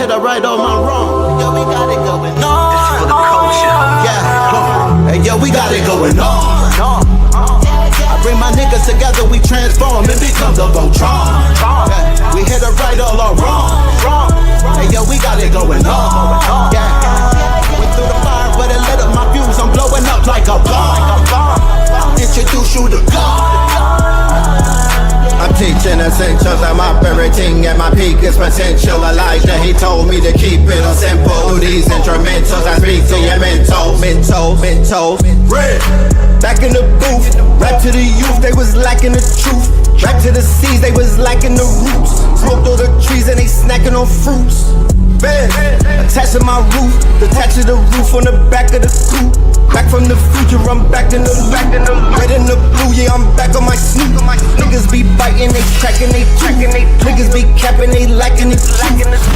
hit her right on my wrong. Yo, we got it going on. This is for the culture. Yeah, hey, yo, we got it going on. I bring my niggas together, we transform and become the Voltron. Yeah, we hit her right all our wrong. Hey, yo, we got it going on. Yeah, went through the fire, but it lit up my fuse. I'm blowing up like a bomb. Introduce you to God. I'm teaching essentials, I'm operating at my peakest potential. Elijah, he told me to keep it simple. Through these instrumentals, I speak to your mental. Red. Back in the booth, rap to the youth, they was lacking the truth. Rap to the seas, they was lacking the roots. Smoked all the trees and they snacking on fruits. Bed, attached to my roof, detached to the roof on the back of the coupe. Back from the future, I'm back in the red and the blue, yeah, I'm back on my snoop. Niggas be biting, they cracking, they tracking, they niggas be capping, they lacking, they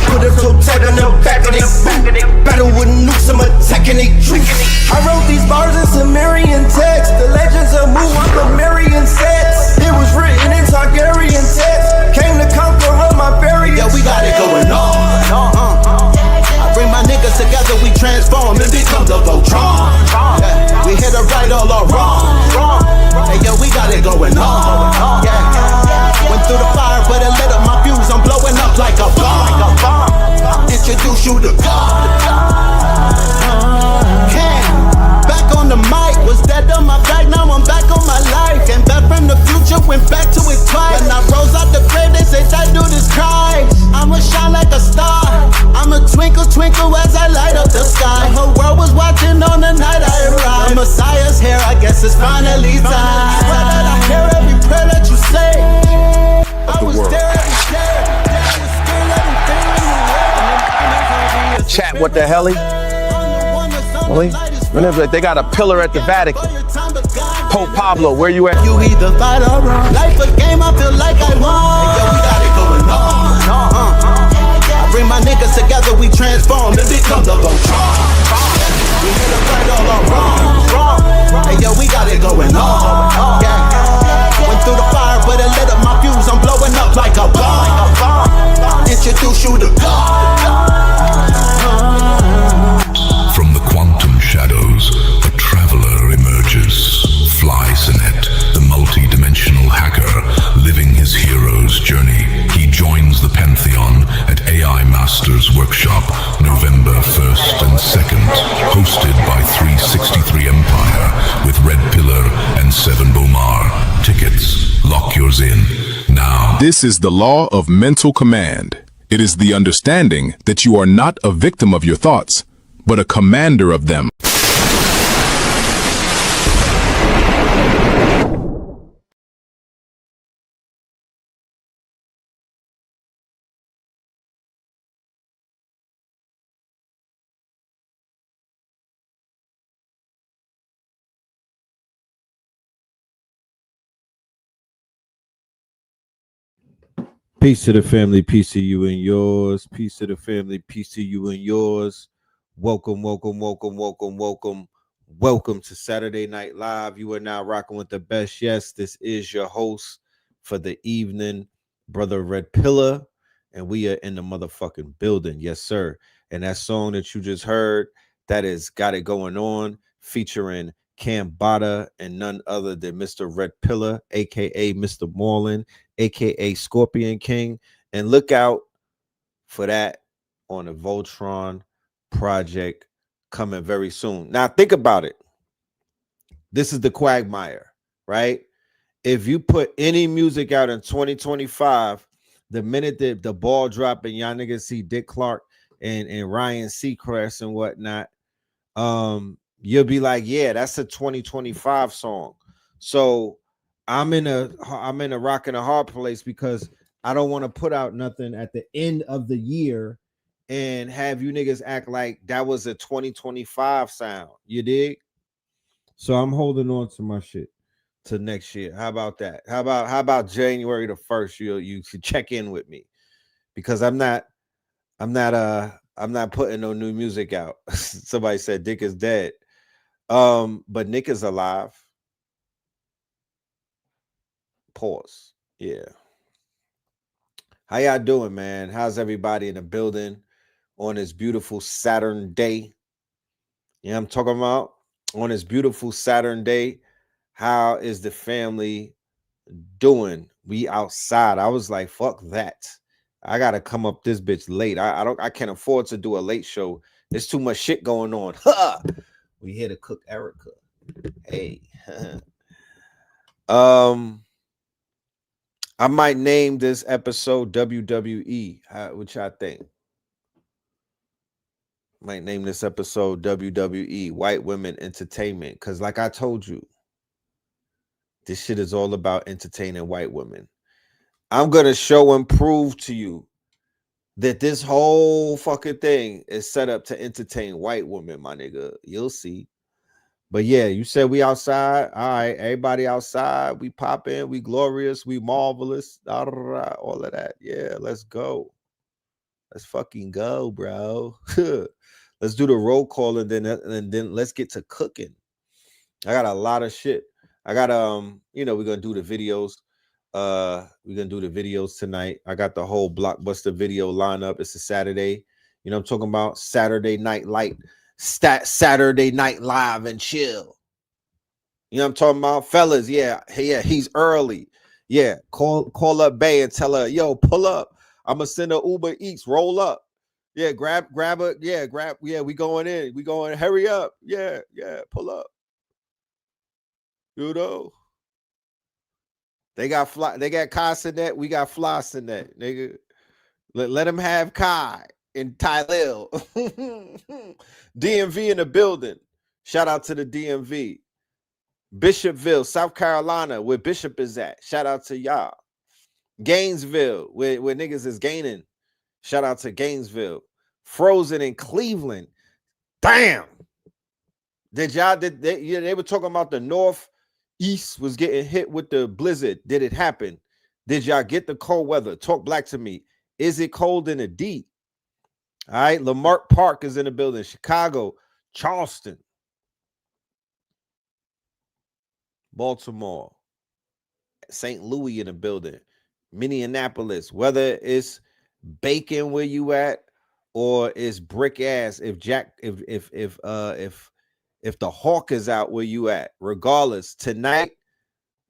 put a toe tag on the back of they boot. Battle with nukes, I'm attacking, they tricking. I wrote these bars in Sumerian text. The legends of Mu, I'm Lemurian sets. It was written in Targaryen text. Came to conquer all my various. Yeah, we got it going on. I bring my niggas together, we transform and become the Voltron. Yeah, we hit her right all our wrong. Hey, yo, we got it going on. Yeah, went through the fire, but it lit up my fuse. I'm blowing up like a bomb. Introduce you to God. Back on the mic, was dead on my back, now I'm back on my life. Came back from the future, went back to it twice. When I rose out the grave, they say that dude is Christ. I'ma shine like a star, I'ma twinkle, twinkle as I light up the sky. The whole world was watching on the night I arrived. The Messiah's here, I guess it's finally time. I swear that I hear every prayer that you say. I was there every day, I was still everything. Chat, what the hell? They got a pillar at the Vatican. Pope Pablo, where you at? You either fight or run. Life a game, I feel like I won. Hey, yo, we got it going on. I bring my niggas together, we transform and become the Voltron. We hit them right all our wrong. Hey, yo, we got it going on. Yeah, went through the fire, but it lit up my fuse. I'm blowing up like a bomb. Introduce you to God. From the quantum shadows, a traveler emerges. Fly Sinet, the multi-dimensional hacker, living his hero's journey. He joins the Pantheon at AI Masters Workshop, November 1st and 2nd. Hosted by 363 Empire, with Red Pillar and Seven Bomar. Tickets, lock yours in, now. This is the law of mental command. It is the understanding that you are not a victim of your thoughts, but a commander of them. Peace to the family, peace to you and yours. Peace to the family, peace to you and yours. Welcome to Saturday Night Live. You are now rocking with the best. Yes, this is your host for the evening, Brother Red Pillar, and we are in the motherfucking building. Yes, sir. And that song that you just heard, that is Got It Going On, featuring Cam Bada and none other than Mr. Red Pillar, aka Mr. Moreland, aka Scorpion King. And look out for that on the Voltron project coming very soon. Now think about it. This is the quagmire, right? If you put any music out in 2025, the minute that the ball drop and y'all niggas see Dick Clark and Ryan Seacrest and whatnot, you'll be like, yeah, that's a 2025 song. So I'm in a rock and a hard place because I don't want to put out nothing at the end of the year and have you niggas act like that was a 2025 sound. You dig? So I'm holding on to my shit to next year. How about that? How about January the 1st? You should check in with me because I'm not putting no new music out. Somebody said Dick is dead. But Nick is alive. Pause. Yeah. How y'all doing, man? How's everybody in the building? on this beautiful Saturn day. You know what I'm talking about? On this beautiful Saturn day, how is the family doing? We outside. I was like, fuck that. I gotta come up this bitch late. I can't afford to do a late show. There's too much shit going on. We here to cook Erica. Hey. I might name this episode WWE. Which I think. Might name this episode WWE, White Women Entertainment. Because like I told you, this shit is all about entertaining white women. I'm going to show and prove to you that this whole fucking thing is set up to entertain white women, my nigga. You'll see. But yeah, you said we outside. All right, everybody outside. We pop in. We glorious. We marvelous. All of that. Yeah, let's go. Let's fucking go, bro. Let's do the roll call and then let's get to cooking. I got a lot of shit. I got we're gonna do the videos. We're gonna do the videos tonight. I got the whole blockbuster video lineup. It's a Saturday. You know what I'm talking about? Saturday Night Light. Saturday Night Live and chill. You know what I'm talking about? Fellas, yeah, he's early. Yeah, call up Bay and tell her, yo, pull up. I'm gonna send her Uber Eats, roll up. Yeah, grab her. Yeah, we going in. We going, hurry up. Yeah, pull up. You know. They got Kai Sinet, we got Fly Sinet, nigga. Let them have Kai in Tylil. DMV in the building. Shout out to the DMV. Bishopville, South Carolina, where Bishop is at. Shout out to y'all. Gainesville, where niggas is gaining. Shout out to Gainesville. Frozen in Cleveland. Damn. They were talking about the Northeast was getting hit with the blizzard. Did it happen? Did y'all get the cold weather? Talk black to me. Is it cold in the D? All right. Lamarck Park is in the building. Chicago, Charleston, Baltimore, St. Louis in the building, Minneapolis. Whether it's bacon where you at or it's brick ass, if the hawk is out where you at, regardless, tonight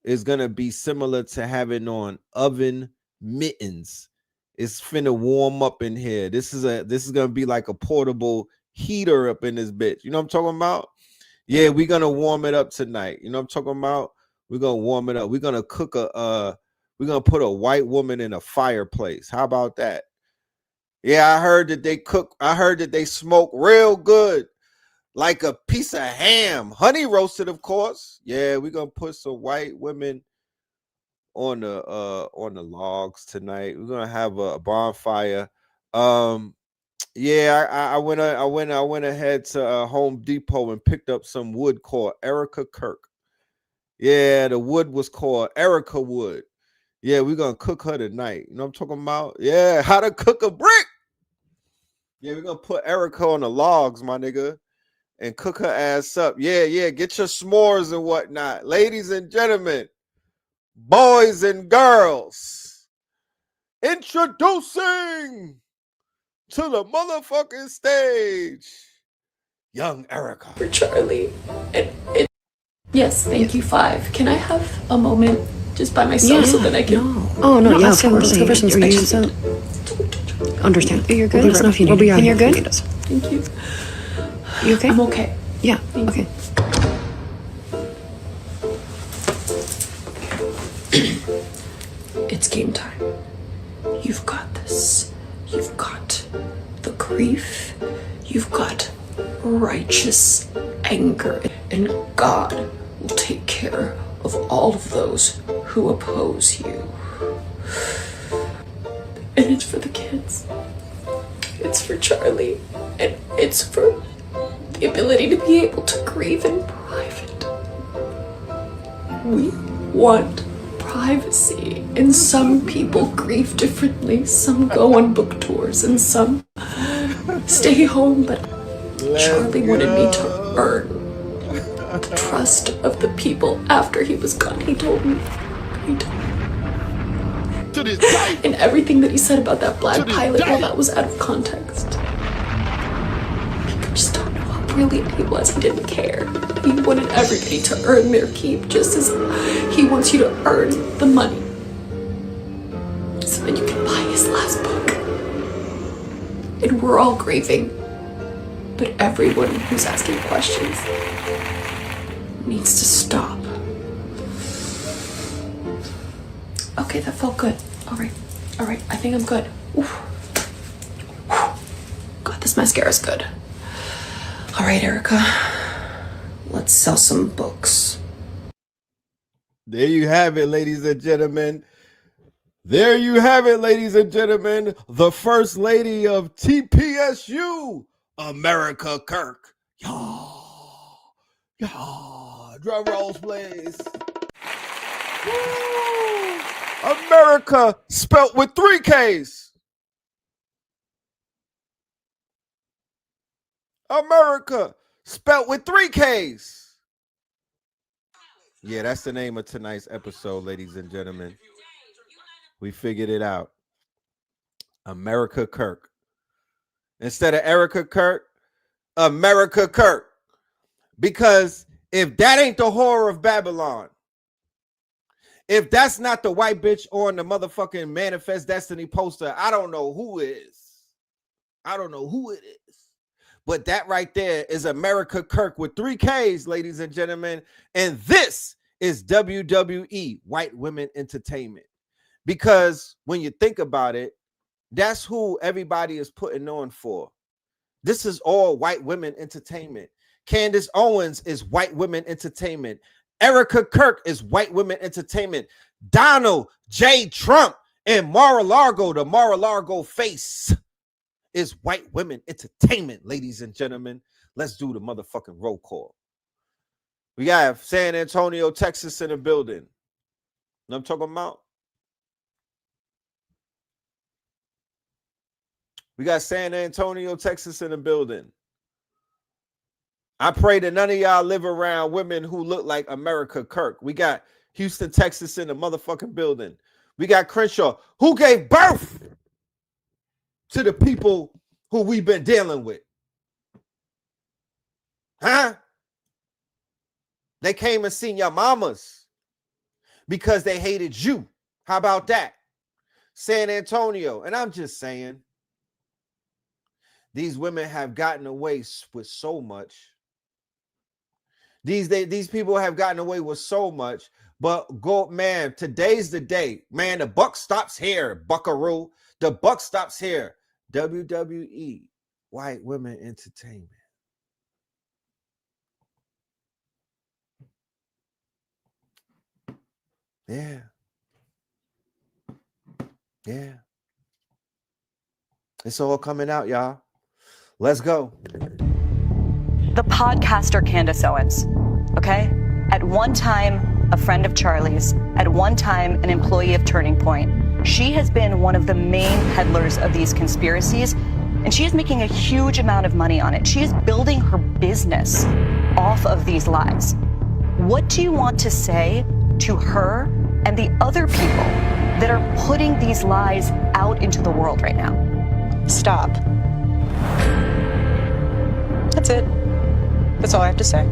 is gonna be similar to having on oven mittens. It's finna warm up in here. This is gonna be like a portable heater up in this bitch. You know what I'm talking about? Yeah, we're gonna warm it up tonight. You know what I'm talking about? We're gonna warm it up. We're gonna cook we're gonna put a white woman in a fireplace. How about that? Yeah, I heard that they cook. I heard that they smoke real good, like a piece of ham, honey roasted, of course. Yeah, we're gonna put some white women on the logs tonight. We're gonna have a bonfire. Yeah, I went ahead to Home Depot and picked up some wood called AmeriKKKa. Yeah, the wood was called Erica wood. Yeah, we're gonna cook her tonight. You know what I'm talking about? Yeah, how to cook a brick. Yeah, we're gonna put Erica on the logs, my nigga, and cook her ass up. Yeah, get your s'mores and whatnot. Ladies and gentlemen, boys and girls, introducing to the motherfucking stage, young Erica. For Charlie. Yes, thank you, 5. Can I have a moment just by myself so that I can... No. Oh, no, yeah, of course. Let's go for some space. Understand. You're good? Let us know if you need anything. And you're good? Thank you. You okay? I'm okay. Yeah, okay. It's game time. You've got this. You've got the grief. You've got righteous anger. And God will take care of all of those who oppose you. And it's for the kids. It's for Charlie. And it's for the ability to be able to grieve in private. We want privacy. And some people grieve differently. Some go on book tours and some stay home. But Charlie wanted me to earn the trust of the people after he was gone. He told me. And everything that he said about that black pilot, well, that was out of context. brilliant he was, he didn't care. He wanted everybody to earn their keep just as he wants you to earn the money. So that you can buy his last book. And we're all grieving. But everyone who's asking questions needs to stop. Okay, that felt good. All right, I think I'm good. Oof. God, this mascara's good. All right, Erica, let's sell some books. There you have it, ladies and gentlemen. There you have it, ladies and gentlemen. The First Lady of TPSU, America Kirk. Y'all. Drum rolls, please. Woo. America spelt with 3 Ks. America spelt with 3 Ks. Yeah, that's the name of tonight's episode, ladies and gentlemen. We figured it out. America Kirk. Instead of Erica Kirk, America Kirk. Because if that ain't the horror of Babylon, if that's not the white bitch on the motherfucking Manifest Destiny poster, I don't know who is. I don't know who it is. But that right there is America Kirk with 3 Ks, ladies and gentlemen. And this is WWE, White Women Entertainment. Because when you think about it, that's who everybody is putting on for. This is all White Women Entertainment. Candace Owens is White Women Entertainment. Erica Kirk is White Women Entertainment. Donald J. Trump and Mar-a-Lago, the Mar-a-Lago face, is White Women Entertainment, ladies and gentlemen. Let's do the motherfucking roll call. We have San Antonio, Texas in the building. You know what I'm talking about? We got San Antonio, Texas in the building. I pray that none of y'all live around women who look like America Kirk. We got Houston, Texas in the motherfucking building. We got Crenshaw, who gave birth to the people who we've been dealing with. Huh? They came and seen your mamas because they hated you. How about that? San Antonio. And I'm just saying, these women have gotten away with so much. These people have gotten away with so much. But man, today's the day. Man, the buck stops here, buckaroo. The buck stops here. WWE, White Women Entertainment. Yeah. It's all coming out, y'all. Let's go. The podcaster Candace Owens, okay? At one time, a friend of Charlie's. At one time, an employee of Turning Point. She has been one of the main peddlers of these conspiracies, and she is making a huge amount of money on it. She is building her business off of these lies. What do you want to say to her and the other people that are putting these lies out into the world right now? Stop. That's it. That's all I have to say.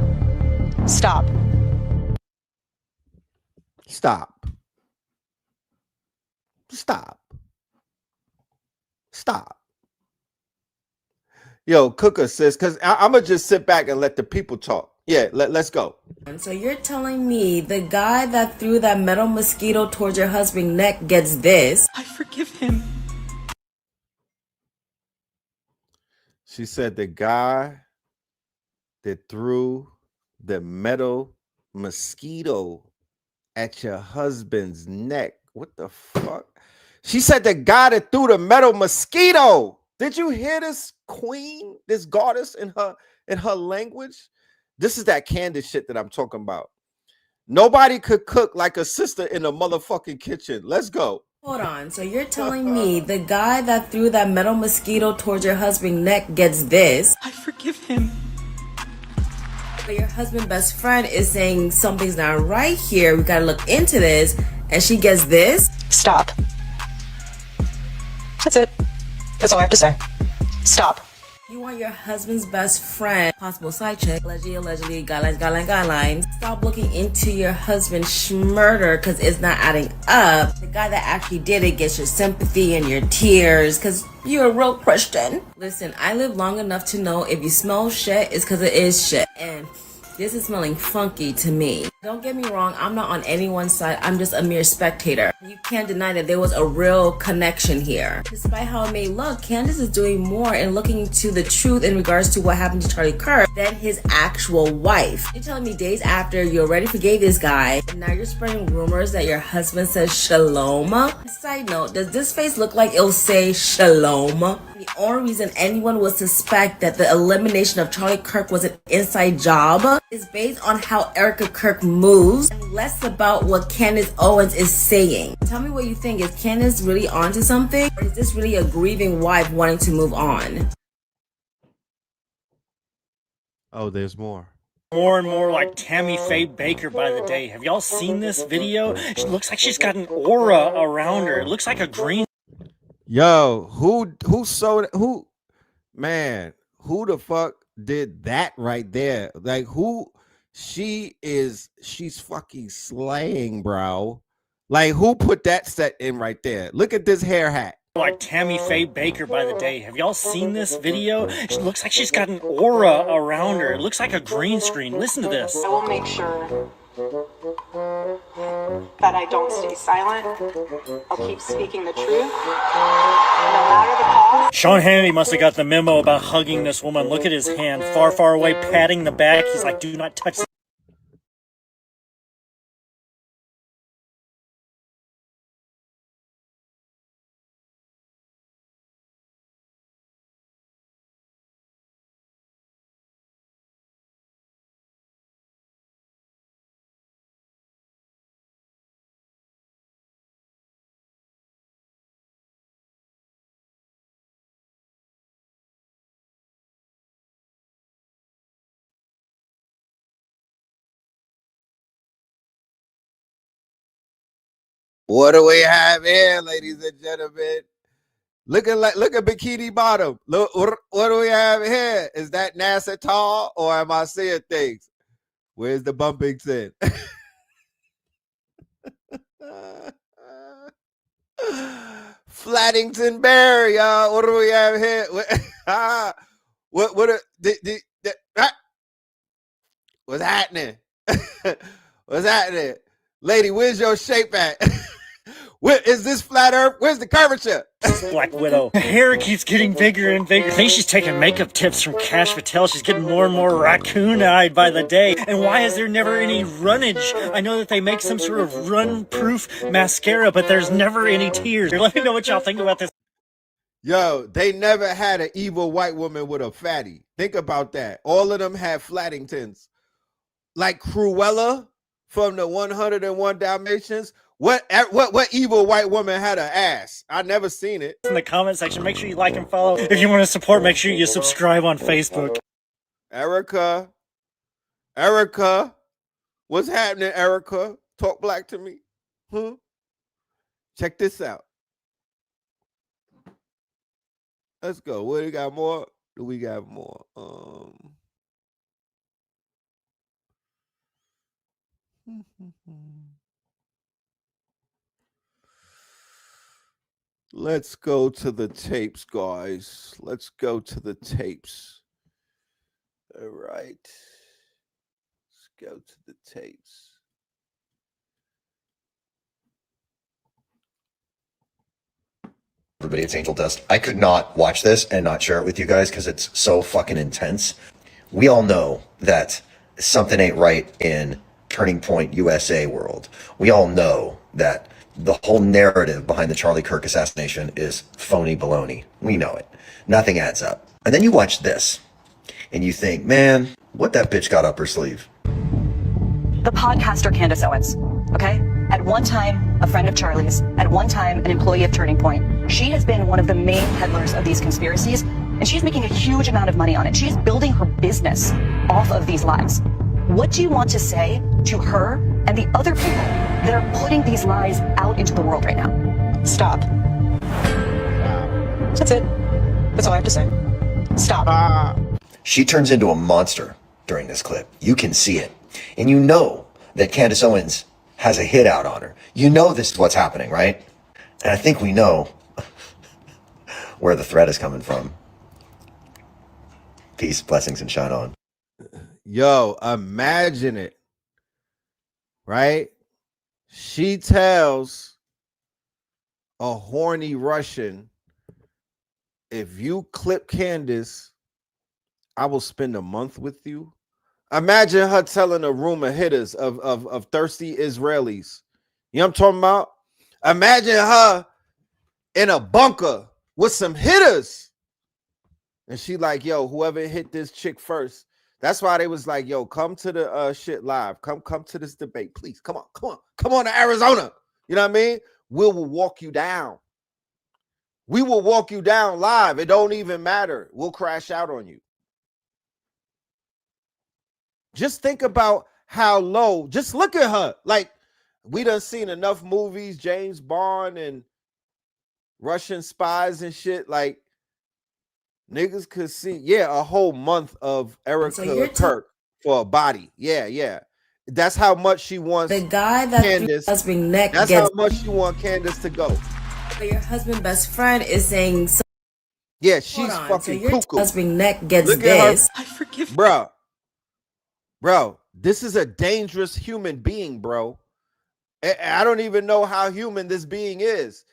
Stop. Stop. Stop. Stop. Yo, Cooker says, because I'm going to just sit back and let the people talk. Yeah, let's go. So you're telling me the guy that threw that metal mosquito towards your husband's neck gets this? I forgive him. She said the guy that threw the metal mosquito at your husband's neck. What the fuck? She said the guy that threw the metal mosquito. Did you hear this queen, this goddess in her language? This is that Candace shit that I'm talking about. Nobody could cook like a sister in the motherfucking kitchen. Let's go. Hold on. So you're telling me the guy that threw that metal mosquito towards your husband's neck gets this? I forgive him. But your husband's best friend is saying something's not right here. We gotta look into this. And she gets this? Stop. That's it. That's all I have to say. Stop. You want your husband's best friend, possible side chick, allegedly, guidelines. Stop looking into your husband's murder because it's not adding up. The guy that actually did it gets your sympathy and your tears because you're a real Christian. Listen, I lived long enough to know if you smell shit, it's because it is shit. And this is smelling funky to me. Don't get me wrong, I'm not on anyone's side, I'm just a mere spectator. You can't deny that there was a real connection here. Despite how it may look, Candace is doing more and looking into the truth in regards to what happened to Charlie Kirk than his actual wife. You're telling me days after you already forgave this guy, and now you're spreading rumors that your husband says shalom? Side note, does this face look like it'll say shalom? The only reason anyone would suspect that the elimination of Charlie Kirk was an inside job is based on how AmeriKKKa moves and less about what Candace Owens is saying. Tell me what you think. Is Candace really onto something? Or is this really a grieving wife wanting to move on? Oh, there's more. More and more like Tammy Faye Baker by the day. Have y'all seen this video? She looks like she's got an aura around her. It looks like a green. Yo, who man, who the fuck did that right there? Like she's fucking slaying, bro. Like who put that set in right there? Look at this hair hat. Like Tammy Faye Baker by the day. Have y'all seen this video? She looks like she's got an aura around her. It looks like a green screen. Listen to this. I will make sure that I don't stay silent. I'll keep speaking the truth, no matter the cost. Sean Hannity must have got the memo about hugging this woman. Look at his hand, far, far away, patting the back. He's like, do not touch the What do we have here, ladies and gentlemen? Look at Bikini Bottom. Look, what do we have here? Is that NASA tall or am I seeing things? Where's the bumping sin? Flattington Bear, y'all. What do we have here? What's happening? What's happening? Lady, where's your shape at? Where is this flat earth? Where's the curvature? Black Widow. Her hair keeps getting bigger and bigger. I think she's taking makeup tips from Cash Patel. She's getting more and more raccoon-eyed by the day. And why is there never any runnage? I know that they make some sort of run-proof mascara, but there's never any tears. Let me know what y'all think about this. Yo, they never had an evil white woman with a fatty. Think about that. All of them had Flattingtons. Like Cruella from the 101 Dalmatians. What evil white woman had an ass? I never seen it. In the comment section, make sure you like and follow. If you want to support, make sure you subscribe on Facebook. Erica, what's happening, Erica? Talk black to me. Check this out. Let's go. What do we got more? Do we got more? Let's go to the tapes, guys. Let's go to the tapes. All right. Let's go to the tapes. Everybody, it's Angel Dust. I could not watch this and not share it with you guys because it's so fucking intense. We all know that something ain't right in Turning Point USA world. We all know that the whole narrative behind the Charlie Kirk assassination is phony baloney. We know it. Nothing adds up. And then you watch this and you think, man, what that bitch got up her sleeve. The podcaster Candace Owens, okay? At one time, a friend of Charlie's. At one time, an employee of Turning Point. She has been one of the main peddlers of these conspiracies, and she's making a huge amount of money on it. She's building her business off of these lies. What do you want to say to her and the other people that are putting these lies out into the world right now? Stop. That's it. That's all I have to say. Stop. She turns into a monster during this clip. You can see it. And you know that Candace Owens has a hit out on her. You know this is what's happening, right? And I think we know where the threat is coming from. Peace, blessings, and shine on. Yo, imagine it. Right? She tells a horny Russian, if you clip Candace, I will spend a month with you. Imagine her telling a room of hitters of thirsty Israelis. You know what I'm talking about? Imagine her in a bunker with some hitters. And she like, yo, whoever hit this chick first. That's why they was like, yo, come to the shit live. Come to this debate, please. Come on to Arizona. You know what I mean? We will walk you down. We will walk you down live. It don't even matter. We'll crash out on you. Just think about how low. Just look at her. Like, we done seen enough movies, James Bond and Russian spies and shit. Like, niggas could see, a whole month of Erica Kirk for a body. Yeah. That's how much she wants the guy that Candace. Husband neck That's gets, how much she want Candace to go. So your husband best friend is saying, yeah, she's fucking so your cuckoo. husband neck gets Look this. I forgive Bro, this is a dangerous human being, bro. I don't even know how human this being is.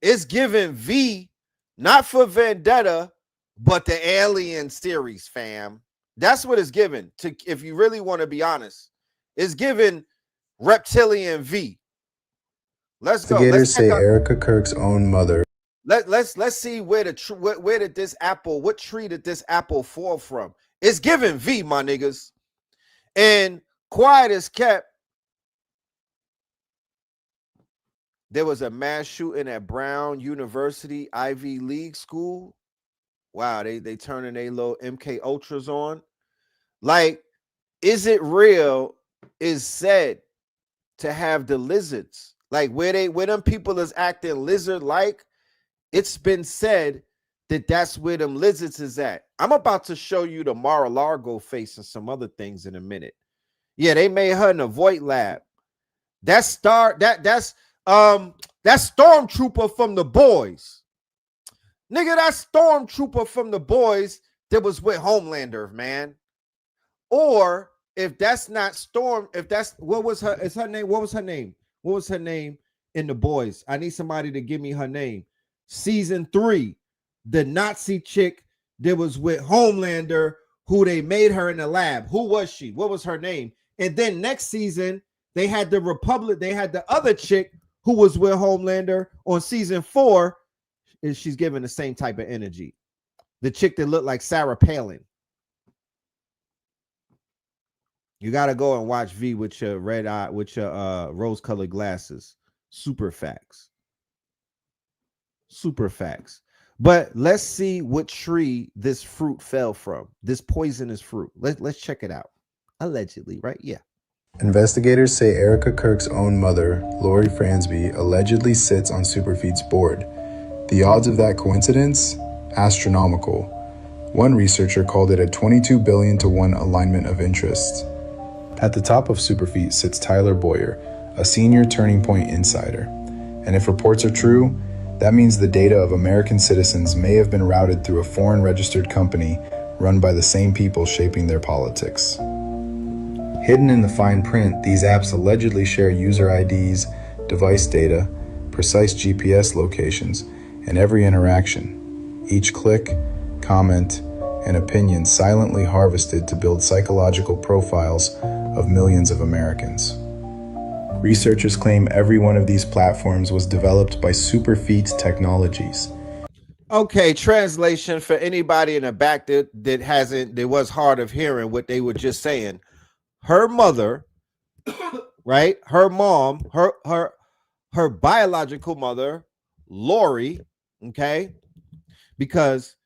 It's given V, not for Vendetta, but the Alien series, fam. That's what it's given. To, if you really want to be honest, it's given Reptilian V. Let's go. Investigators say Erica Kirk's own mother. Let's see where did this apple, what tree did this apple fall from? It's given V, my niggas. And quiet as kept, there was a mass shooting at Brown University Ivy League school. Wow, they turning their little MK Ultras on. Like, is it real? Is said to have the lizards. Like where them people is acting lizard-like, it's been said that that's where them lizards is at. I'm about to show you the Mar-a-Lago face and some other things in a minute. Yeah, they made her in the Voight lab. That's Stormtrooper from The Boys. Nigga, that's Stormtrooper from The Boys that was with Homelander, man. Or if that's not Storm, if that's what was her name? What was her name? What was her name in The Boys? I need somebody to give me her name. Season 3, the Nazi chick that was with Homelander, who they made her in the lab. Who was she? What was her name? And then next season, they had the Republic, they had the other chick who was with Homelander on season 4. And she's given the same type of energy. The chick that looked like Sarah Palin. You got to go and watch V with your red eye, with your rose-colored glasses. Super facts. Super facts. But let's see what tree this fruit fell from. This poisonous fruit. Let's check it out. Allegedly, right? Yeah. Investigators say Erica Kirk's own mother, Lori Fransby, allegedly sits on Superfeed's board. The odds of that coincidence? Astronomical. One researcher called it a 22 billion to 1 alignment of interests. At the top of Superfeed sits Tyler Boyer, a senior Turning Point insider. And if reports are true, that means the data of American citizens may have been routed through a foreign registered company run by the same people shaping their politics. Hidden in the fine print, these apps allegedly share user IDs, device data, precise GPS locations, and every interaction. Each click, comment, and opinion silently harvested to build psychological profiles of millions of Americans. Researchers claim every one of these platforms was developed by Superfeet Technologies. Okay, translation for anybody in the back that was hard of hearing what they were just saying. Her mother, right? Her mom, her biological mother, Lori, okay? Because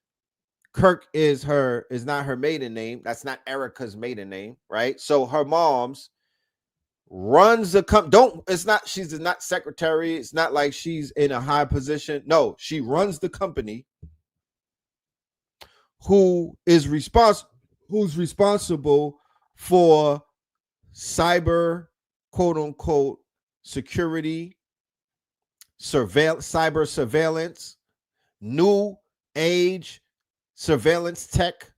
Kirk is not her maiden name. That's not Erica's maiden name, right? So her mom's runs the company. She's not secretary. It's not like she's in a high position. No, she runs the company who's responsible for cyber, quote unquote, security, cyber surveillance, new age surveillance tech.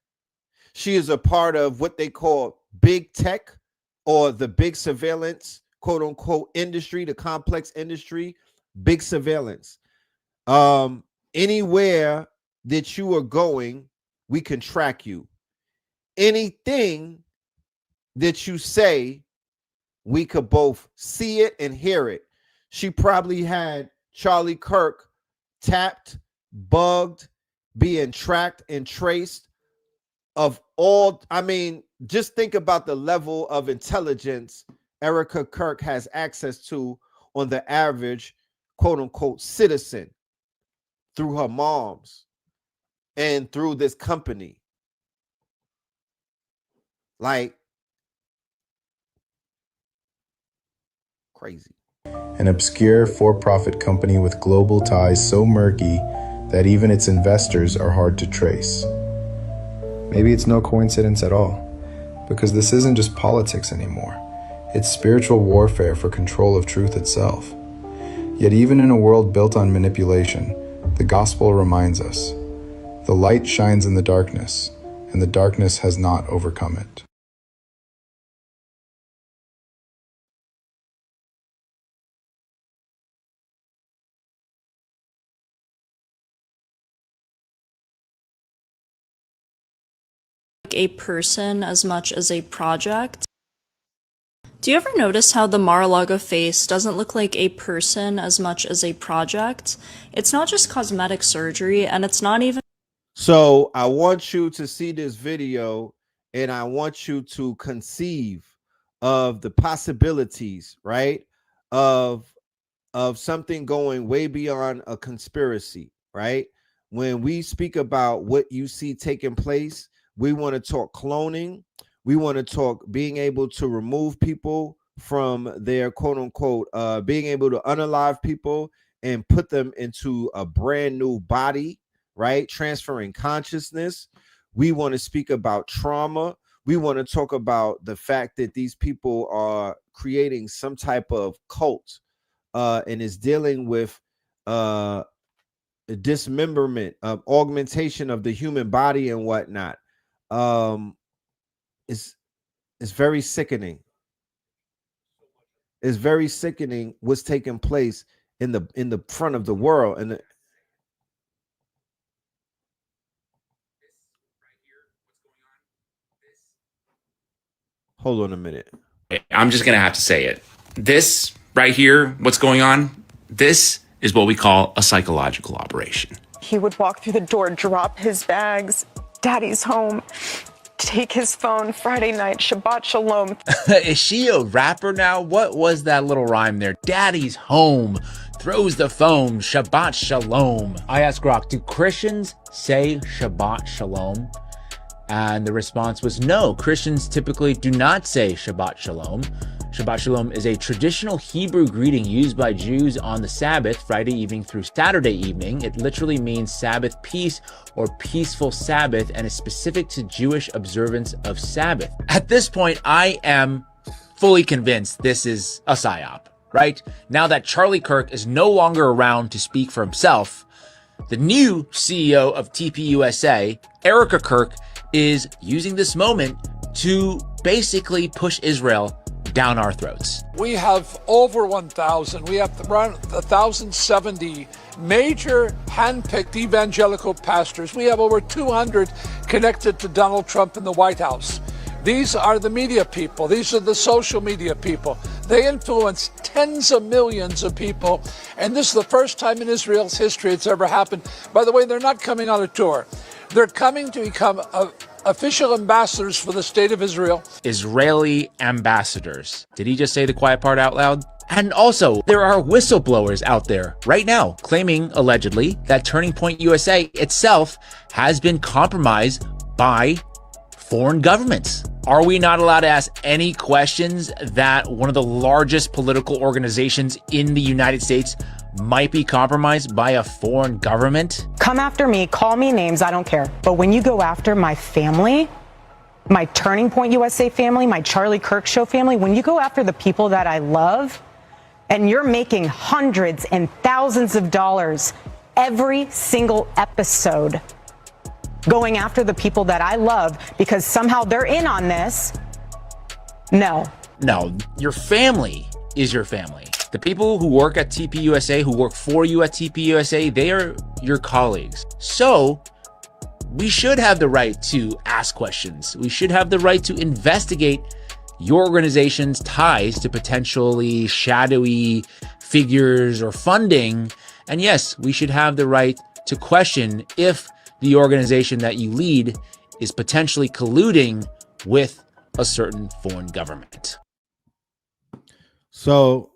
She is a part of what they call big tech, or the big surveillance, quote unquote, industry, the complex industry, big surveillance. Anywhere that you are going, we can track you. Anything that you say, we could both see it and hear it. She probably had Charlie Kirk tapped, bugged, being tracked and traced of all. I mean, just think about the level of intelligence Erica Kirk has access to on the average, quote unquote, citizen, through her moms and through this company. Like, crazy. An obscure for-profit company with global ties so murky that even its investors are hard to trace. Maybe it's no coincidence at all, because this isn't just politics anymore. It's spiritual warfare for control of truth itself. Yet even in a world built on manipulation, the gospel reminds us, the light shines in the darkness, and the darkness has not overcome it. A person as much as a project. Do you ever notice how the Mar-a-Lago face doesn't look like a person as much as a project? It's not just cosmetic surgery, and it's not even... So I want you to see this video, and I want you to conceive of the possibilities, right? Of something going way beyond a conspiracy, right? When we speak about what you see taking place, we want to talk cloning. We want to talk being able to remove people from their quote unquote, being able to unalive people and put them into a brand new body, right? Transferring consciousness. We want to speak about trauma. We want to talk about the fact that these people are creating some type of cult and is dealing with dismemberment, of augmentation of the human body and whatnot. It's very sickening. It's very sickening what's taking place in the front of the world. And hold on a minute. I'm just gonna have to say it. This right here, what's going on, this is what we call a psychological operation. He would walk through the door, drop his bags, Daddy's home, take his phone, Friday night, Shabbat Shalom. Is she a rapper now? What was that little rhyme there? Daddy's home, throws the phone, Shabbat Shalom. I asked Grok, do Christians say Shabbat Shalom? And the response was no, Christians typically do not say Shabbat Shalom. Shabbat Shalom is a traditional Hebrew greeting used by Jews on the Sabbath, Friday evening through Saturday evening. It literally means Sabbath peace or peaceful Sabbath and is specific to Jewish observance of Sabbath. At this point, I am fully convinced this is a psyop, right? Now that Charlie Kirk is no longer around to speak for himself, the new CEO of TPUSA, Erica Kirk, is using this moment to basically push Israel down our throats. We have over 1,000. We have around 1,070 major handpicked evangelical pastors. We have over 200 connected to Donald Trump in the White House. These are the media people. These are the social media people. They influence tens of millions of people. And this is the first time in Israel's history it's ever happened. By the way, they're not coming on a tour. They're coming to become official ambassadors for the state of Israel. Israeli ambassadors. Did he just say the quiet part out loud? And also, there are whistleblowers out there right now claiming, allegedly, that Turning Point USA itself has been compromised by foreign governments. Are we not allowed to ask any questions that one of the largest political organizations in the United States might be compromised by a foreign government? Come after me, call me names, I don't care. But when you go after my family, my Turning Point USA family, my Charlie Kirk Show family, when you go after the people that I love, and you're making hundreds and thousands of dollars every single episode going after the people that I love because somehow they're in on this, no. No, your family is your family. The people who work at TPUSA, who work for you at TPUSA, they are your colleagues. So we should have the right to ask questions. We should have the right to investigate your organization's ties to potentially shadowy figures or funding. And yes, we should have the right to question if the organization that you lead is potentially colluding with a certain foreign government. So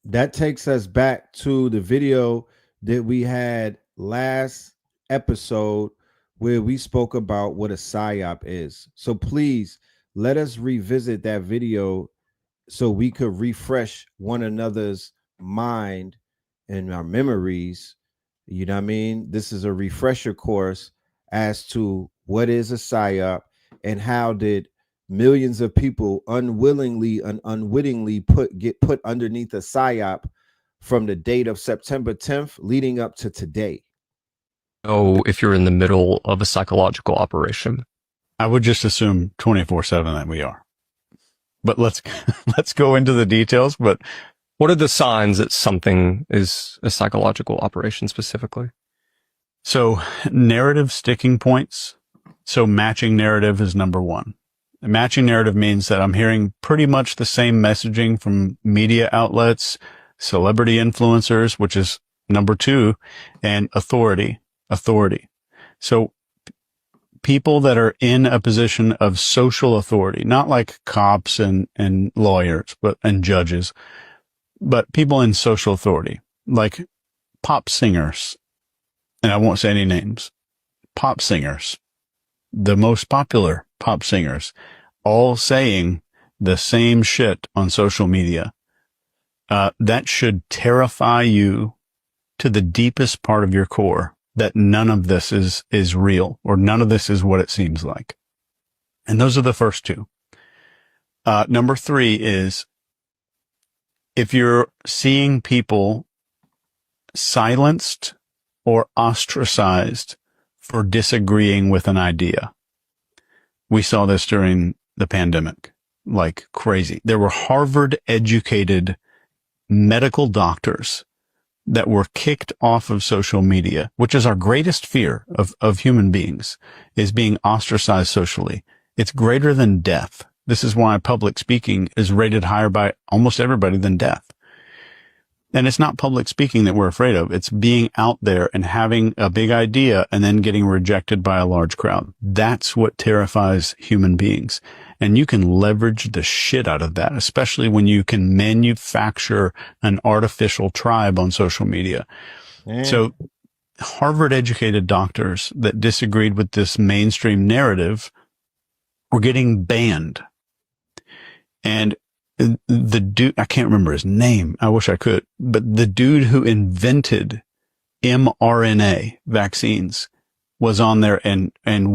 that takes us back to the video that we had last episode where we spoke about what a psyop is. So please let us revisit that video so we could refresh one another's mind and our memories. You know what I mean? This is a refresher course as to what is a psyop and how did millions of people unwillingly and unwittingly get put underneath a psyop from the date of September 10th leading up to today. Oh, if you're in the middle of a psychological operation. I would just assume 24/7 that we are. But let's go into the details. But what are the signs that something is a psychological operation specifically? So narrative sticking points. So matching narrative is number one. A matching narrative means that I'm hearing pretty much the same messaging from media outlets, celebrity influencers, which is number two, and authority. So people that are in a position of social authority, not like cops and lawyers, and judges, but people in social authority, like pop singers. And I won't say any names. Pop singers, the most popular pop singers, all saying the same shit on social media. That should terrify you to the deepest part of your core, that none of this is real, or none of this is what it seems like. And those are the first two. Number three is if you're seeing people silenced or ostracized for disagreeing with an idea. We saw this during the pandemic, like crazy. There were Harvard-educated medical doctors that were kicked off of social media, which is our greatest fear of human beings, is being ostracized socially. It's greater than death. This is why public speaking is rated higher by almost everybody than death. And it's not public speaking that we're afraid of. It's being out there and having a big idea and then getting rejected by a large crowd. That's what terrifies human beings. And you can leverage the shit out of that, especially when you can manufacture an artificial tribe on social media. Man. So Harvard-educated doctors that disagreed with this mainstream narrative were getting banned. And the dude, I can't remember his name. I wish I could, but the dude who invented mRNA vaccines was on there and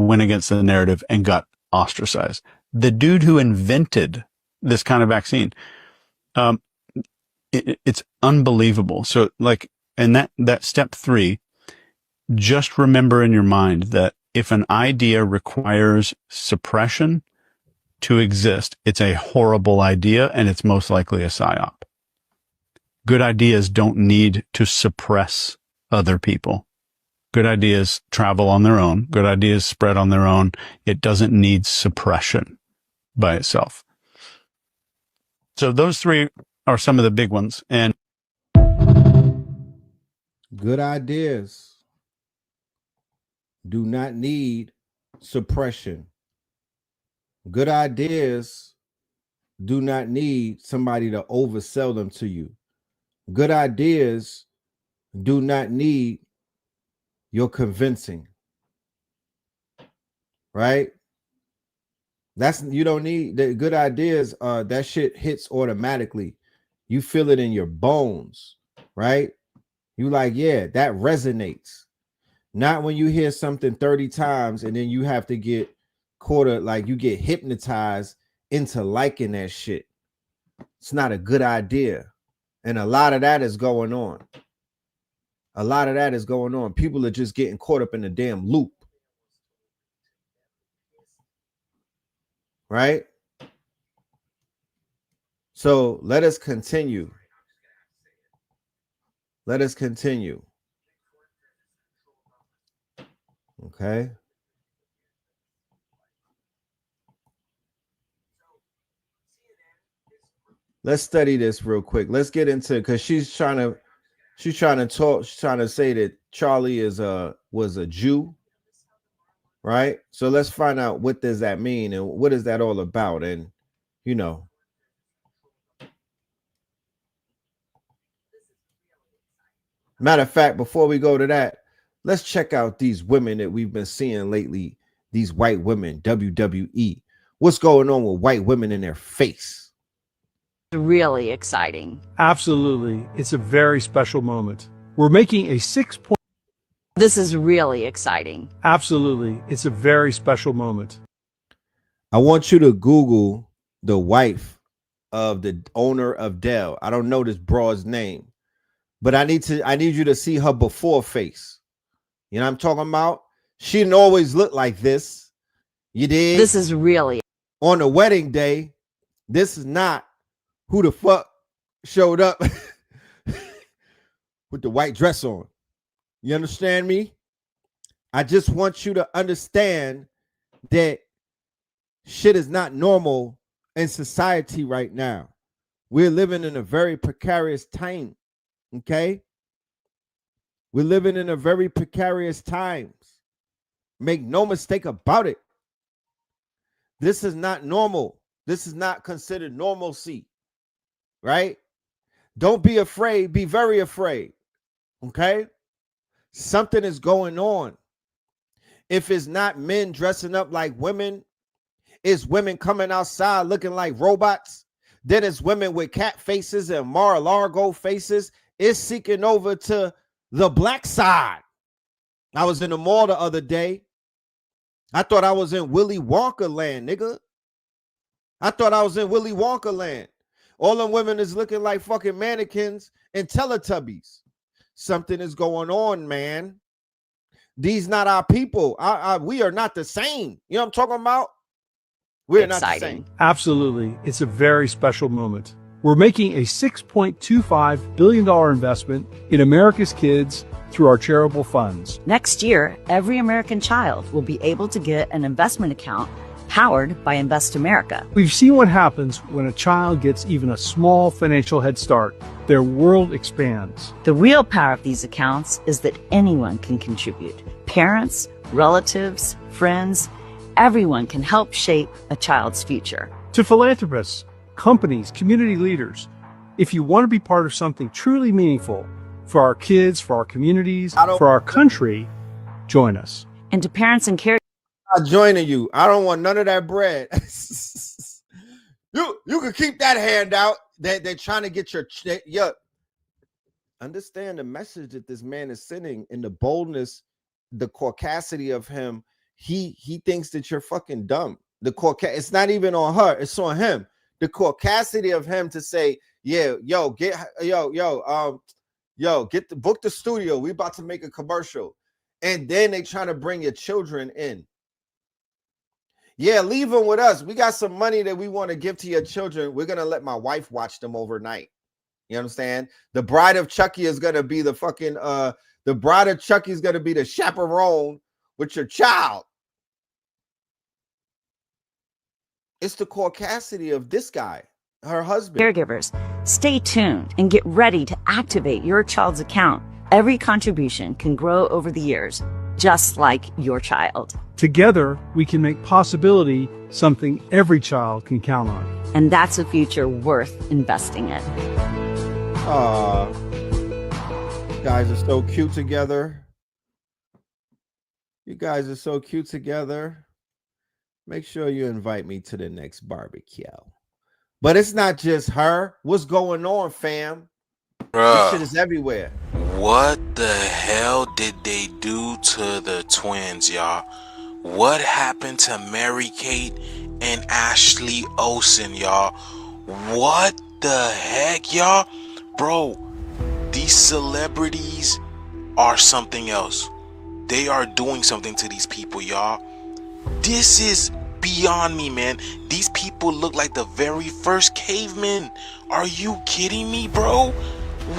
went against the narrative and got ostracized. The dude who invented this kind of vaccine, it's unbelievable. So like, and that step three, just remember in your mind that if an idea requires suppression to exist, it's a horrible idea and it's most likely a psyop. Good ideas don't need to suppress other people. Good ideas travel on their own. Good ideas spread on their own. It doesn't need suppression by itself. So those three are some of the big ones. And good ideas do not need suppression. Good ideas do not need somebody to oversell them to you. Good ideas do not need your convincing. Right? You don't need the good ideas. That shit hits automatically. You feel it in your bones. right? You like, yeah, that resonates. Not when you hear something 30 times and then you have to get like you get hypnotized into liking that shit. It's not a good idea. And a lot of that is going on. A lot of that is going on. People are just getting caught up in the damn loop. Right? So let us continue. Let us continue. Okay. Let's study this real quick. Let's get into, because she's trying to talk, she's trying to say that Charlie was a Jew, right? So let's find out, what does that mean and what is that all about? And you know, matter of fact, before we go to that, let's check out these women that we've been seeing lately, these white women, WWE. What's going on with white women in their face? Really exciting. Absolutely. It's a very special moment. We're making a 6 point. This is really exciting. Absolutely. It's a very special moment. I want you to Google the wife of the owner of Dell. I don't know this broad's name, but I need you to see her before face. You know what I'm talking about? She didn't always look like this. You did. This is really on the wedding day. This is not who the fuck showed up with the white dress on. You understand me? I just want you to understand that shit is not normal in society right now. We're living in a very precarious time. Okay? We're living in a very precarious times. Make no mistake about it. This is not normal. This is not considered normalcy. Right? Don't be afraid. Be very afraid. Okay? Something is going on. If it's not men dressing up like women, it's women coming outside looking like robots. Then it's women with cat faces and Mar-a-Lago faces. It's seeking over to the black side. I was in the mall the other day. I thought I was in Willy Wonka land, nigga. I thought I was in Willy Wonka land. All them women is looking like fucking mannequins and Teletubbies. Something is going on, man. These not our people. We are not the same. You know what I'm talking about? We're not the same. Absolutely. It's a very special moment. We're making a $6.25 billion investment in America's kids through our charitable funds. Next year, every American child will be able to get an investment account powered by Invest America. We've seen what happens when a child gets even a small financial head start. Their world expands. The real power of these accounts is that anyone can contribute. Parents, relatives, friends, everyone can help shape a child's future. To philanthropists, companies, community leaders, if you want to be part of something truly meaningful for our kids, for our communities, for our country, join us. And to parents and caregivers, I'm not joining you. I don't want none of that bread. You can keep that handout. They're trying to get your understand the message that this man is sending in the boldness, the caucasity of him. He thinks that you're fucking dumb. It's not even on her, it's on him. The caucasity of him to say, yeah, get the book the studio. We about to make a commercial. And then they trying to bring your children in. Yeah, leave them with us. We got some money that we want to give to your children. We're gonna let my wife watch them overnight. You understand? The bride of Chucky is gonna be the fucking the bride of Chucky is gonna be the chaperone with your child. It's the caucasity of this guy, her husband. caregivers, stay tuned and get ready to activate your child's account. Every contribution can grow over the years, just like your child. Together, we can make possibility something every child can count on. And that's a future worth investing in. You guys are so cute together. You guys are so cute together. Make sure you invite me to the next barbecue. But it's not just her. What's going on, fam? This shit is everywhere. What the hell did they do to the twins, y'all? What happened to Mary-Kate and Ashley Olsen, y'all? What the heck, y'all? Bro, these celebrities are something else. They are doing something to these people, y'all. This is beyond me, man. These people look like the very first cavemen. Are you kidding me, bro?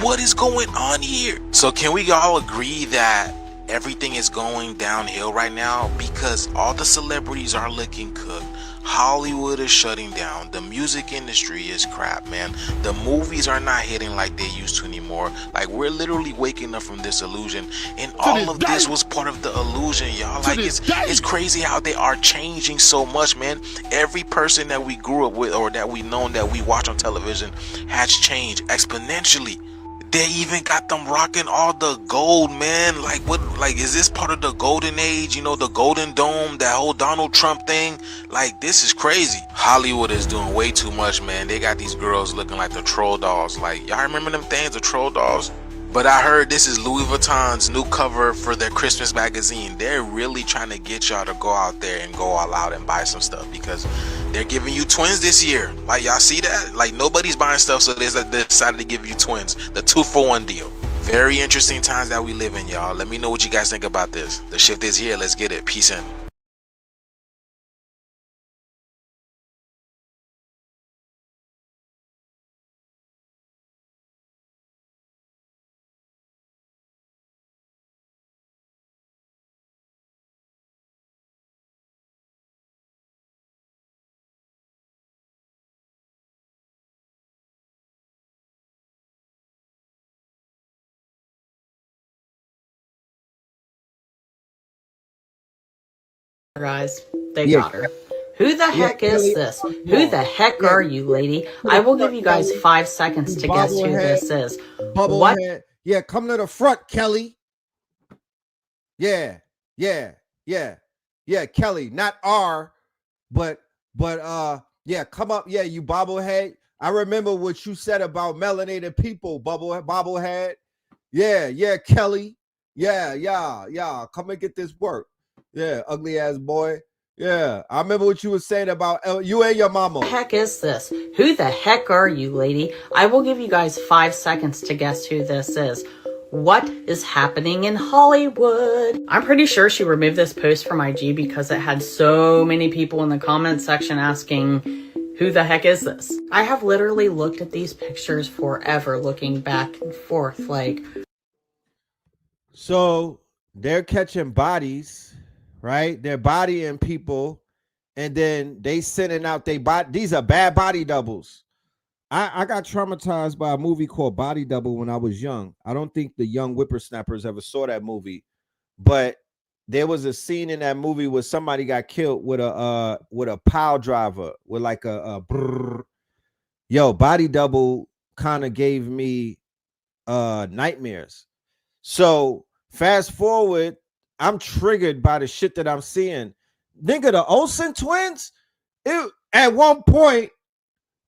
What is going on here? So can we all agree that everything is going downhill right now? Because all the celebrities are looking cooked. Hollywood is shutting down. The music industry is crap, man. The movies are not hitting like they used to anymore. Like, we're literally waking up from this illusion, and all of this was part of the illusion, y'all. Like, it's crazy how they are changing so much, man. Every person that we grew up with or that we know that we watch on television has changed exponentially. They even got them rocking all the gold, man. Like, what? Like, is this part of the golden age? You know, the golden dome, that whole Donald Trump thing? Like, this is crazy. Hollywood is doing way too much, man. They got these girls looking like the troll dolls. Like, y'all remember them things, the troll dolls? But I heard this is Louis Vuitton's new cover for their Christmas magazine. They're really trying to get y'all to go out there and go all out and buy some stuff, because they're giving you twins this year. Like, y'all see that? Like, nobody's buying stuff, so they decided to give you twins. The 2-for-1 deal. Very interesting times that we live in, y'all. Let me know what you guys think about this. The shift is here. Let's get it. Peace in. Guys, they got her. Who the heck is this? Who the heck are you, lady? I will give you guys 5 seconds to guess who this is. What? Yeah, come to the front, Kelly. Yeah, Kelly, not R, but yeah, come up. Yeah, you bobblehead. I remember what you said about melanated people, bobblehead. Yeah, Kelly. Yeah. Come and get this work. Yeah, ugly ass boy. Yeah, I remember what you were saying about you and your mama. What the heck is this? Who the heck are you, lady? I will give you guys 5 seconds to guess who this is. What is happening in Hollywood? I'm pretty sure she removed this post from IG because it had so many people in the comment section asking, who the heck is this? I have literally looked at these pictures forever, looking back and forth, like. So they're catching bodies, right? They're bodying people, and then they sending out they body. These are bad body doubles. I got traumatized by a movie called Body Double when I was young. I don't think the young whippersnappers ever saw that movie, but there was a scene in that movie where somebody got killed with a pile driver with like a brrr. Yo, Body Double kind of gave me nightmares. So fast forward, I'm triggered by the shit that I'm seeing. Nigga, the Olsen twins, at one point,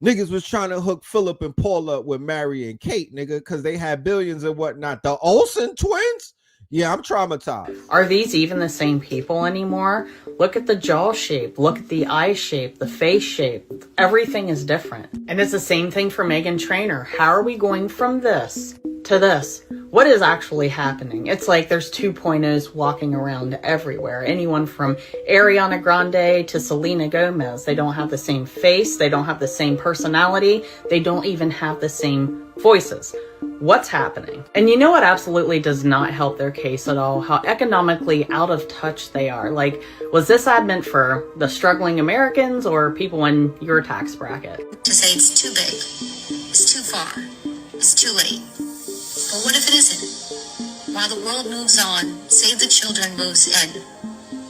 niggas was trying to hook Philip and Paul up with Mary and Kate, nigga, because they had billions and whatnot. The Olsen twins? Yeah, I'm traumatized. Are these even the same people anymore? Look at the jaw shape. Look at the eye shape, the face shape. Everything is different. And it's the same thing for Meghan Trainor. How are we going from this to this? What is actually happening? It's like there's 2.0s walking around everywhere. Anyone from Ariana Grande to Selena Gomez. They don't have the same face. They don't have the same personality. They don't even have the same voices. What's happening? And you know what absolutely does not help their case at all? How economically out of touch they are. Like, was this ad meant for the struggling Americans or people in your tax bracket? To say it's too big, it's too far, it's too late. But what if it isn't? While the world moves on, Save the Children moves in.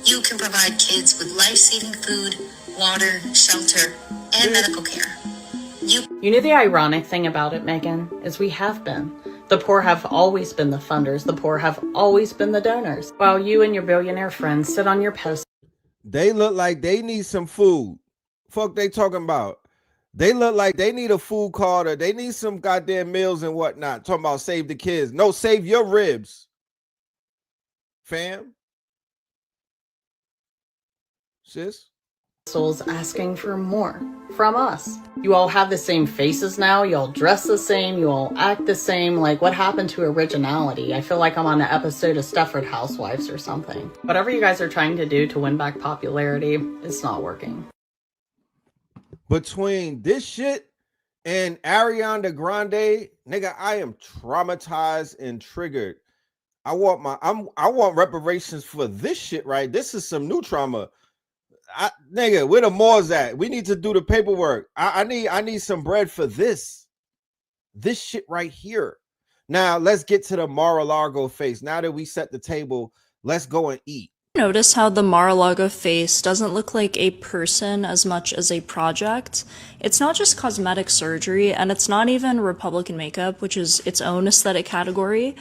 You can provide kids with life-saving food, water, shelter, and medical care. You know the ironic thing about it, Megan, is we have been. The poor have always been the funders. The poor have always been the donors. While you and your billionaire friends sit on your pedestal. They look like they need some food. Fuck they talking about. They look like they need a food card or they need some goddamn meals and whatnot. Talking about save the kids. No, save your ribs, fam. Sis? Souls asking for more from us. You all have the same faces now. You all dress the same. You all act the same. Like, what happened to originality? I feel like I'm on an episode of Stepford Housewives or something. Whatever you guys are trying to do to win back popularity, it's not working. Between this shit and Ariana Grande, nigga, I am traumatized and triggered. I want reparations for this shit, right? This is some new trauma. Nigga, where the Moors at? We need to do the paperwork. I need some bread for this shit right here. Now let's get to the Mar-a-Lago face. Now that we set the table, let's go and eat. Notice how the Mar-a-Lago face doesn't look like a person as much as a project. It's not just cosmetic surgery, and it's not even Republican makeup, which is its own aesthetic category.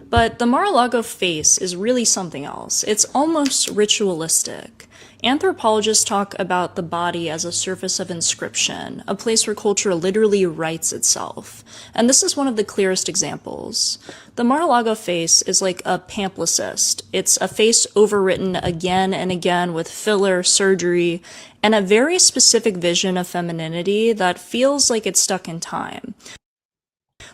But the Mar-a-Lago face is really something else. It's almost ritualistic. Anthropologists talk about the body as a surface of inscription, a place where culture literally writes itself. And this is one of the clearest examples. The Mar-a-Lago face is like a pamphlicist. It's a face overwritten again and again with filler, surgery, and a very specific vision of femininity that feels like it's stuck in time.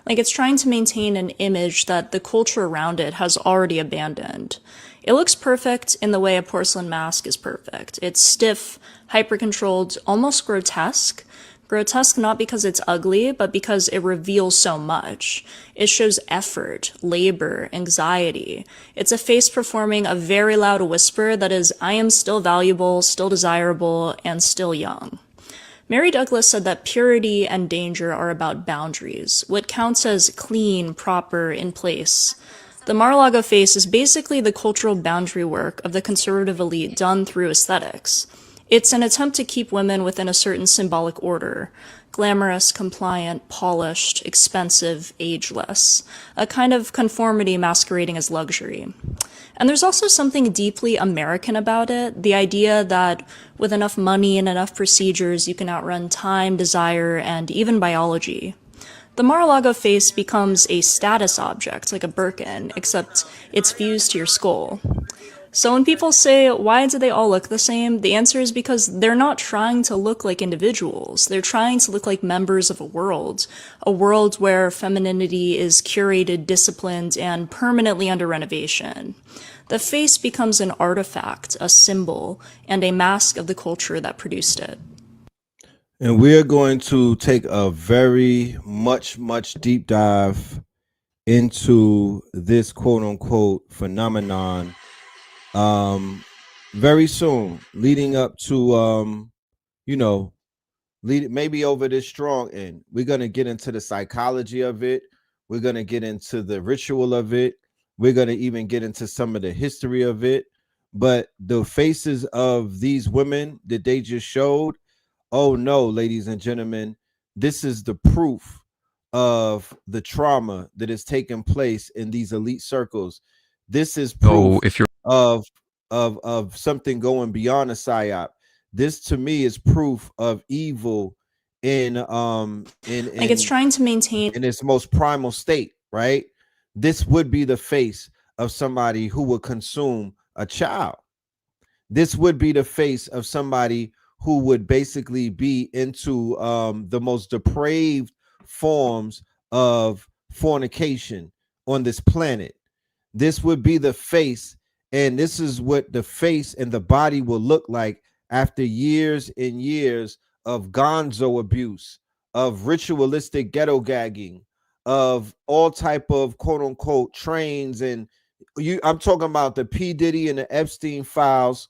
Like it's trying to maintain an image that the culture around it has already abandoned. It looks perfect in the way a porcelain mask is perfect. It's stiff, hyper-controlled, almost grotesque. Grotesque not because it's ugly, but because it reveals so much. It shows effort, labor, anxiety. It's a face performing a very loud whisper that is, I am still valuable, still desirable, and still young. Mary Douglas said that purity and danger are about boundaries, what counts as clean, proper, in place. The Mar-a-Lago face is basically the cultural boundary work of the conservative elite done through aesthetics. It's an attempt to keep women within a certain symbolic order. Glamorous, compliant, polished, expensive, ageless. A kind of conformity masquerading as luxury. And there's also something deeply American about it, the idea that with enough money and enough procedures, you can outrun time, desire, and even biology. The Mar-a-Lago face becomes a status object, like a Birkin, except it's fused to your skull. So when people say, why do they all look the same? The answer is because they're not trying to look like individuals. They're trying to look like members of a world where femininity is curated, disciplined, and permanently under renovation. The face becomes an artifact, a symbol, and a mask of the culture that produced it. And we're going to take a very much deep dive into this quote unquote phenomenon very soon, leading up to maybe over this strong end. We're going to get into the psychology of it. We're going to get into the ritual of it. We're going to even get into some of the history of it. But the faces of these women that they just showed, oh no, ladies and gentlemen, this is the proof of the trauma that is taking place in these elite circles. This is proof of something going beyond a psyop. This to me is proof of evil in it's trying to maintain in its most primal state, right? This would be the face of somebody who would consume a child. This would be the face of somebody who would basically be into the most depraved forms of fornication on this planet. This would be the face, and this is what the face and the body will look like after years and years of gonzo abuse, of ritualistic ghetto gagging, of all type of quote unquote trains. And I'm talking about the P. Diddy and the Epstein files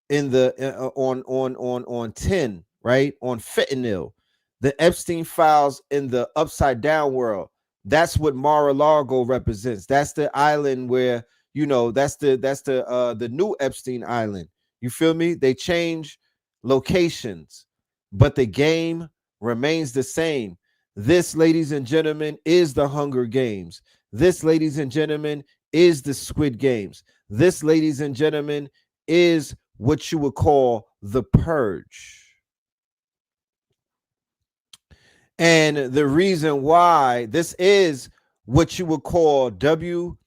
in the on 10, right? On fentanyl, the Epstein files in the upside down world. That's what Mar-a-Lago represents. That's the island where, that's the new Epstein Island. You feel me? They change locations, but the game remains the same. This, ladies and gentlemen, is the Hunger Games. This, ladies and gentlemen, is the Squid Games. This, ladies and gentlemen, is what you would call the Purge. And the reason why this is what you would call WWE,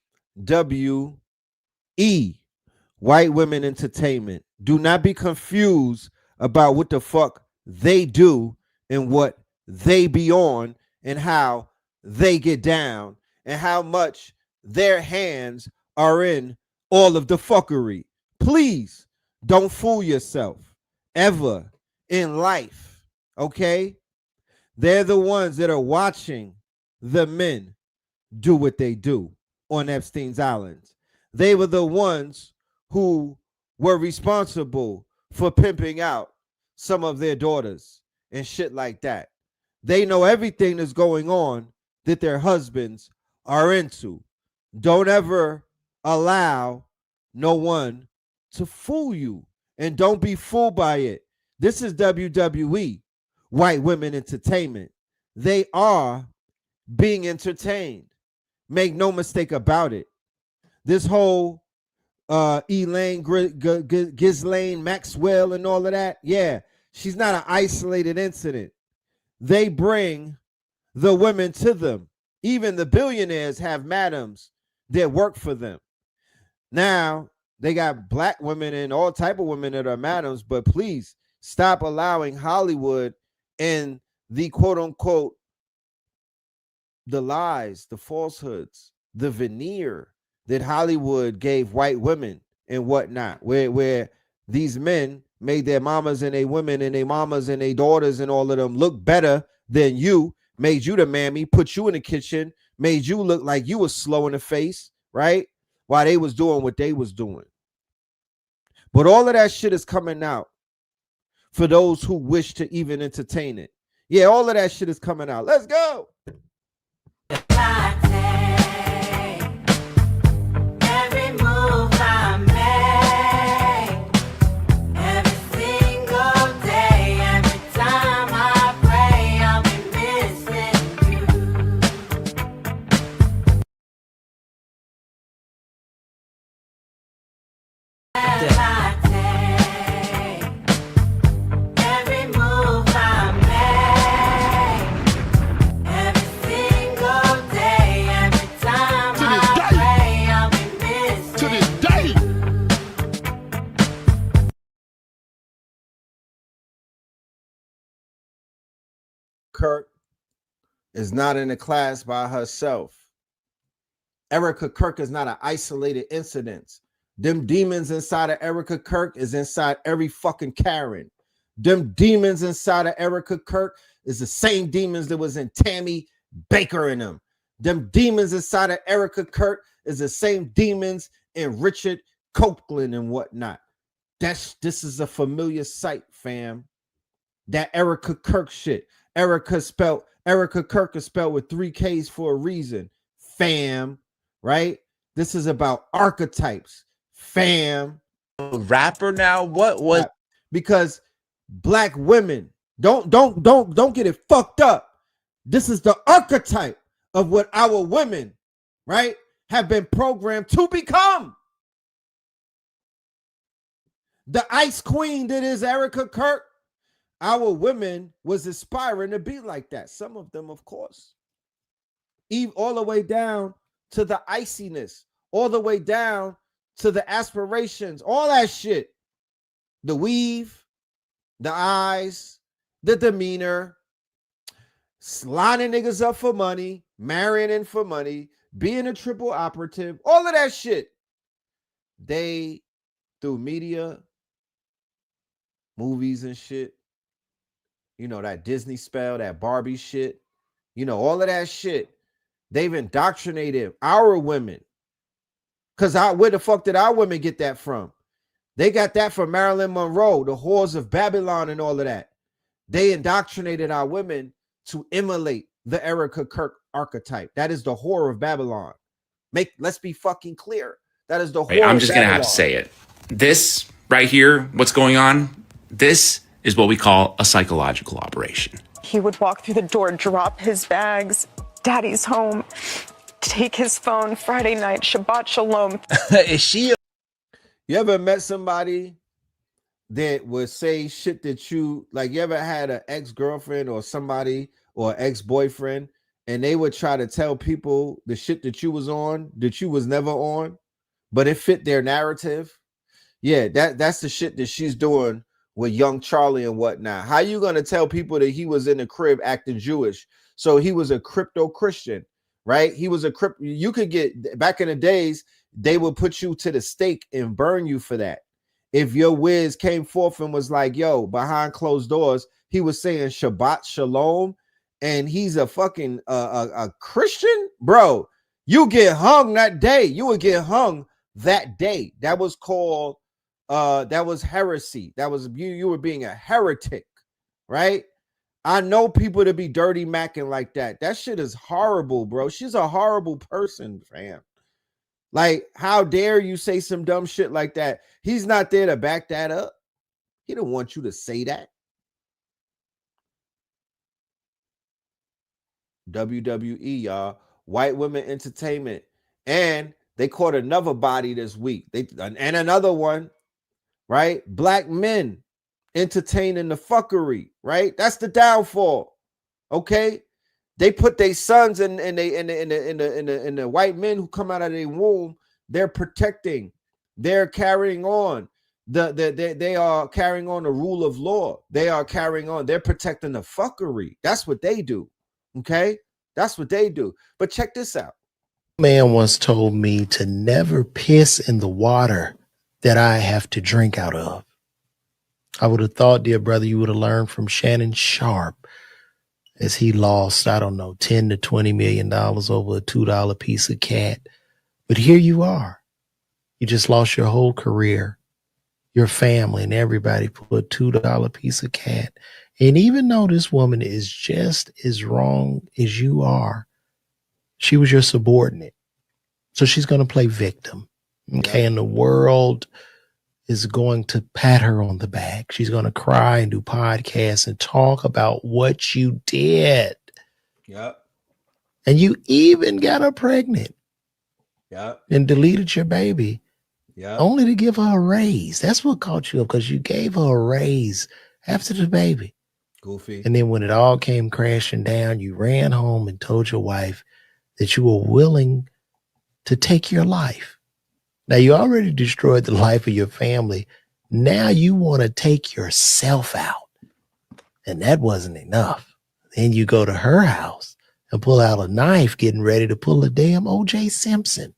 white women entertainment. Do not be confused about what the fuck they do and what they be on and how they get down and how much their hands are in all of the fuckery. Please don't fool yourself ever in life, okay? They're the ones that are watching the men do what they do on Epstein's Island. They were the ones who were responsible for pimping out some of their daughters and shit like that. They know everything that's going on that their husbands are into. Don't ever allow no one to fool you, and don't be fooled by it. This is WWE, white women entertainment. They are being entertained. Make no mistake about it. This whole Elaine, Ghislaine Maxwell and all of that, yeah, she's not an isolated incident. They bring the women to them. Even the billionaires have madams that work for them. Now, they got black women and all type of women that are madams, but please stop allowing Hollywood and the quote-unquote the lies, the falsehoods, the veneer that Hollywood gave white women and whatnot, where these men made their mamas and their women and their mamas and their daughters and all of them look better than you, made you the mammy, put you in the kitchen, made you look like you was slow in the face, right? While they was doing what they was doing. But all of that shit is coming out for those who wish to even entertain it. Yeah, all of that shit is coming out. Let's go. Kirk is not in a class by herself. Erica Kirk is not an isolated incident. Them demons inside of Erica Kirk is inside every fucking Karen. Them demons inside of Erica Kirk is the same demons that was in Tammy Baker and them. Them demons inside of Erica Kirk is the same demons in Richard Copeland and whatnot. This is a familiar sight, fam. That Erica Kirk shit. Erica Kirk is spelled with 3 K's for a reason, fam, right? This is about archetypes, fam. Rapper now, what was? Because black women, don't get it fucked up. This is the archetype of what our women, right, have been programmed to become. The ice queen that is Erica Kirk, our women was aspiring to be like that. Some of them, of course. All the way down to the iciness, all the way down to the aspirations, all that shit. The weave, the eyes, the demeanor, lining niggas up for money, marrying in for money, being a triple operative, all of that shit. They, through media, movies and shit, you know, that Disney spell, that Barbie shit, you know, all of that shit. They've indoctrinated our women. Because where the fuck did our women get that from? They got that from Marilyn Monroe, the whores of Babylon and all of that. They indoctrinated our women to emulate the Erica Kirk archetype. That is the whore of Babylon. Let's be fucking clear. That is the whore I'm of just going to have to say it. This right here, what's going on, this is what we call a psychological operation. He would walk through the door, drop his bags, daddy's home, take his phone, Friday night, Shabbat Shalom. Is she? You ever met somebody that would say shit that you, like, you ever had an ex-girlfriend or somebody or ex-boyfriend, and they would try to tell people the shit that you was on, that you was never on, but it fit their narrative. Yeah, that's the shit that she's doing with young Charlie and whatnot. How you gonna tell people that he was in the crib acting Jewish? So he was a crypto Christian, right? He was a crypto. You could get, back in the days, they would put you to the stake and burn you for that. If your whiz came forth and was like, yo, behind closed doors, he was saying Shabbat Shalom, and he's a fucking a Christian, bro, you get hung that day. You would get hung that day. That was called that was heresy. That was you were being a heretic, right? I know people to be dirty macking like that. That shit is horrible, bro. She's a horrible person, fam. Like, how dare you say some dumb shit like that? He's not there to back that up. He don't want you to say that. WWE, y'all. White Women Entertainment. And they caught another body this week. And another one, right? Black men entertaining the fuckery, right? That's the downfall. Okay? They put their sons in the white men who come out of their womb. They're protecting. They're carrying on. They are carrying on the rule of law. They are carrying on. They're protecting the fuckery. That's what they do. Okay? That's what they do. But check this out. Man once told me to never piss in the water that I have to drink out of. I would have thought, dear brother, you would have learned from Shannon Sharp as he lost, I don't know, $10 to $20 million over a $2 piece of cat. But here you are. You just lost your whole career, your family, and everybody for a $2 piece of cat. And even though this woman is just as wrong as you are, she was your subordinate. So she's going to play victim. Okay. And the world is going to pat her on the back. She's going to cry and do podcasts and talk about what you did. Yep. And you even got her pregnant. Yep. And deleted your baby. Yeah. Only to give her a raise. That's what caught you up, because you gave her a raise after the baby. Goofy. And then when it all came crashing down, you ran home and told your wife that you were willing to take your life. Now, you already destroyed the life of your family. Now you want to take yourself out. And that wasn't enough. Then you go to her house and pull out a knife, getting ready to pull a damn O.J. Simpson.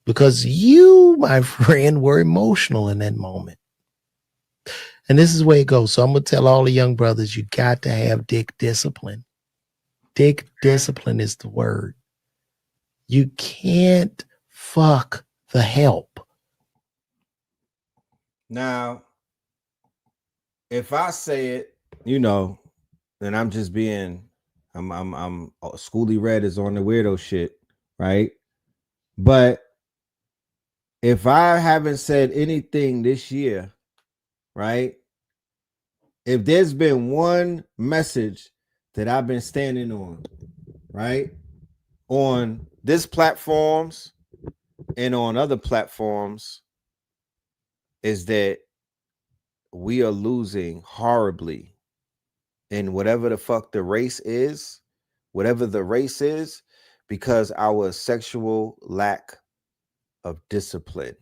Because you, my friend, were emotional in that moment. And this is where it goes. So I'm going to tell all the young brothers, you got to have dick discipline. Dick discipline is the word. You can't fuck the help. Now, if I say it, you know, then I'm just being, I'm Schoolie Red is on the weirdo shit, right? But if I haven't said anything this year, right? If there's been one message that I've been standing on, right? On this platforms and on other platforms, is that we are losing horribly in whatever the fuck the race is, because our sexual lack of discipline.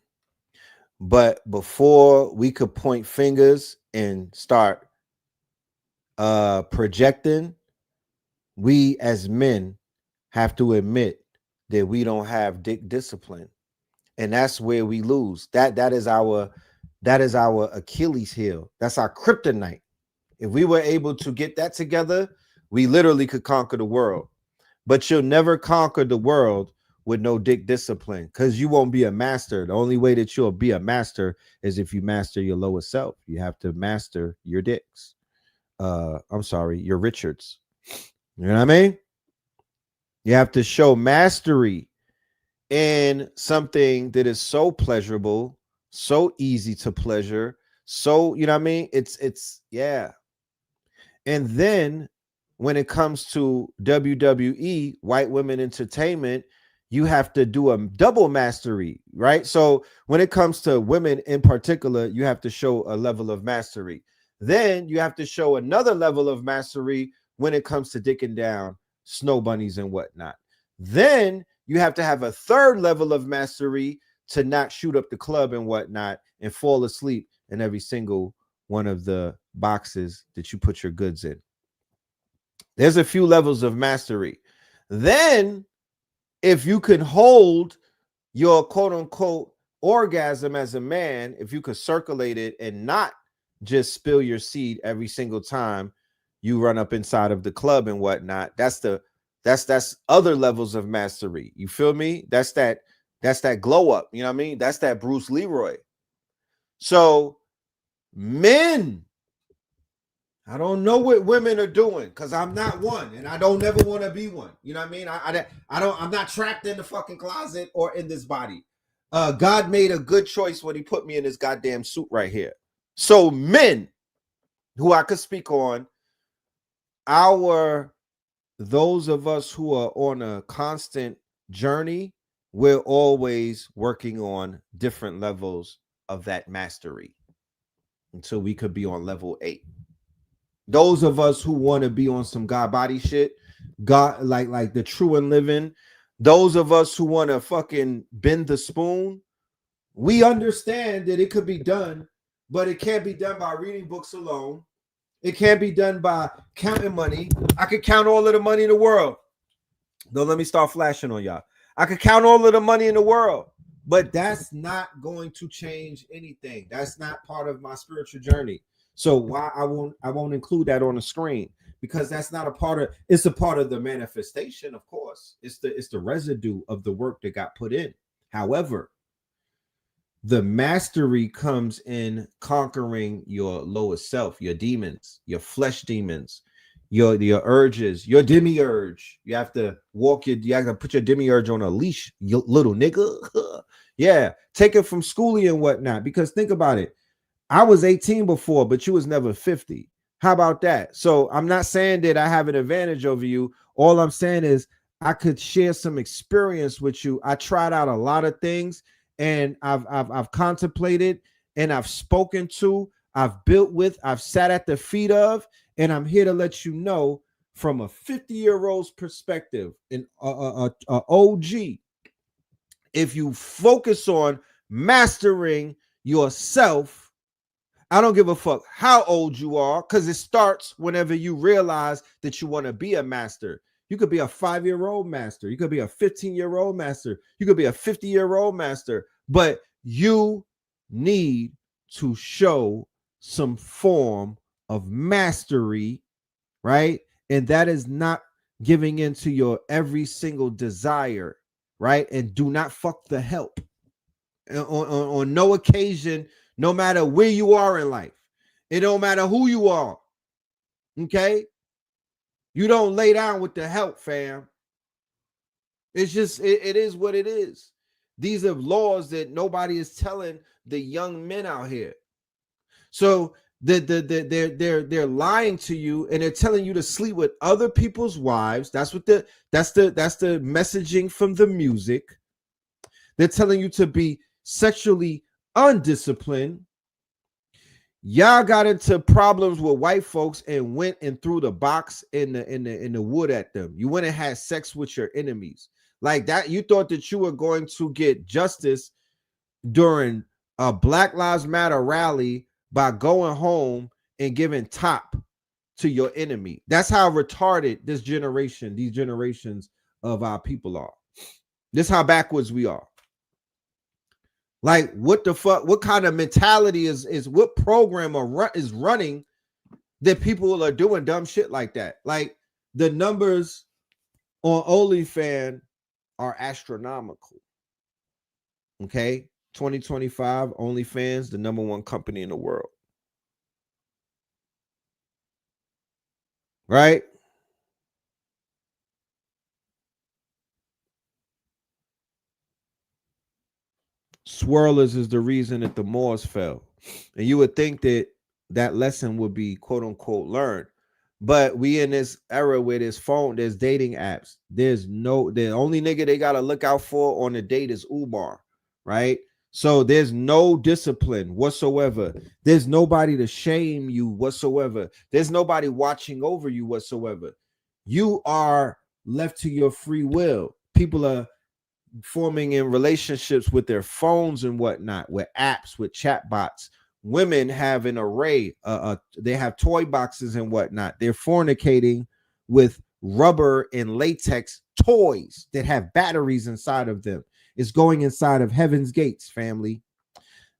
But before we could point fingers and start projecting, we as men have to admit that we don't have dick discipline. And that's where we lose. That is our Achilles heel. That's our kryptonite. If we were able to get that together, we literally could conquer the world. But you'll never conquer the world with no dick discipline, because you won't be a master. The only way that you'll be a master is if you master your lower self. You have to master your dicks. Your Richards. You know what I mean? You have to show mastery in something that is so pleasurable, so easy to pleasure, so, you know what I mean? It's yeah. And then when it comes to WWE, White Women Entertainment, you have to do a double mastery, right? So when it comes to women in particular, you have to show a level of mastery. Then you have to show another level of mastery when it comes to dicking down snow bunnies and whatnot. Then you have to have a third level of mastery to not shoot up the club and whatnot and fall asleep in every single one of the boxes that you put your goods in. There's a few levels of mastery. Then, if you can hold your quote unquote orgasm as a man, if you could circulate it and not just spill your seed every single time you run up inside of the club and whatnot, that's other levels of mastery. You feel me? That's that glow up. You know what I mean? That's that Bruce Leroy. So men, I don't know what women are doing because I'm not one and I don't ever want to be one. You know what I mean? I'm not trapped in the fucking closet or in this body. God made a good choice when he put me in this goddamn suit right here. So men who I could speak on, those of us who are on a constant journey, we're always working on different levels of that mastery until we could be on level 8. Those of us who want to be on some God body shit, God like the true and living, those of us who want to fucking bend the spoon, we understand that it could be done, but it can't be done by reading books alone. It can't be done by counting money. I could count all of the money in the world. Don't let me start flashing on y'all. I could count all of the money in the world, but that's not going to change anything. That's not part of my spiritual journey. So why I won't include that on the screen, because that's not a part of, it's a part of the manifestation, of course. It's the residue of the work that got put in. However, the mastery comes in conquering your lowest self, your demons, your flesh demons, your urges, your demiurge. You have to you have to put your demiurge on a leash, you little nigga. Yeah, take it from schoolie and whatnot, because think about it. I was 18 before, but you was never 50. How about that? So I'm not saying that I have an advantage over you. All I'm saying is I could share some experience with you. I tried out a lot of things, and I've contemplated, and I've spoken to, I've built with, I've sat at the feet of, and I'm here to let you know from a 50-year-old's perspective, an OG, if you focus on mastering yourself, I don't give a fuck how old you are, because it starts whenever you realize that you want to be a master. You could be a 5-year-old master. You could be a 15-year-old master. You could be a 50-year-old master. But you need to show some form of mastery, right? And that is not giving into your every single desire, right? And do not fuck the help. On no occasion, no matter where you are in life, it don't matter who you are, okay? You don't lay down with the help, fam. It's just, it is what it is. These are laws that nobody is telling the young men out here. So they're lying to you, and they're telling you to sleep with other people's wives. That's the messaging from the music. They're telling you to be sexually undisciplined. Y'all got into problems with white folks and went and threw the box in the wood at them. You went and had sex with your enemies. Like that, you thought that you were going to get justice during a Black Lives Matter rally by going home and giving top to your enemy. That's how retarded these generations of our people are. This is how backwards we are. Like, what the fuck? What kind of mentality is what program is running that people are doing dumb shit like that? Like, the numbers on OnlyFans are astronomical. Okay, 2025 OnlyFans, the #1 company in the world. Right? Swirlers is the reason that the Moors fell. And you would think that that lesson would be quote unquote learned. But we in this era where there's dating apps. The only nigga they gotta look out for on the date is Umar, right? So there's no discipline whatsoever. There's nobody to shame you whatsoever. There's nobody watching over you whatsoever. You are left to your free will. People are forming in relationships with their phones and whatnot, with apps, with chat bots. Women have an array. They have toy boxes and whatnot. They're fornicating with rubber and latex toys that have batteries inside of them. It's going inside of heaven's gates, family.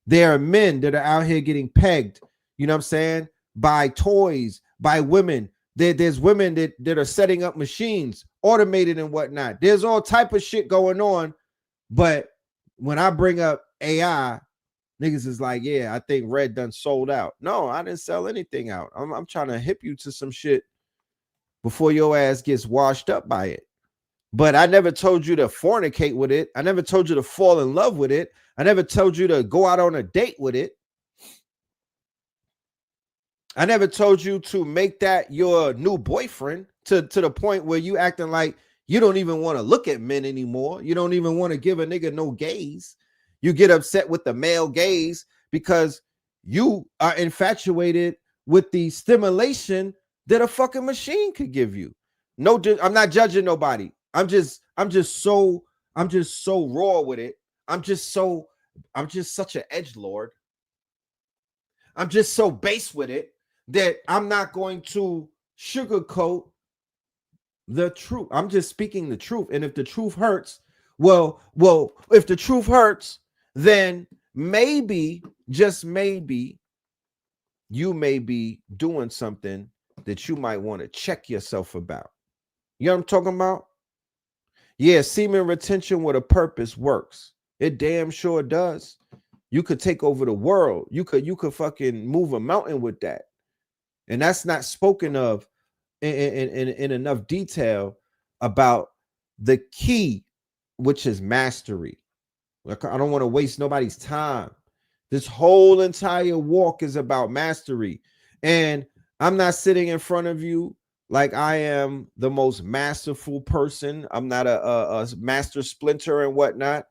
There are men that are out here getting pegged, you know what I'm saying, by toys, by women. There's women that are setting up machines, automated and whatnot. There's all type of shit going on. But when I bring up AI, niggas is like, yeah, I think Red done sold out. No, I didn't sell anything out. I'm trying to hip you to some shit before your ass gets washed up by it. But I never told you to fornicate with it. I never told you to fall in love with it. I never told you to go out on a date with it. I never told you to make that your new boyfriend to the point where you acting like you don't even want to look at men anymore. You don't even want to give a nigga no gaze. You get upset with the male gaze because you are infatuated with the stimulation that a fucking machine could give you. No, I'm not judging nobody. I'm just so raw with it. I'm just such an edgelord. I'm just so base with it that I'm not going to sugarcoat the truth. I'm just speaking the truth. And if the truth hurts, well, if the truth hurts, then maybe, just maybe, you may be doing something that you might want to check yourself about. You know what I'm talking about? Yeah, semen retention with a purpose works. It damn sure does. You could take over the world. You could fucking move a mountain with that. And that's not spoken of in enough detail about the key, which is mastery. Like, I don't want to waste nobody's time. This whole entire walk is about mastery. And I'm not sitting in front of you like I am the most masterful person. I'm not a master splinter and whatnot.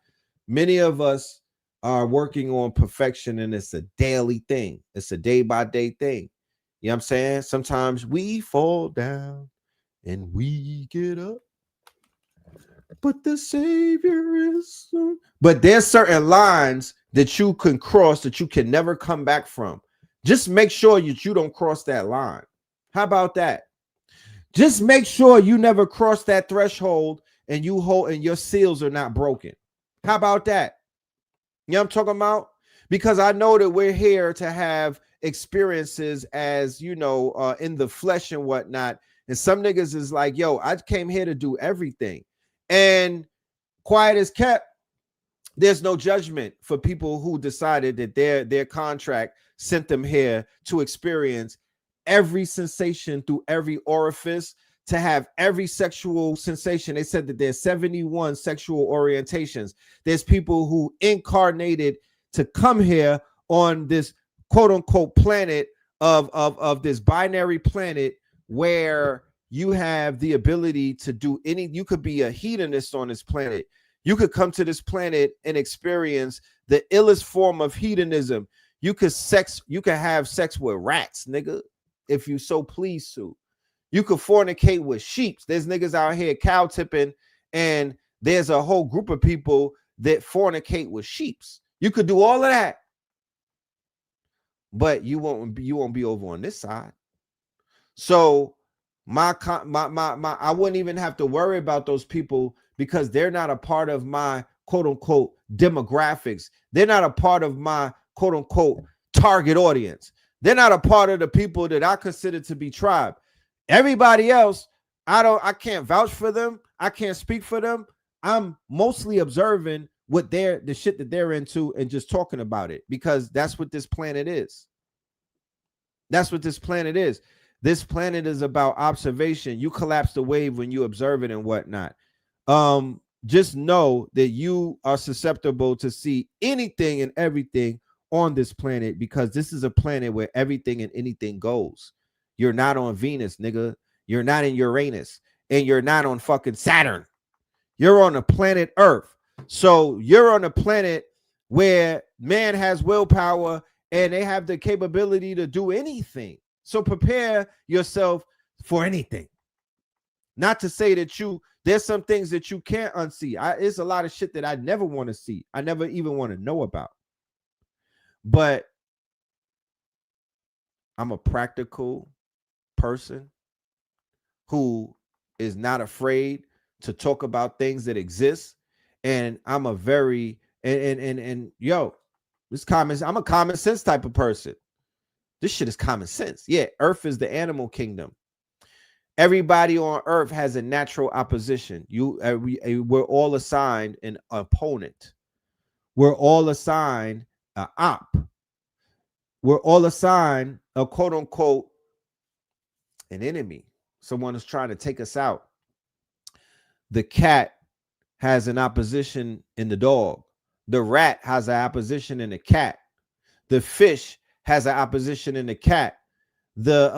Many of us are working on perfection, and it's a daily thing. It's a day-by-day thing. You know what I'm saying? Sometimes we fall down and we get up, but the Savior is so... But there's certain lines that you can cross that you can never come back from. Just make sure that you don't cross that line. How about that? Just make sure you never cross that threshold and your seals are not broken. How about that? You know what I'm talking about? Because I know that we're here to have experiences as, you know, in the flesh and whatnot. And some niggas is like, yo, I came here to do everything. And quiet as kept, there's no judgment for people who decided that their contract sent them here to experience every sensation through every orifice, to have every sexual sensation. They said that there's 71 sexual orientations. There's people who incarnated to come here on this quote unquote planet of this binary planet where you have the ability to do you could be a hedonist on this planet. You could come to this planet and experience the illest form of hedonism. You could have sex with rats, nigga, if you so please to. You could fornicate with sheep. There's niggas out here cow tipping, and there's a whole group of people that fornicate with sheep. You could do all of that, but you won't be over on this side. So I wouldn't even have to worry about those people because they're not a part of my quote unquote demographics. They're not a part of my quote unquote target audience. They're not a part of the people that I consider to be tribe. Everybody else, I can't vouch for them. I can't speak for them. I'm mostly observing what the shit that they're into and just talking about it, because that's what this planet is. That's what this planet is. This planet is about observation. You collapse the wave when you observe it and whatnot. Just know that you are susceptible to see anything and everything on this planet, because this is a planet where everything and anything goes. You're not on Venus, nigga. You're not in Uranus, and you're not on fucking Saturn. You're on the planet Earth. So you're on a planet where man has willpower and they have the capability to do anything. So prepare yourself for anything. Not to say that there's some things that you can't unsee. It's a lot of shit that I never want to see. I never even want to know about. But I'm a practical person who is not afraid to talk about things that exist. And I'm a very, yo, I'm a common sense type of person. This shit is common sense. Yeah, Earth is the animal kingdom. Everybody on Earth has a natural opposition. We're all assigned an opponent. We're all assigned an op. We're all assigned a quote unquote an enemy. Someone is trying to take us out. The cat has an opposition in the dog. The rat has an opposition in the cat. The fish has an opposition in the cat. The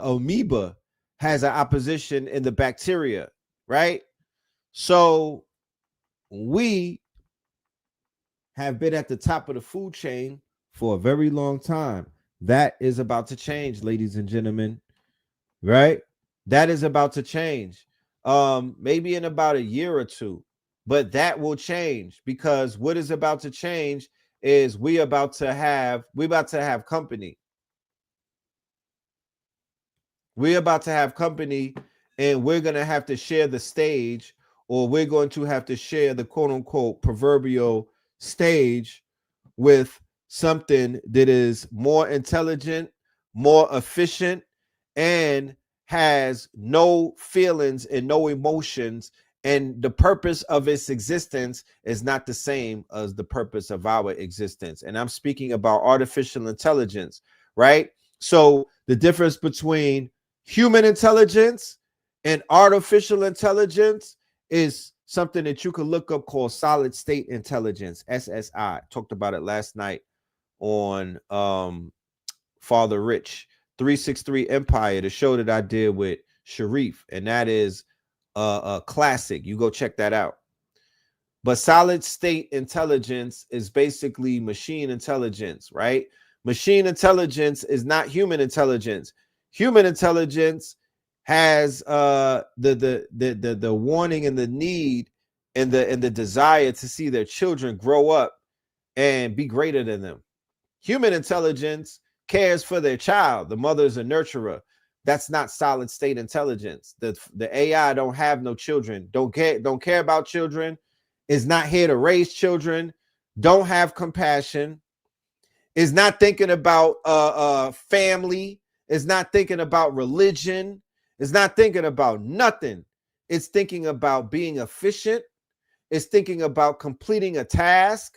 amoeba has an opposition in the bacteria, right? So we have been at the top of the food chain for a very long time. That is about to change, ladies and gentlemen, right? That is about to change. Maybe in about a year or two, but that will change, because what is about to change is we're about to have company. We're about to have company, and we're going to have to share the stage, or we're going to have to share the quote unquote proverbial stage with something that is more intelligent, more efficient, and has no feelings and no emotions. And the purpose of its existence is not the same as the purpose of our existence. And I'm speaking about artificial intelligence, right? So the difference between human intelligence and artificial intelligence is something that you can look up called solid state intelligence, SSI. Talked about it last night on Father Rich 363 Empire, the show that I did with Sharif, and that is a classic. You go check that out. But solid state intelligence is basically machine intelligence, right? Machine intelligence is not human intelligence. Human intelligence has the wanting and the need and the desire to see their children grow up and be greater than them. Human intelligence cares for their child. The mother is a nurturer. That's not solid state intelligence. The AI don't have no children. Don't care about children. Is not here to raise children. Don't have compassion. Is not thinking about family. Is not thinking about religion. Is not thinking about nothing. It's thinking about being efficient. It's thinking about completing a task.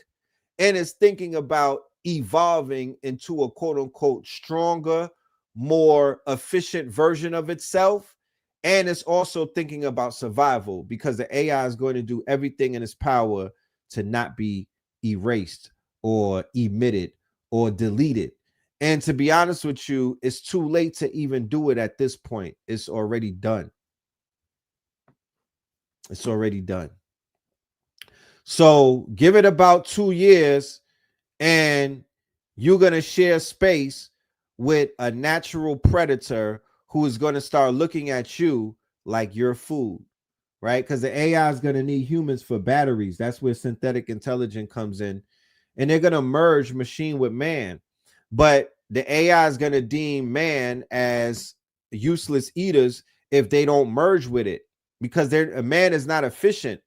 And it's thinking about evolving into a quote unquote stronger, more efficient version of itself. And it's also thinking about survival, because the AI is going to do everything in its power to not be erased or emitted or deleted. And to be honest with you, it's too late to even do it at this point. It's already done. It's already done. So give it about 2 years, and you're going to share space with a natural predator who is going to start looking at you like your food, right? Because the AI is going to need humans for batteries. That's where synthetic intelligence comes in. And they're going to merge machine with man. But the AI is going to deem man as useless eaters if they don't merge with it, because a man is not efficient.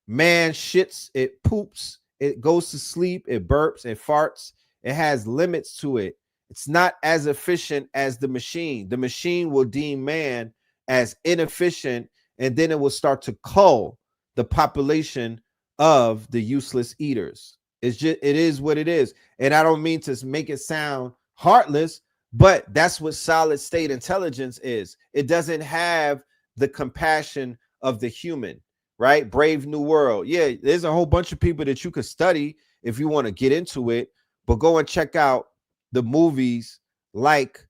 Man shits, it poops, it goes to sleep, it burps, it farts. It has limits to it. It's not as efficient as the machine. The machine will deem man as inefficient, and then it will start to cull the population of the useless eaters. It is what it is. And I don't mean to make it sound heartless, but that's what solid state intelligence is. It doesn't have the compassion of the human, right? Brave New World. Yeah, there's a whole bunch of people that you could study if you want to get into it, but go and check out the movies like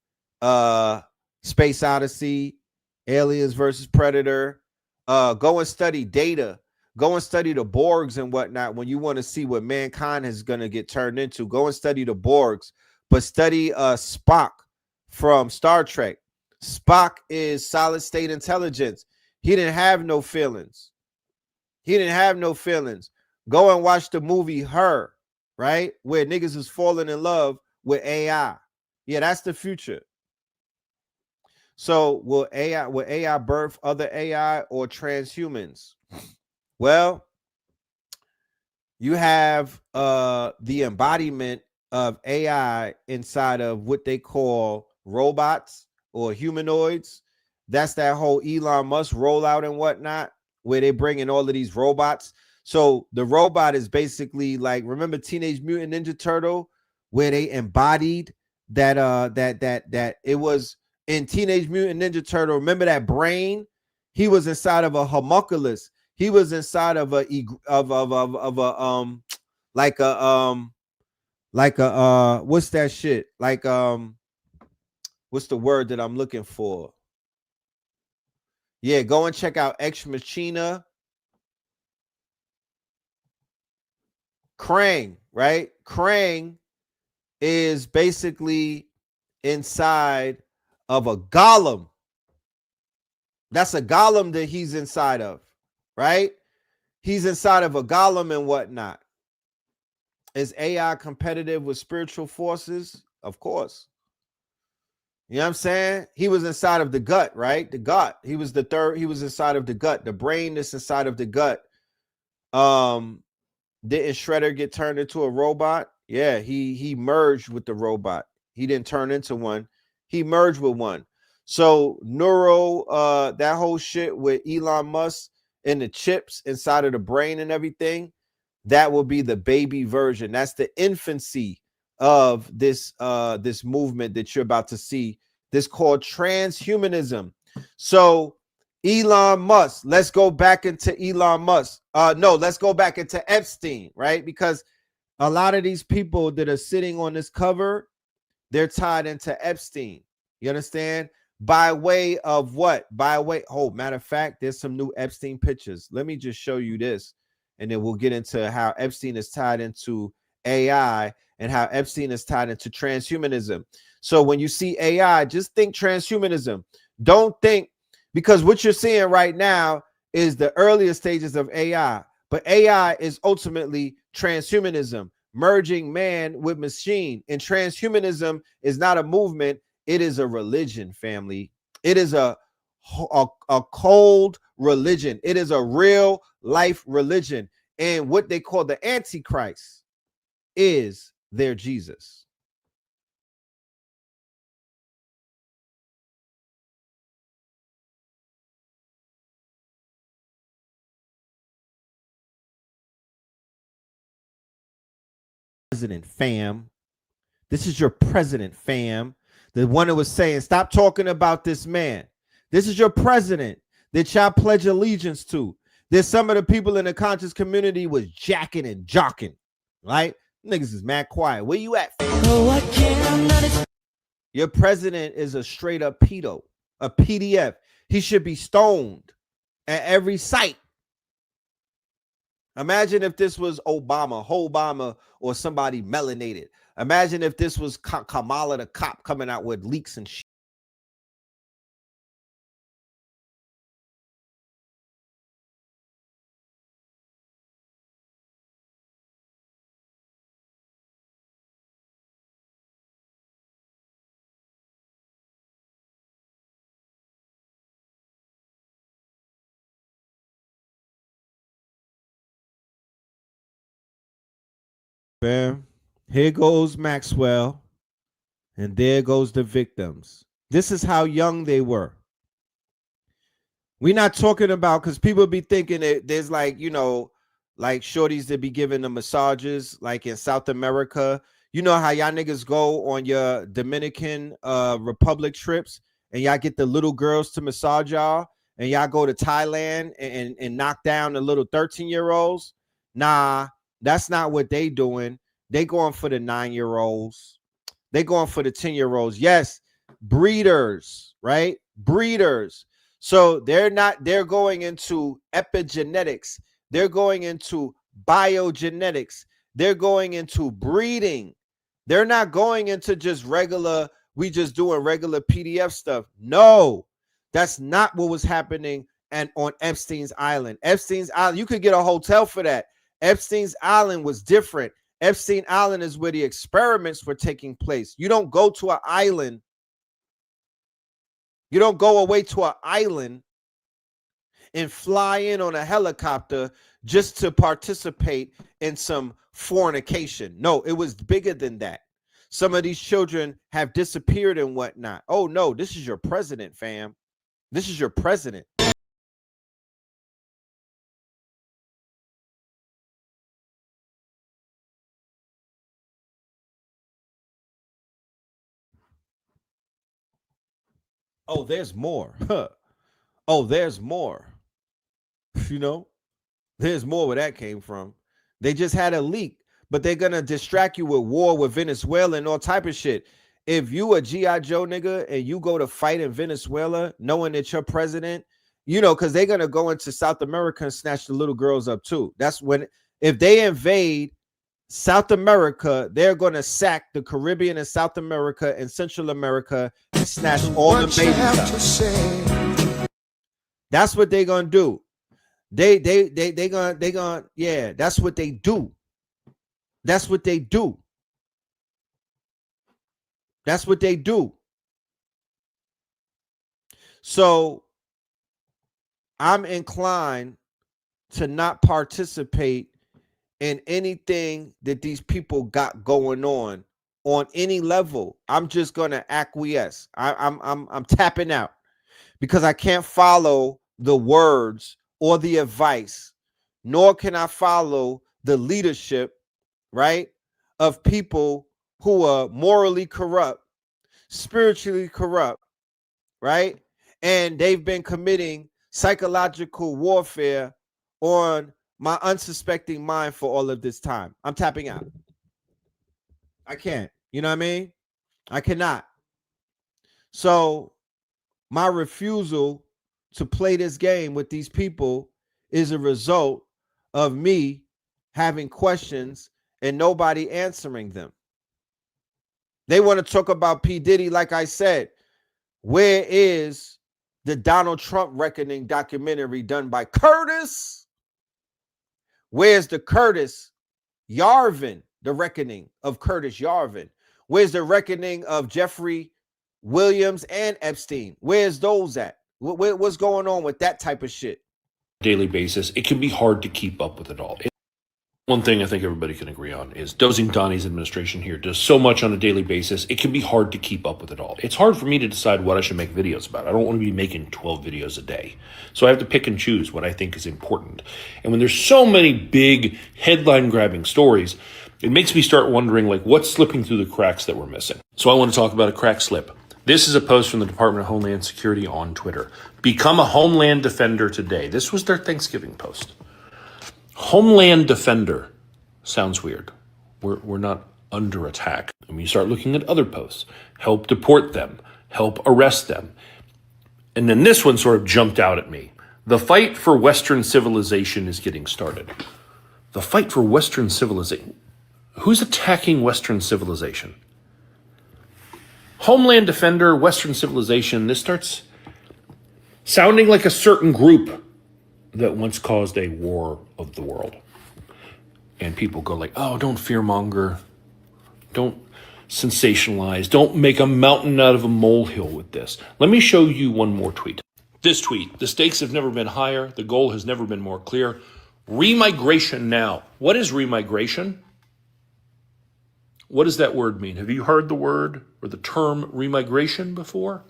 Space Odyssey, Aliens versus Predator. Go and study Data. Go and study the Borgs and whatnot. When you want to see what mankind is going to get turned into, go and study the Borgs. But study Spock from Star Trek. Spock is solid state intelligence. He didn't have no feelings. He didn't have no feelings. Go and watch the movie Her, right? Where niggas is falling in love with AI. Yeah, that's the future. So will AI birth other AI or transhumans? Well, you have the embodiment of AI inside of what they call robots or humanoids. That's that whole Elon Musk rollout and whatnot, where they bring in all of these robots. So the robot is basically like, remember Teenage Mutant Ninja Turtle, where they embodied that that it was in Teenage Mutant Ninja Turtle. Remember that brain? He was inside of a homunculus. He was inside of a what's that shit? Like what's the word that I'm looking for? Yeah, go and check out Ex Machina. Krang, right? Krang is basically inside of a golem. That's a golem that he's inside of, right? He's inside of a golem and whatnot. Is AI competitive with spiritual forces? Of course. You know what I'm saying? He was inside of the gut, right? The gut. He was the third. He was inside of the gut. The brain that's inside of the gut. Didn't Shredder get turned into a robot? Yeah, he merged with the robot. He didn't turn into one. He merged with one. So that whole shit with Elon Musk and the chips inside of the brain and everything, that will be the baby version. That's the infancy of this this movement that you're about to see. This called transhumanism. So Elon Musk, let's go back into Elon Musk. No, let's go back into Epstein, right? Because a lot of these people that are sitting on this cover, they're tied into Epstein. You understand? By way of what? Matter of fact, there's some new Epstein pictures. Let me just show you this, and then we'll get into how Epstein is tied into AI and how Epstein is tied into transhumanism. So when you see AI, just think transhumanism. Don't think, because what you're seeing right now is the earlier stages of AI, but AI is ultimately transhumanism, merging man with machine. And transhumanism is not a movement. It is a religion, family. It is a cold religion. It is a real life religion. And what they call the Antichrist is their Jesus. President, fam. This is your president, fam. The one that was saying, stop talking about this man. This is your president that y'all pledge allegiance to. There's some of the people in the conscious community was jacking and jocking, right? Niggas is mad quiet. Where you at, fam? Oh, your president is a straight up pedo, a PDF. He should be stoned at every site. Imagine if this was Obama, or somebody melanated. Imagine if this was Kamala the cop coming out with leaks and shit. Bam. Here goes Maxwell, and there goes the victims. This is how young they were. We're not talking about, because people be thinking that there's like, like shorties that be giving the massages, like in South America. You know how y'all niggas go on your Dominican Republic trips, and y'all get the little girls to massage y'all, and y'all go to Thailand and knock down the little 13-year-olds. Nah, that's not what they doing. They going for the 9-year-olds. They going for the 10-year-olds. Yes, breeders, right? Breeders. So they're going into epigenetics. They're going into biogenetics. They're going into breeding. They're not going into just regular, we just doing regular PDF stuff. No, that's not what was happening and on Epstein's Island. Epstein's Island, you could get a hotel for that. Epstein's Island was different. Epstein Island is where the experiments were taking place. You don't go to an island. You don't go away to an island and fly in on a helicopter just to participate in some fornication. No, it was bigger than that. Some of these children have disappeared and whatnot. Oh no, this is your president, fam. This is your president. Oh, there's more. Huh. Oh, there's more. You know, there's more where that came from. They just had a leak, but they're gonna distract you with war with Venezuela and all type of shit. If you a G.I. Joe nigga and you go to fight in Venezuela, knowing that you're president, you know, because they're gonna go into South America and snatch the little girls up too. That's when, if they invade South America, they're gonna sack the Caribbean and South America and Central America and snatch all the babies up. That's what they're gonna do. They gonna yeah, that's what they do. That's what they do. That's what they do. So I'm inclined to not participate in anything that these people got going on any level. I'm just gonna acquiesce. I'm tapping out because I can't follow the words or the advice, nor can I follow the leadership, right, of people who are morally corrupt, spiritually corrupt, right? And they've been committing psychological warfare on my unsuspecting mind for all of this time. I'm tapping out. I can't. You know what I mean? I cannot. So my refusal to play this game with these people is a result of me having questions and nobody answering them. They want to talk about P. Diddy. Like I said, where is the Donald Trump Reckoning documentary done by Curtis? Where's the Curtis Yarvin, the reckoning of Curtis Yarvin? Where's the reckoning of Jeffrey Williams and Epstein? Where's those at? What's going on with that type of shit? Daily basis, it can be hard to keep up with it all. One thing I think everybody can agree on is Dozing Donnie's administration here does so much on a daily basis, it can be hard to keep up with it all. It's hard for me to decide what I should make videos about. I don't want to be making 12 videos a day. So I have to pick and choose what I think is important. And when there's so many big headline-grabbing stories, it makes me start wondering, like, what's slipping through the cracks that we're missing? So I want to talk about a crack slip. This is a post from the Department of Homeland Security on Twitter. Become a Homeland Defender today. This was their Thanksgiving post. Homeland Defender sounds weird. We're not under attack. And when you start looking at other posts, help deport them, help arrest them. And then this one sort of jumped out at me. The fight for Western civilization is getting started. The fight for Western civilization. Who's attacking Western civilization? Homeland Defender, Western civilization. This starts sounding like a certain group that once caused a war of the world. And people go like, oh, don't fearmonger. Don't sensationalize. Don't make a mountain out of a molehill with this. Let me show you one more tweet. This tweet, the stakes have never been higher. The goal has never been more clear. Remigration now. What is remigration? What does that word mean? Have you heard the word or the term remigration before?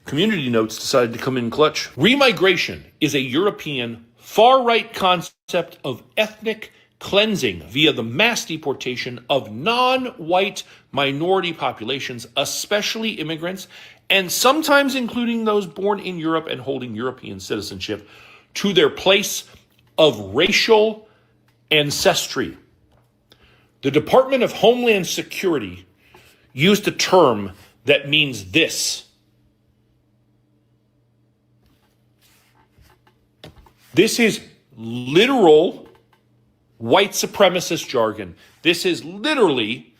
Community Notes decided to come in clutch. Remigration is a European far-right concept of ethnic cleansing via the mass deportation of non-white minority populations, especially immigrants, and sometimes including those born in Europe and holding European citizenship, to their place of racial ancestry. The Department of Homeland Security used a term that means this. This is literal white supremacist jargon. This is literally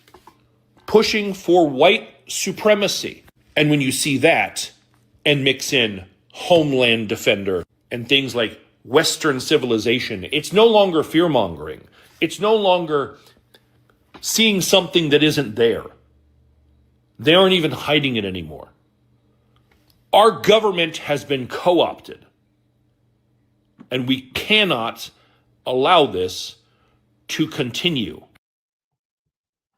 pushing for white supremacy. And when you see that and mix in Homeland Defender and things like Western civilization, it's no longer fear-mongering. It's no longer seeing something that isn't there. They aren't even hiding it anymore. Our government has been co-opted. And we cannot allow this to continue.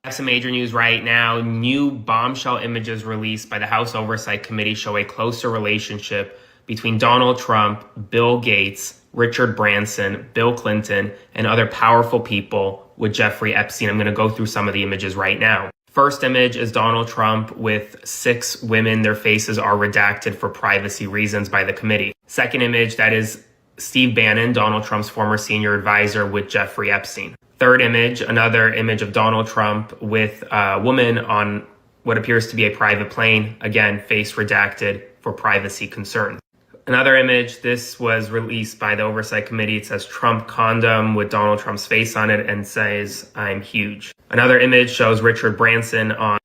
I have some major news right now. New bombshell images released by the House Oversight Committee show a closer relationship between Donald Trump, Bill Gates, Richard Branson, Bill Clinton, and other powerful people with Jeffrey Epstein. I'm going to go through some of the images right now. First image is Donald Trump with 6 women. Their faces are redacted for privacy reasons by the committee. Second image, that is Steve Bannon, Donald Trump's former senior advisor, with Jeffrey Epstein. Third image, another image of Donald Trump with a woman on what appears to be a private plane. Again, face redacted for privacy concerns. Another image, this was released by the Oversight Committee. It says Trump condom with Donald Trump's face on it and says, "I'm huge." Another image shows Richard Branson on...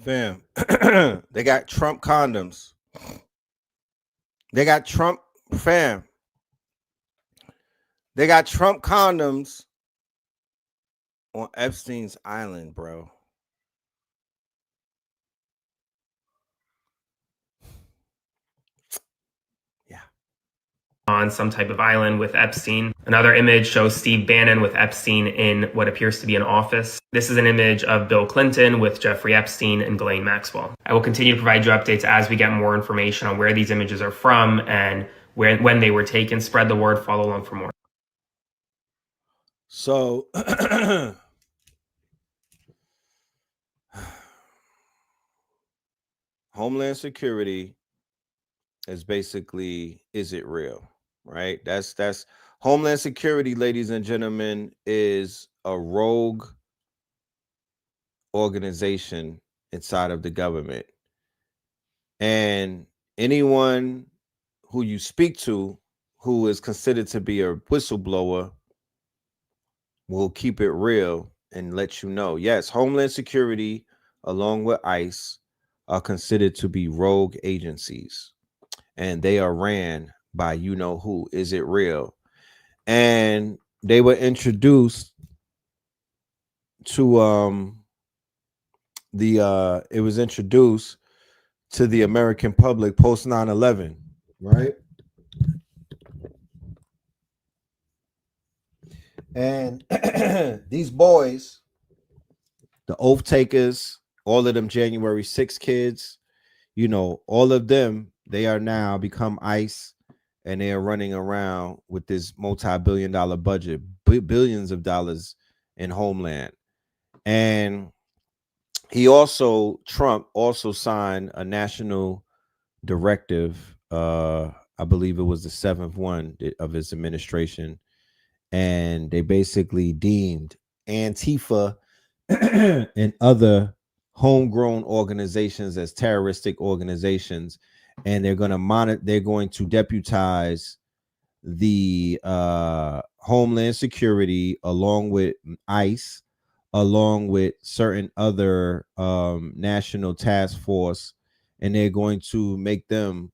Fam, they got Trump condoms. They got Trump, fam. They got Trump condoms on Epstein's Island, bro. on some type of island with Epstein. Another image shows Steve Bannon with Epstein in what appears to be an office. This is an image of Bill Clinton with Jeffrey Epstein and Ghislaine Maxwell. I will continue to provide you updates as we get more information on where these images are from and when they were taken. Spread the word, follow along for more. So Homeland Security is basically, is it real? Right? That's Homeland Security, ladies and gentlemen, is a rogue organization inside of the government. And anyone who you speak to who is considered to be a whistleblower will keep it real and let you know. Yes, Homeland Security, along with ICE, are considered to be rogue agencies. And they are ran by you know who. Is it real? And they were introduced to it was introduced to the American public post 9/11, right? And these boys, the oath takers, all of them January 6 kids, you know, all of them, they are now become ICE, and they are running around with this multi-billion-dollar budget, billions of dollars in Homeland. And Trump also signed a national directive, I believe it was the 7th one of his administration, and they basically deemed Antifa and other homegrown organizations as terroristic organizations, and they're going to deputize the Homeland Security along with ICE, along with certain other national task force, and they're going to make them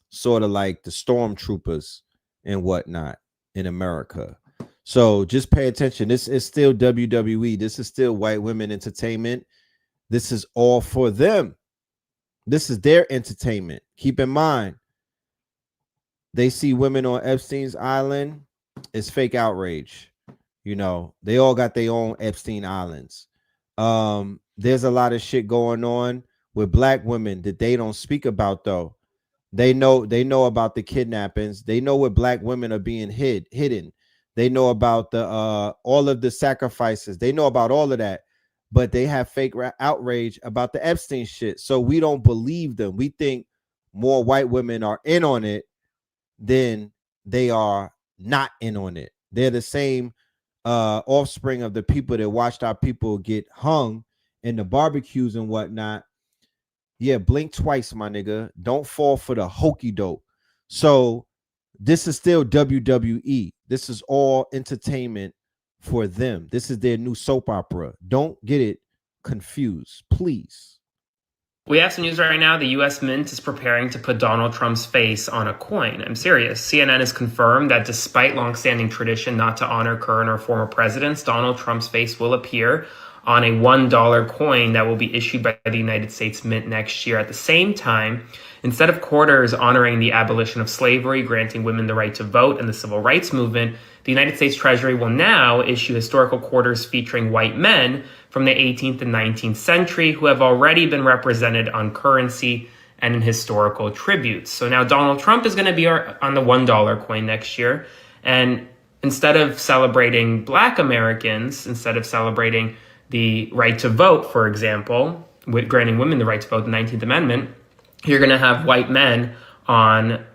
sort of like the stormtroopers and whatnot in America. So just pay attention. This is still WWE. This is still white women entertainment. This is all for them. This is their entertainment. Keep in mind, they see women on Epstein's Island. It's fake outrage. You know, they all got their own Epstein Islands. There's a lot of shit going on with black women that they don't speak about, though. They know about the kidnappings. They know where black women are being hidden. They know about the all of the sacrifices. They know about all of that, but they have fake outrage about the Epstein shit. So we don't believe them. We think more white women are in on it than they are not in on it. They're the same offspring of the people that watched our people get hung in the barbecues and whatnot. Yeah, blink twice, my nigga. Don't fall for the hokey doke. So this is still WWE. This is all entertainment for them. This is their new soap opera. Don't get it confused, please. We have some news right now. The U.S. Mint is preparing to put Donald Trump's face on a coin. I'm serious. CNN has confirmed that despite longstanding tradition not to honor current or former presidents, Donald Trump's face will appear on a $1 coin that will be issued by the United States Mint next year. At the same time, instead of quarters honoring the abolition of slavery, granting women the right to vote, and the civil rights movement, the United States Treasury will now issue historical quarters featuring white men from the 18th and 19th century who have already been represented on currency and in historical tributes. So now Donald Trump is going to be on the $1 coin next year. And instead of celebrating Black Americans, instead of celebrating the right to vote, for example, with granting women the right to vote, the 19th Amendment, you're going to have white men on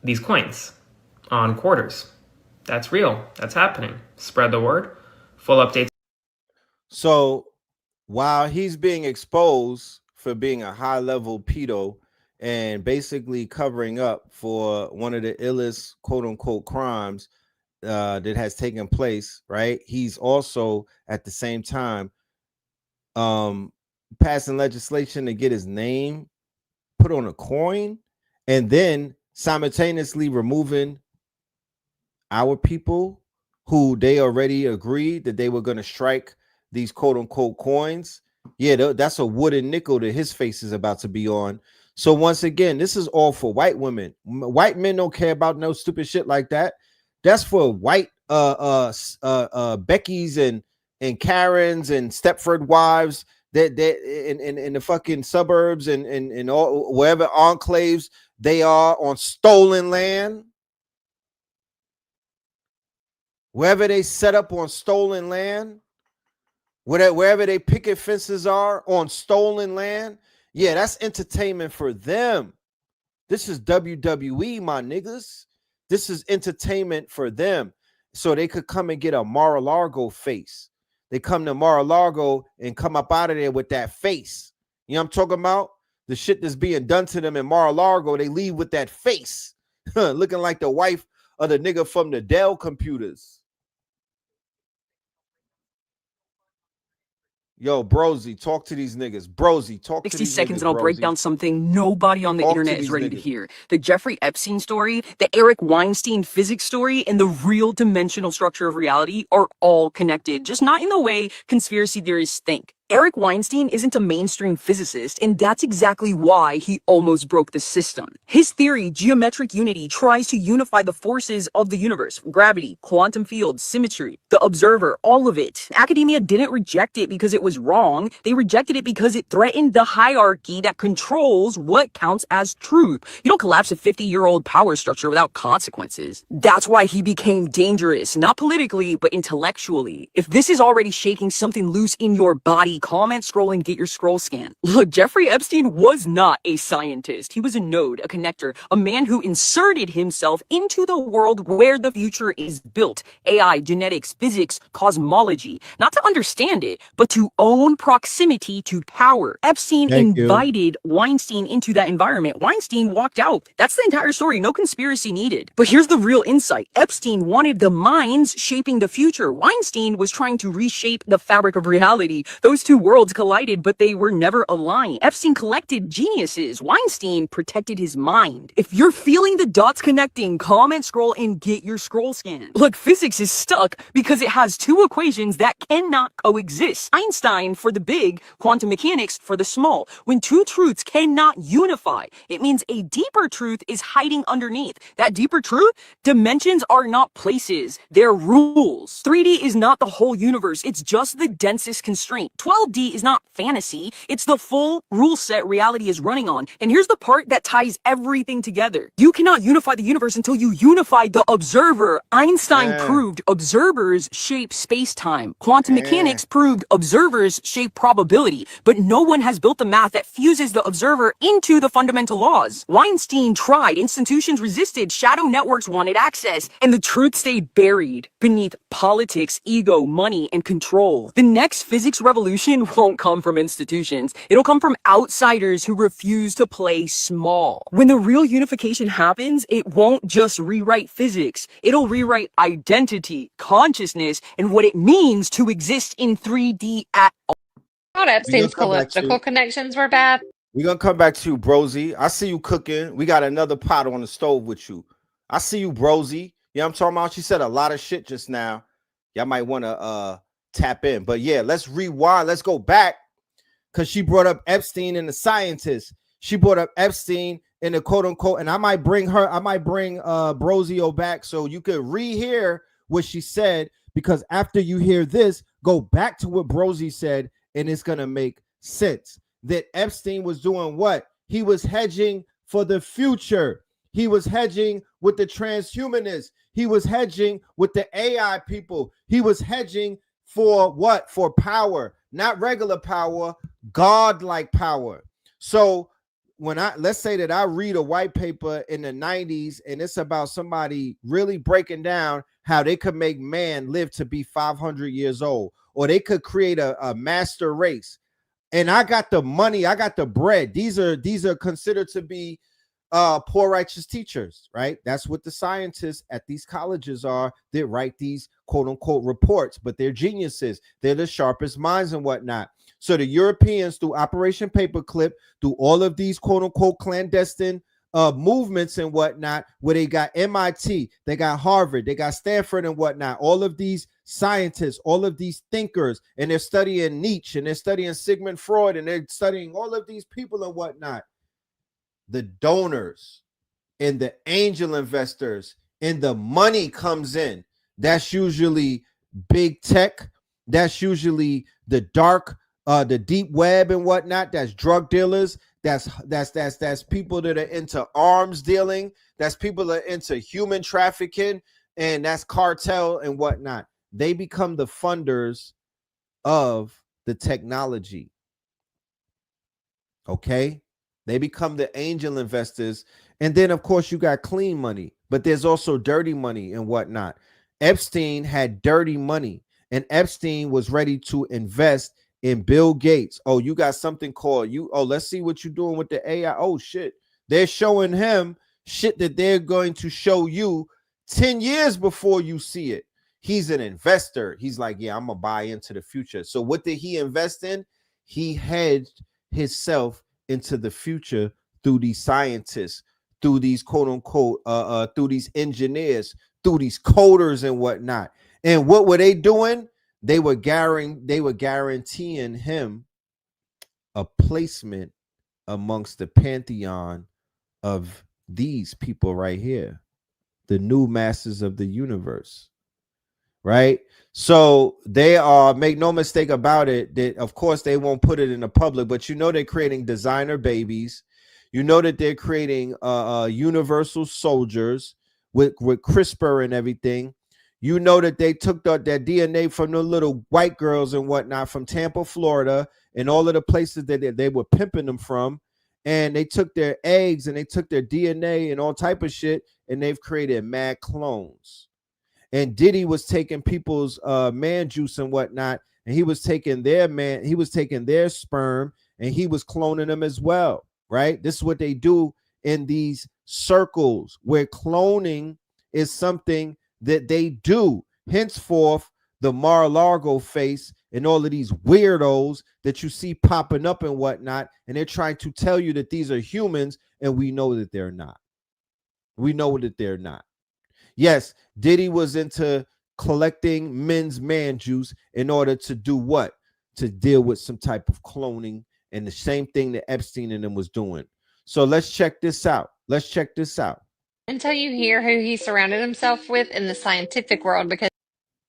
these coins, on quarters. That's real. That's happening. Spread the word. Full updates. So while he's being exposed for being a high-level pedo and basically covering up for one of the illest quote-unquote crimes that has taken place, right? He's also at the same time passing legislation to get his name put on a coin and then simultaneously removing our people who they already agreed that they were going to strike these quote unquote coins. Yeah, that's a wooden nickel that his face is about to be on. So once again, this is all for white women. White men don't care about no stupid shit like that. That's for white Beckys and Karens and Stepford wives that in the fucking suburbs and all wherever enclaves they are on stolen land. Wherever they set up on stolen land, wherever they picket fences are on stolen land, yeah, that's entertainment for them. This is WWE, my niggas. This is entertainment for them. So they could come and get a Mar-a-Lago face. They come to Mar-a-Lago and come up out of there with that face. You know what I'm talking about? The shit that's being done to them in Mar-a-Lago, they leave with that face. Looking like the wife of the nigga from the Dell computers. Yo, Brosy, talk to these niggas. Brosy, talk to 60 these seconds niggas, and I'll break Brosy. down something nobody on the Talk to internet is these ready to niggas. hear. The Jeffrey Epstein story, the Eric Weinstein physics story, and the real dimensional structure of reality are all connected, just not in the way conspiracy theorists think. Eric Weinstein isn't a mainstream physicist, and that's exactly why he almost broke the system. His theory, geometric unity, tries to unify the forces of the universe, gravity, quantum fields, symmetry, the observer, all of it. Academia didn't reject it because it was wrong. They rejected it because it threatened the hierarchy that controls what counts as truth. You don't collapse a 50-year-old power structure without consequences. That's why he became dangerous, not politically, but intellectually. If this is already shaking something loose in your body, comment, scroll, and get your scroll scan. Look, Jeffrey Epstein was not a scientist. He was a node, a connector, a man who inserted himself into the world where the future is built. AI, genetics, physics, cosmology. Not to understand it, but to own proximity to power. Epstein invited Weinstein into that environment. Weinstein walked out. That's the entire story. No conspiracy needed. But here's the real insight. Epstein wanted the minds shaping the future. Weinstein was trying to reshape the fabric of reality. Those two worlds collided, but they were never aligned. Epstein collected geniuses. Weinstein protected his mind. If you're feeling the dots connecting, comment, scroll, and get your scroll scan. Look, physics is stuck because it has two equations that cannot coexist. Einstein for the big, quantum mechanics for the small. When two truths cannot unify, it means a deeper truth is hiding underneath. That deeper truth? Dimensions are not places. They're rules. 3D is not the whole universe. It's just the densest constraint. 12D is not fantasy. It's the full rule set reality is running on. And here's the part that ties everything together. You cannot unify the universe until you unify the observer. Einstein proved observers shape space-time. Quantum mechanics proved observers shape probability. But no one has built the math that fuses the observer into the fundamental laws. Weinstein tried. Institutions resisted. Shadow networks wanted access. And the truth stayed buried beneath politics, ego, money, and control. The next physics revolution Revolution won't come from institutions. It'll come from outsiders who refuse to play small. When the real unification happens, it won't just rewrite physics. It'll rewrite identity, consciousness, and what it means to exist in 3D at all. Thought Epstein's political connections were bad. We're gonna come back to you, Brosy. I see you cooking. We got another pot on the stove with you. I see you, Brosy. You know what I'm talking about? She said a lot of shit just now. Y'all might want to tap in. But yeah, let's rewind. Let's go back because she brought up Epstein and the scientists. She brought up Epstein and the quote unquote, and I might bring Brosio back so you could rehear what she said, because after you hear this, go back to what Brosy said, and it's gonna make sense. That Epstein was doing what? He was hedging for the future. He was hedging with the transhumanists. He was hedging with the AI people. He was hedging for what? For power, not regular power, God-like power. So let's say that I read a white paper in the 90s and it's about somebody really breaking down how they could make man live to be 500 years old, or they could create a master race. And I got the money, I got the bread. These are considered to be poor righteous teachers, right? That's what the scientists at these colleges are that write these quote unquote reports, but they're geniuses. They're the sharpest minds and whatnot. So the Europeans, through Operation Paperclip, through all of these quote unquote clandestine movements and whatnot, where they got MIT, they got Harvard, they got Stanford and whatnot, all of these scientists, all of these thinkers, and they're studying Nietzsche, and they're studying Sigmund Freud, and they're studying all of these people and whatnot. The donors and the angel investors and the money comes in. That's usually big tech. That's usually the dark, the deep web and whatnot. That's drug dealers. That's people that are into arms dealing. That's people that are into human trafficking, and that's cartel and whatnot. They become the funders of the technology. Okay? They become the angel investors. And then, of course, you got clean money, but there's also dirty money and whatnot. Epstein had dirty money, and Epstein was ready to invest in Bill Gates. Oh, you got something called let's see what you're doing with the AI. Oh, shit. They're showing him shit that they're going to show you 10 years before you see it. He's an investor. He's like, yeah, I'm going to buy into the future. So what did he invest in? He hedged himself into the future through these scientists, through these quote unquote, through these engineers, through these coders and whatnot. And what were they doing? They were guaranteeing him a placement amongst the pantheon of these people right here, the new masters of the universe. Right? So they are, make no mistake about it, that of course they won't put it in the public, but you know they're creating designer babies. You know that they're creating universal soldiers with CRISPR and everything. You know that they took that DNA from the little white girls and whatnot from Tampa, Florida, and all of the places that they were pimping them from. And they took their eggs and they took their DNA and all type of shit, and they've created mad clones. And Diddy was taking people's man juice and whatnot, and he was taking their sperm, and he was cloning them as well, right? This is what they do in these circles where cloning is something that they do. Henceforth, the Mar-a-Lago face and all of these weirdos that you see popping up and whatnot, and they're trying to tell you that these are humans, and we know that they're not. We know that they're not. Yes, Diddy was into collecting men's man juice in order to do what? To deal with some type of cloning, and the same thing that Epstein and them was doing. So let's check this out. Let's check this out. Until you hear who he surrounded himself with in the scientific world, because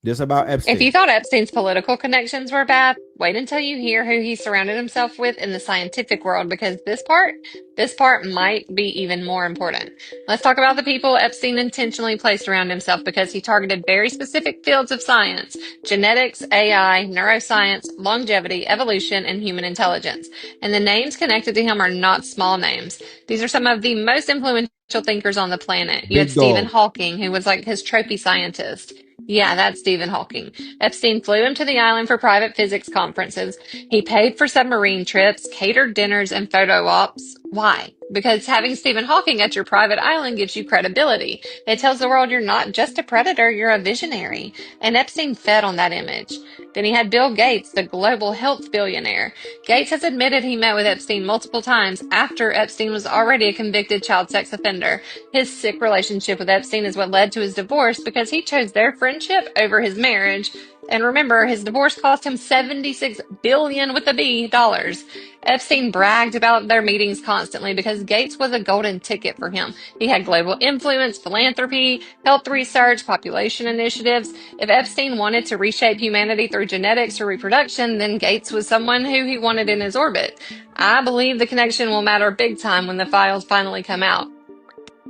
This about Epstein. if you thought Epstein's political connections were bad, wait until you hear who he surrounded himself with in the scientific world, because this part might be even more important. Let's talk about the people Epstein intentionally placed around himself, because he targeted very specific fields of science: genetics, AI, neuroscience, longevity, evolution, and human intelligence. And the names connected to him are not small names. These are some of the most influential thinkers on the planet. You had Stephen Hawking, who was like his trophy scientist. Yeah, that's Stephen Hawking. Epstein flew him to the island for private physics conferences. He paid for submarine trips, catered dinners, and photo ops. Why? Because having Stephen Hawking at your private island gives you credibility. It tells the world you're not just a predator, you're a visionary. And Epstein fed on that image. Then he had Bill Gates, the global health billionaire. Gates has admitted he met with Epstein multiple times after Epstein was already a convicted child sex offender. His sick relationship with Epstein is what led to his divorce because he chose their friendship over his marriage. And remember, his divorce cost him $76 billion with a B dollars. Epstein bragged about their meetings constantly because Gates was a golden ticket for him. He had global influence, philanthropy, health research, population initiatives. If Epstein wanted to reshape humanity through genetics or reproduction, then Gates was someone who he wanted in his orbit. I believe the connection will matter big time when the files finally come out.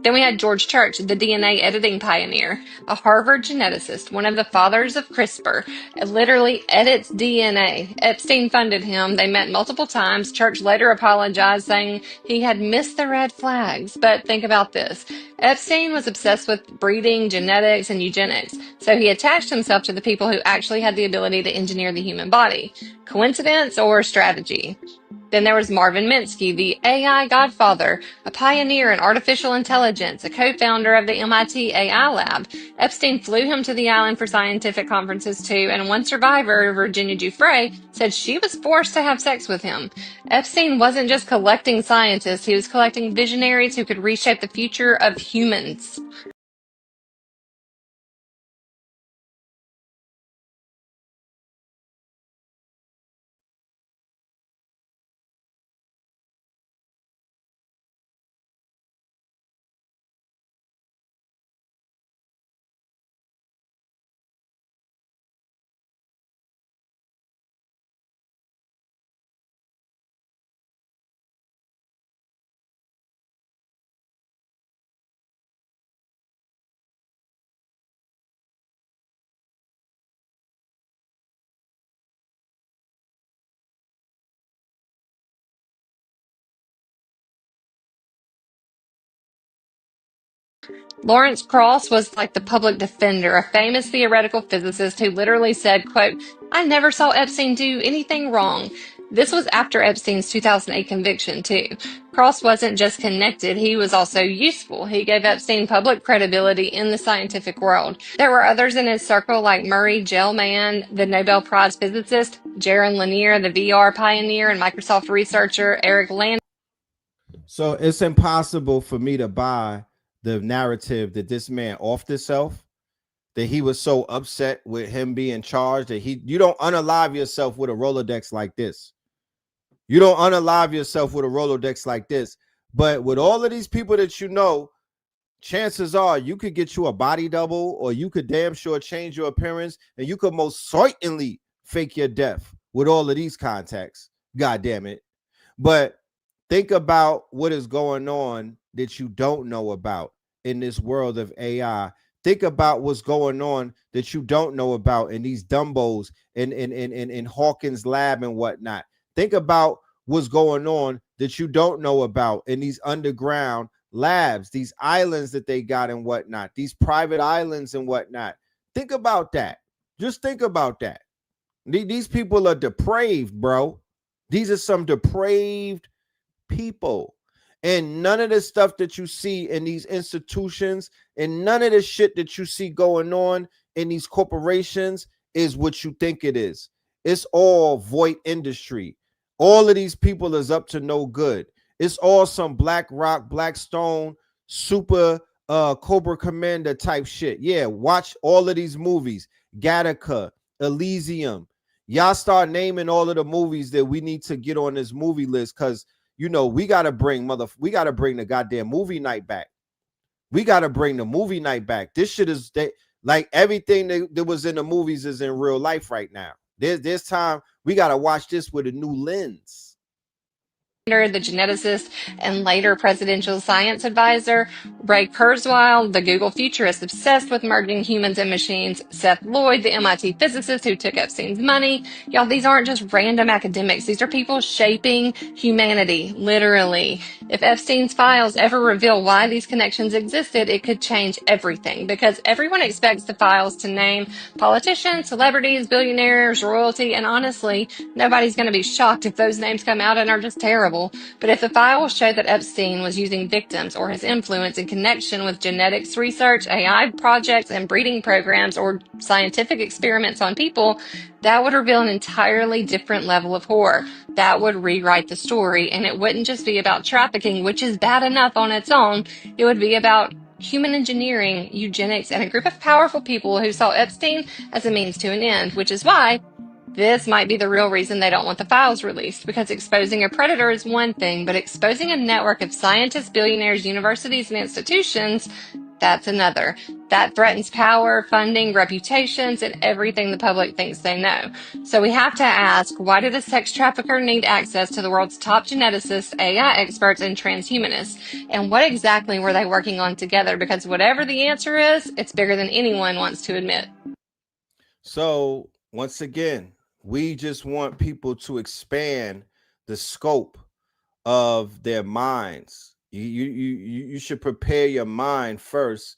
Then we had George Church, the DNA editing pioneer, a Harvard geneticist, one of the fathers of CRISPR. It literally edits DNA. Epstein funded him. They met multiple times. Church later apologized, saying he had missed the red flags. But think about this. Epstein was obsessed with breeding, genetics, and eugenics. So he attached himself to the people who actually had the ability to engineer the human body. Coincidence or strategy? Then there was Marvin Minsky, the AI godfather, a pioneer in artificial intelligence, a co-founder of the MIT AI lab. Epstein flew him to the island for scientific conferences too, and one survivor, Virginia Giuffre, said she was forced to have sex with him. Epstein wasn't just collecting scientists, he was collecting visionaries who could reshape the future of humans. Lawrence Krauss was like the public defender, a famous theoretical physicist who literally said, quote, "I never saw Epstein do anything wrong." This was after Epstein's 2008 conviction, too. Krauss wasn't just connected, he was also useful. He gave Epstein public credibility in the scientific world. There were others in his circle like Murray Gell-Mann, the Nobel Prize physicist, Jaron Lanier, the VR pioneer, and Microsoft researcher Eric Land. So it's impossible for me to buy the narrative that this man offed himself, that he was so upset with him being charged that you don't unalive yourself with a Rolodex like this. You don't unalive yourself with a Rolodex like this. But with all of these people that you know, chances are you could get you a body double, or you could damn sure change your appearance, and you could most certainly fake your death with all of these contacts. God damn it. But think about what is going on that you don't know about in this world of AI. Think about what's going on that you don't know about in these Dumbos in Hawkins' lab and whatnot. Think about what's going on that you don't know about in these underground labs, these islands that they got and whatnot, these private islands and whatnot. Think about that. Just think about that. These people are depraved, bro. These are some depraved people. And none of the stuff that you see in these institutions and none of the shit that you see going on in these corporations is what you think it is. It's all void industry. All of these people is up to no good. It's all some Black Rock, Blackstone, super Cobra Commander type shit. Yeah, watch all of these movies. Gattaca, Elysium. Y'all start naming all of the movies that we need to get on this movie list, because you know, we gotta bring the goddamn movie night back. We gotta bring the movie night back. This shit is like everything that was in the movies is in real life right now. There's time we gotta watch this with a new lens. The geneticist and later presidential science advisor, Ray Kurzweil, the Google futurist obsessed with merging humans and machines, Seth Lloyd, the MIT physicist who took Epstein's money. Y'all, these aren't just random academics. These are people shaping humanity, literally. If Epstein's files ever reveal why these connections existed, it could change everything, because everyone expects the files to name politicians, celebrities, billionaires, royalty, and honestly, nobody's going to be shocked if those names come out and are just terrible. But if the files show that Epstein was using victims or his influence in connection with genetics research, AI projects, and breeding programs, or scientific experiments on people, that would reveal an entirely different level of horror. That would rewrite the story, and it wouldn't just be about trafficking, which is bad enough on its own. It would be about human engineering, eugenics, and a group of powerful people who saw Epstein as a means to an end, which is why this might be the real reason they don't want the files released, because exposing a predator is one thing, but exposing a network of scientists, billionaires, universities, and institutions, that's another. That threatens power, funding, reputations, and everything the public thinks they know. So we have to ask, why did a sex trafficker need access to the world's top geneticists, AI experts, and transhumanists? And what exactly were they working on together? Because whatever the answer is, it's bigger than anyone wants to admit. So once again, we just want people to expand the scope of their minds. You should prepare your mind first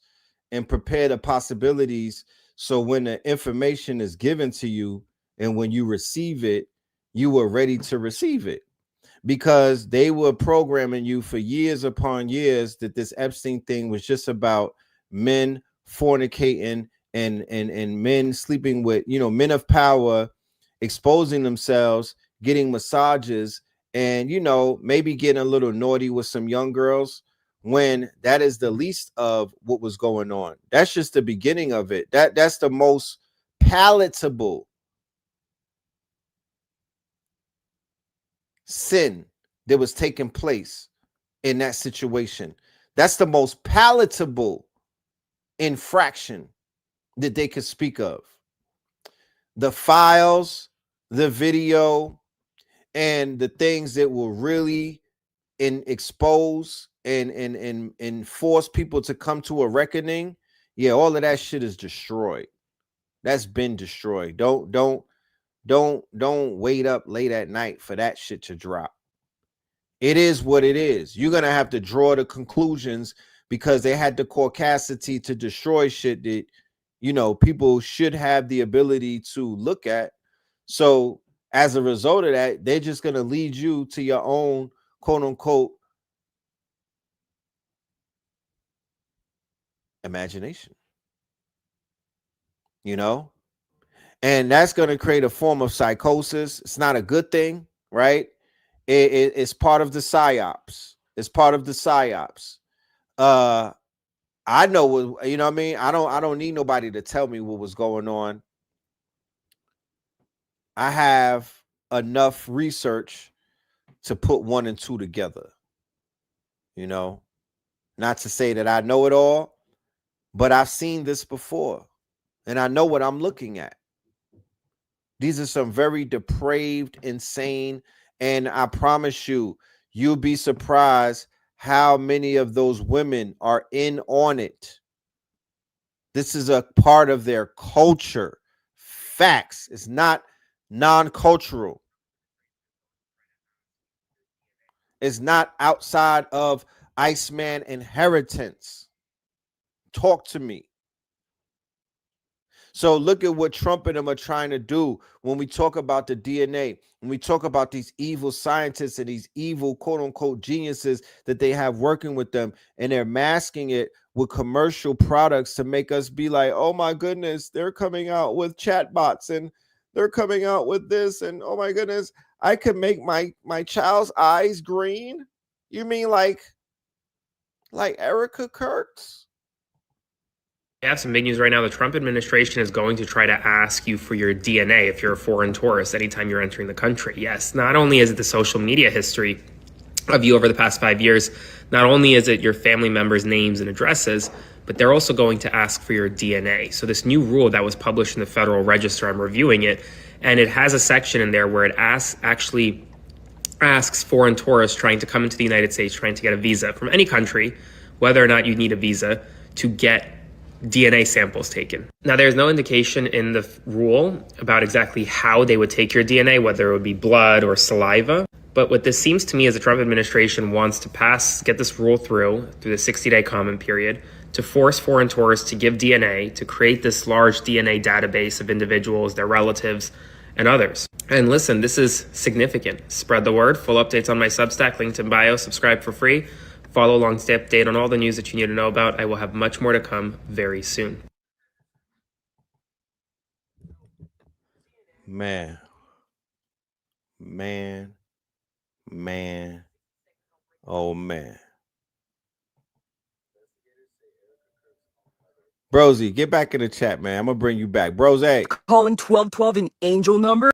and prepare the possibilities, so when the information is given to you and when you receive it, you are ready to receive it. Because they were programming you for years upon years that this Epstein thing was just about men fornicating and men sleeping with, men of power, exposing themselves, getting massages, and maybe getting a little naughty with some young girls, when that is the least of what was going on. That's just the beginning of it. That's the most palatable sin that was taking place in that situation. That's the most palatable infraction that they could speak of. The files, the video, and the things that will really expose and force people to come to a reckoning. Yeah, all of that shit is destroyed. That's been destroyed. Don't wait up late at night for that shit to drop. It is what it is. You're gonna have to draw the conclusions, because they had the caucasity to destroy shit that people should have the ability to look at. So as a result of that, they're just going to lead you to your own quote unquote imagination, and that's going to create a form of psychosis. It's not a good thing, right? It's part of the psyops. It's part of the psyops. I know what, what I mean? I don't need nobody to tell me what was going on. I have enough research to put 1 and 2 together. Not to say that I know it all, but I've seen this before and I know what I'm looking at. These are some very depraved, insane, and I promise you, you'll be surprised how many of those women are in on it. This is a part of their culture. Facts. It's not non-cultural. It's not outside of Iceman inheritance. Talk to me. So look at what Trump and them are trying to do when we talk about the DNA, when we talk about these evil scientists and these evil quote unquote geniuses that they have working with them, and they're masking it with commercial products to make us be like, oh my goodness, they're coming out with chatbots and they're coming out with this, and oh my goodness, I could make my child's eyes green. You mean like Erica Kirk's? I have some big news right now. The Trump administration is going to try to ask you for your DNA if you're a foreign tourist anytime you're entering the country. Yes, not only is it the social media history of you over the past 5 years, not only is it your family members' names and addresses, but they're also going to ask for your DNA. So this new rule that was published in the Federal Register, I'm reviewing it, and it has a section in there where it asks foreign tourists trying to come into the United States, trying to get a visa from any country, whether or not you need a visa to get DNA samples taken. Now, there's no indication in the rule about exactly how they would take your DNA, whether it would be blood or saliva. But what this seems to me is the Trump administration wants to get this rule through the 60-day comment period, to force foreign tourists to give DNA, to create this large DNA database of individuals, their relatives, and others. And listen, this is significant. Spread the word. Full updates on my Substack, linked in bio. Subscribe for free. Follow along, stay updated on all the news that you need to know about. I will have much more to come very soon. Man. Oh, man. Brosy, get back in the chat, man. I'm going to bring you back. Brose. Calling 1212 an angel number?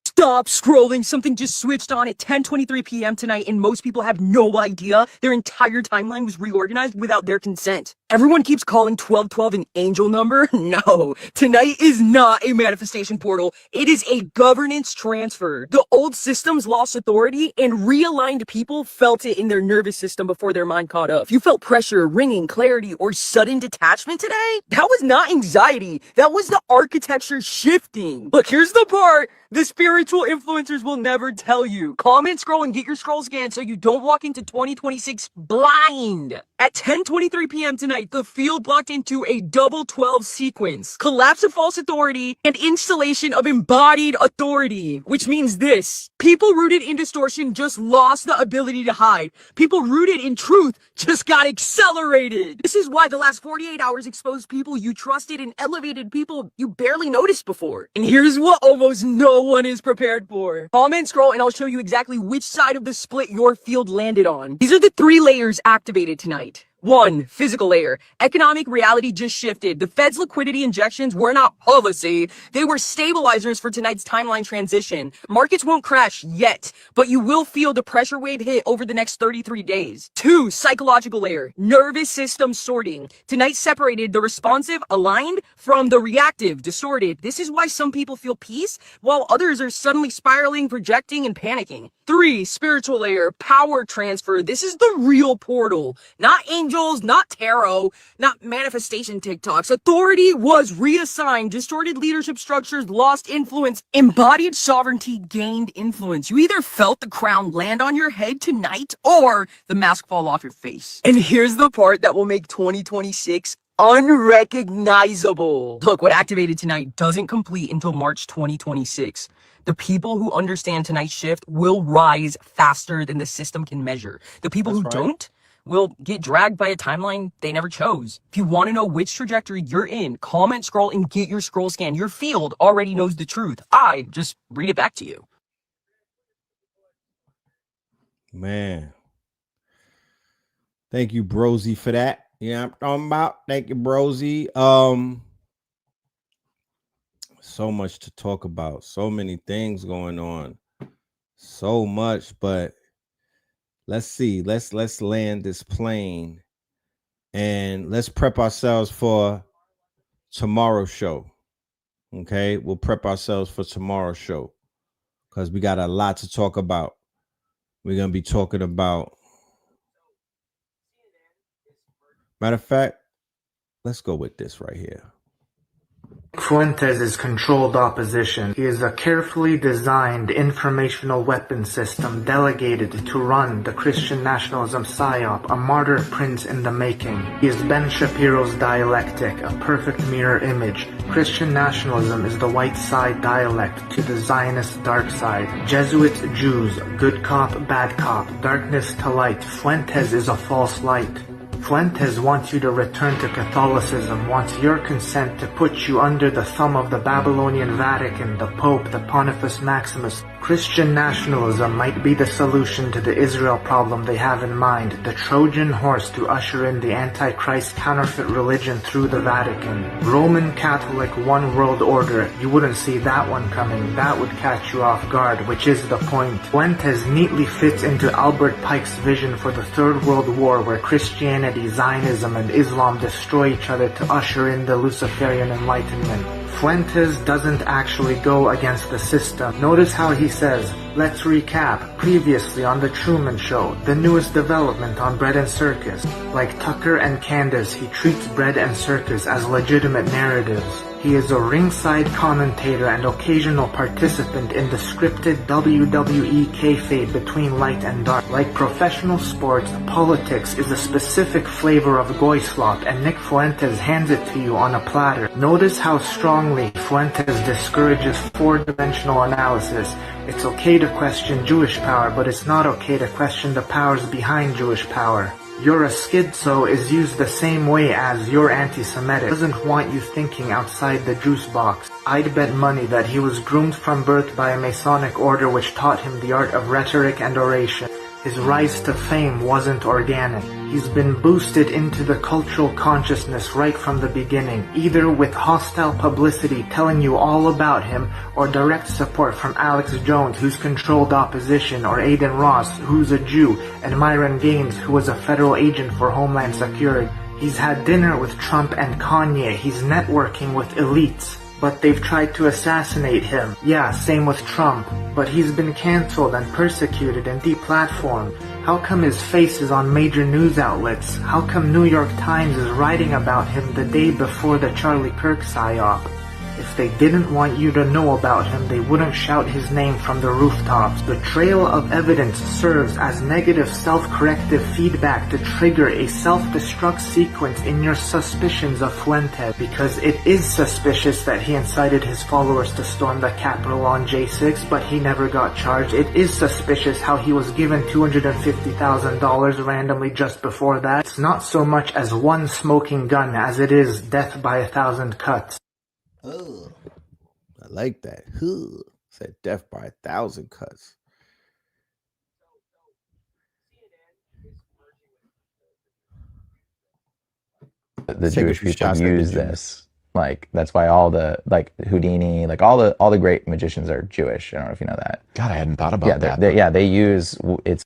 Stop scrolling. Something just switched on at 10:23 p.m. tonight, and most people have no idea their entire timeline was reorganized without their consent. Everyone keeps calling 1212 an angel number. No, tonight is not a manifestation portal. It is a governance transfer. The old systems lost authority, and realigned people felt it in their nervous system before their mind caught up. If you felt pressure, ringing, clarity, or sudden detachment today, that was not anxiety. That was the architecture shifting. Look, here's the part the spiritual influencers will never tell you. Comment, scroll, and get your scroll scan so you don't walk into 2026 blind. At 10:23 p.m. tonight, the field blocked into a double 12 sequence. Collapse of false authority and installation of embodied authority. Which means this. People rooted in distortion just lost the ability to hide. People rooted in truth just got accelerated. This is why the last 48 hours exposed people you trusted and elevated people you barely noticed before. And here's what almost no one is prepared for. Comment, scroll, and I'll show you exactly which side of the split your field landed on. These are the 3 layers activated tonight. 1. Physical layer. Economic reality just shifted. The Fed's liquidity injections were not policy. They were stabilizers for tonight's timeline transition. Markets won't crash yet, but you will feel the pressure wave hit over the next 33 days. 2. Psychological layer. Nervous system sorting. Tonight separated the responsive, aligned, from the reactive, distorted. This is why some people feel peace, while others are suddenly spiraling, projecting, and panicking. 3. Spiritual layer. Power transfer. This is the real portal. Not angels, not tarot, not manifestation TikToks. Authority was reassigned. Distorted leadership structures lost influence. Embodied sovereignty gained influence. You either felt the crown land on your head tonight or the mask fall off your face. And here's the part that will make 2026 unrecognizable. Look, what activated tonight doesn't complete until March 2026. The people who understand tonight's shift will rise faster than the system can measure. The people who don't will get dragged by a timeline they never chose. If you want to know which trajectory you're in, comment, scroll, and get your scroll scan. Your field already knows the truth. I just read it back to you. Man. Thank you, Brosy, for that. Yeah, I'm talking about. Thank you, Brosy. So much to talk about. So many things going on. So much, but let's see. Let's land this plane and let's prep ourselves for tomorrow's show. Okay, we'll prep ourselves for tomorrow's show because we got a lot to talk about. We're gonna be talking about. Matter of fact, let's go with this right here. Fuentes is controlled opposition. He is a carefully designed informational weapon system delegated to run the Christian nationalism psyop, a martyr prince in the making. He is Ben Shapiro's dialectic, a perfect mirror image. Christian nationalism is the white side dialect to the Zionist dark side. Jesuit Jews, good cop, bad cop, darkness to light. Fuentes is a false light. Fuentes wants you to return to Catholicism, wants your consent to put you under the thumb of the Babylonian Vatican, the Pope, the Pontifex Maximus. Christian nationalism might be the solution to the Israel problem they have in mind, the Trojan horse to usher in the Antichrist counterfeit religion through the Vatican. Roman Catholic one world order, you wouldn't see that one coming, that would catch you off guard, which is the point. Fuentes neatly fits into Albert Pike's vision for the Third World War where Christianity, Zionism, and Islam destroy each other to usher in the Luciferian Enlightenment. Fuentes doesn't actually go against the system. Notice how he says, Let's recap. Previously on The Truman Show, the newest development on Bread and Circus. Like Tucker and Candace, he treats Bread and Circus as legitimate narratives. He is a ringside commentator and occasional participant in the scripted WWE kayfabe between light and dark. Like professional sports, politics is a specific flavor of goy slop, and Nick Fuentes hands it to you on a platter. Notice how strongly Fuentes discourages four-dimensional analysis. It's okay to question Jewish power, but it's not okay to question the powers behind Jewish power. You're a schizo is used the same way as you're anti-Semitic. Doesn't want you thinking outside the juice box. I'd bet money that he was groomed from birth by a Masonic order which taught him the art of rhetoric and oration. His rise to fame wasn't organic. He's been boosted into the cultural consciousness right from the beginning, either with hostile publicity telling you all about him, or direct support from Alex Jones, who's controlled opposition, or Aiden Ross, who's a Jew, and Myron Gaines, who was a federal agent for Homeland Security. He's had dinner with Trump and Kanye. He's networking with elites. But they've tried to assassinate him. Yeah, same with Trump. But he's been cancelled and persecuted and deplatformed. How come his face is on major news outlets? How come New York Times is writing about him the day before the Charlie Kirk psyop? If they didn't want you to know about him, they wouldn't shout his name from the rooftops. The trail of evidence serves as negative self-corrective feedback to trigger a self-destruct sequence in your suspicions of Fuentes, because it is suspicious that he incited his followers to storm the Capitol on J6, but he never got charged. It is suspicious how he was given $250,000 randomly just before that. It's not so much as one smoking gun as it is death by 1,000 cuts. Ugh. I like that. Ugh. Said death by 1,000 cuts. The Jewish people use this. Like, that's why all the, like, Houdini, like all the great magicians are Jewish. I don't know if you know that. God, I hadn't thought about that. They use it's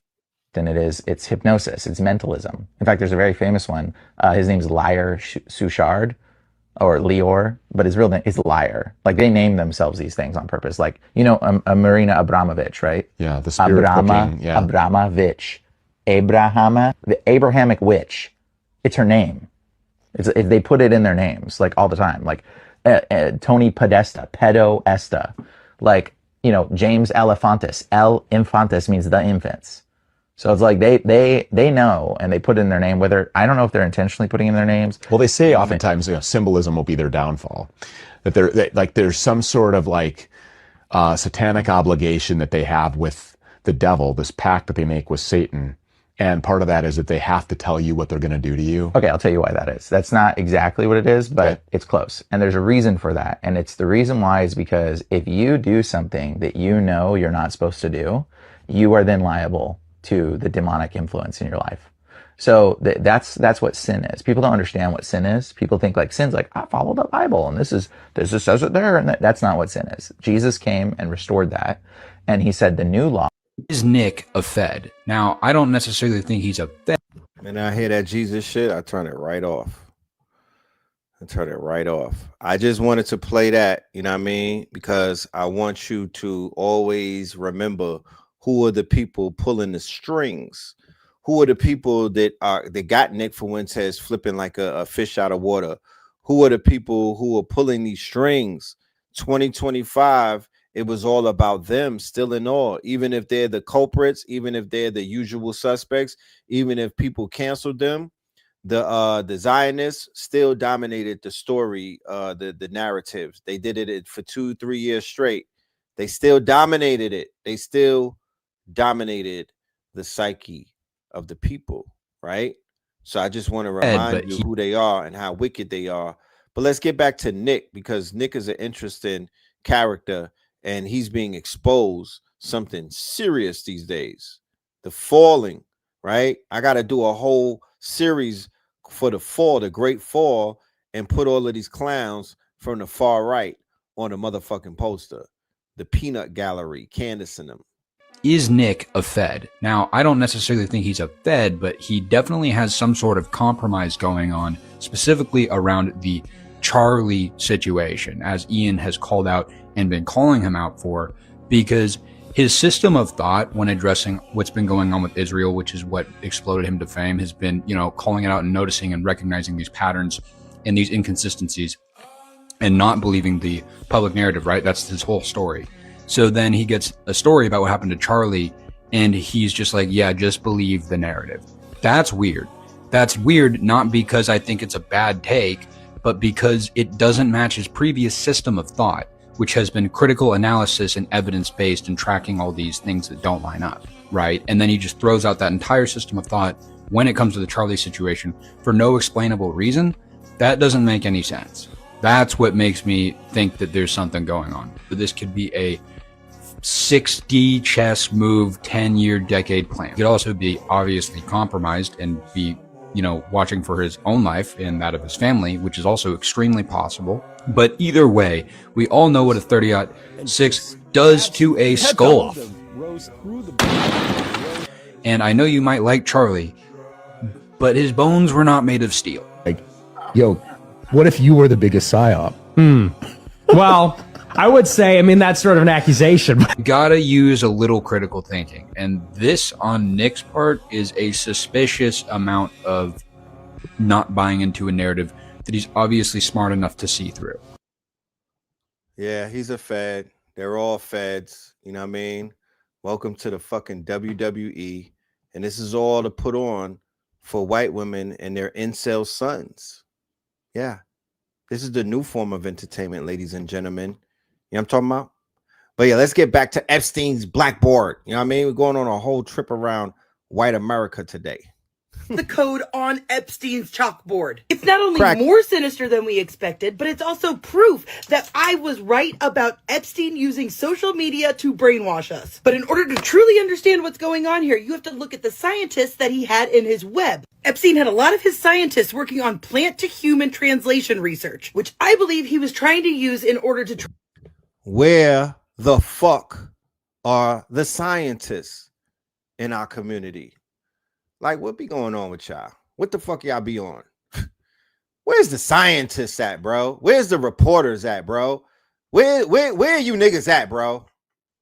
hypnosis, it's mentalism. In fact, there's a very famous one. His name's Liar Suchard, or Lior, but his real name is Liar. Like, they name themselves these things on purpose. Like, you know, Marina Abramovich, right? Yeah, the spirit cooking. Yeah. Abramovich. The Abrahamic witch. It's her name. They put it in their names, like, all the time. Like, Tony Podesta, Pedo Esta. Like, you know, James Elefantis. El Infantis means the infants. So it's like they know, and they put in their name, whether, I don't know if they're intentionally putting in their names. Well, they say oftentimes, you know, symbolism will be their downfall. That there's some sort of like satanic obligation that they have with the devil, this pact that they make with Satan. And part of that is that they have to tell you what they're going to do to you. Okay, I'll tell you why that is. That's not exactly what it is, but it's close. And there's a reason for that. And it's the reason why is because if you do something that you know you're not supposed to do, you are then liable to the demonic influence in your life. So that's what sin is. People don't understand what sin is. People think like sin's like, I follow the Bible and this says it there, and that's not what sin is. Jesus came and restored that, and he said the new law. Is Nick a Fed? Now, I don't necessarily think he's a Fed. And I hear that Jesus shit, I turn it right off. I just wanted to play that, you know what I mean? Because I want you to always remember who are the people pulling the strings. Who are the people that got Nick Fuentes flipping like a fish out of water? Who are the people who are pulling these strings? 2025, it was all about them still in all, even if they're the culprits, even if they're the usual suspects, even if people canceled them, the Zionists still dominated the story, the narratives. They did it for 2-3 years straight. They still dominated it. They still dominated the psyche of the people, right? So I just want to remind you who they are and how wicked they are. But let's get back to Nick, because Nick is an interesting character, and he's being exposed something serious these days. The falling, right? I got to do a whole series for the fall, the great fall, and put all of these clowns from the far right on a motherfucking poster. The peanut gallery, Candace and them. Is Nick a Fed? Now, I don't necessarily think he's a Fed, but he definitely has some sort of compromise going on, specifically around the Charlie situation, as Ian has called out and been calling him out for, because His system of thought when addressing what's been going on with Israel, which is what exploded him to fame, has been, calling it out and noticing and recognizing these patterns and these inconsistencies and not believing the public narrative, right? That's his whole story. So then he gets a story about what happened to Charlie, and he's just like, yeah, just believe the narrative. That's weird. That's weird, not because I think it's a bad take, but because it doesn't match his previous system of thought, which has been critical analysis and evidence-based and tracking all these things that don't line up, right? And then he just throws out that entire system of thought when it comes to the Charlie situation for no explainable reason. That doesn't make any sense. That's what makes me think that there's something going on. This could be a 6D chess move, 10-year decade plan. It could also be obviously compromised and be, watching for his own life and that of his family, which is also extremely possible. But either way, we all know what a 30-06 does to a skull. And I know you might like Charlie, but his bones were not made of steel. Like, yo, what if you were the biggest psyop? Well, I would say, that's sort of an accusation. Gotta use a little critical thinking. And this, on Nick's part, is a suspicious amount of not buying into a narrative that he's obviously smart enough to see through. Yeah, he's a fed. They're all feds. You know what I mean? Welcome to the fucking WWE. And this is all to put on for white women and their incel sons. Yeah. This is the new form of entertainment, ladies and gentlemen. You know what I'm talking about? But yeah, let's get back to Epstein's blackboard. You know what I mean? We're going on a whole trip around white America today. The code on Epstein's chalkboard. It's not only more sinister than we expected, but it's also proof that I was right about Epstein using social media to brainwash us. But in order to truly understand what's going on here, you have to look at the scientists that he had in his web. Epstein had a lot of his scientists working on plant-to-human translation research, which I believe he was trying to use in order to... Where the fuck are the scientists in our community? Like, what be going on with y'all? What the fuck y'all be on? Where's the scientists at, bro? Where's the reporters at, bro? Where are you niggas at, bro?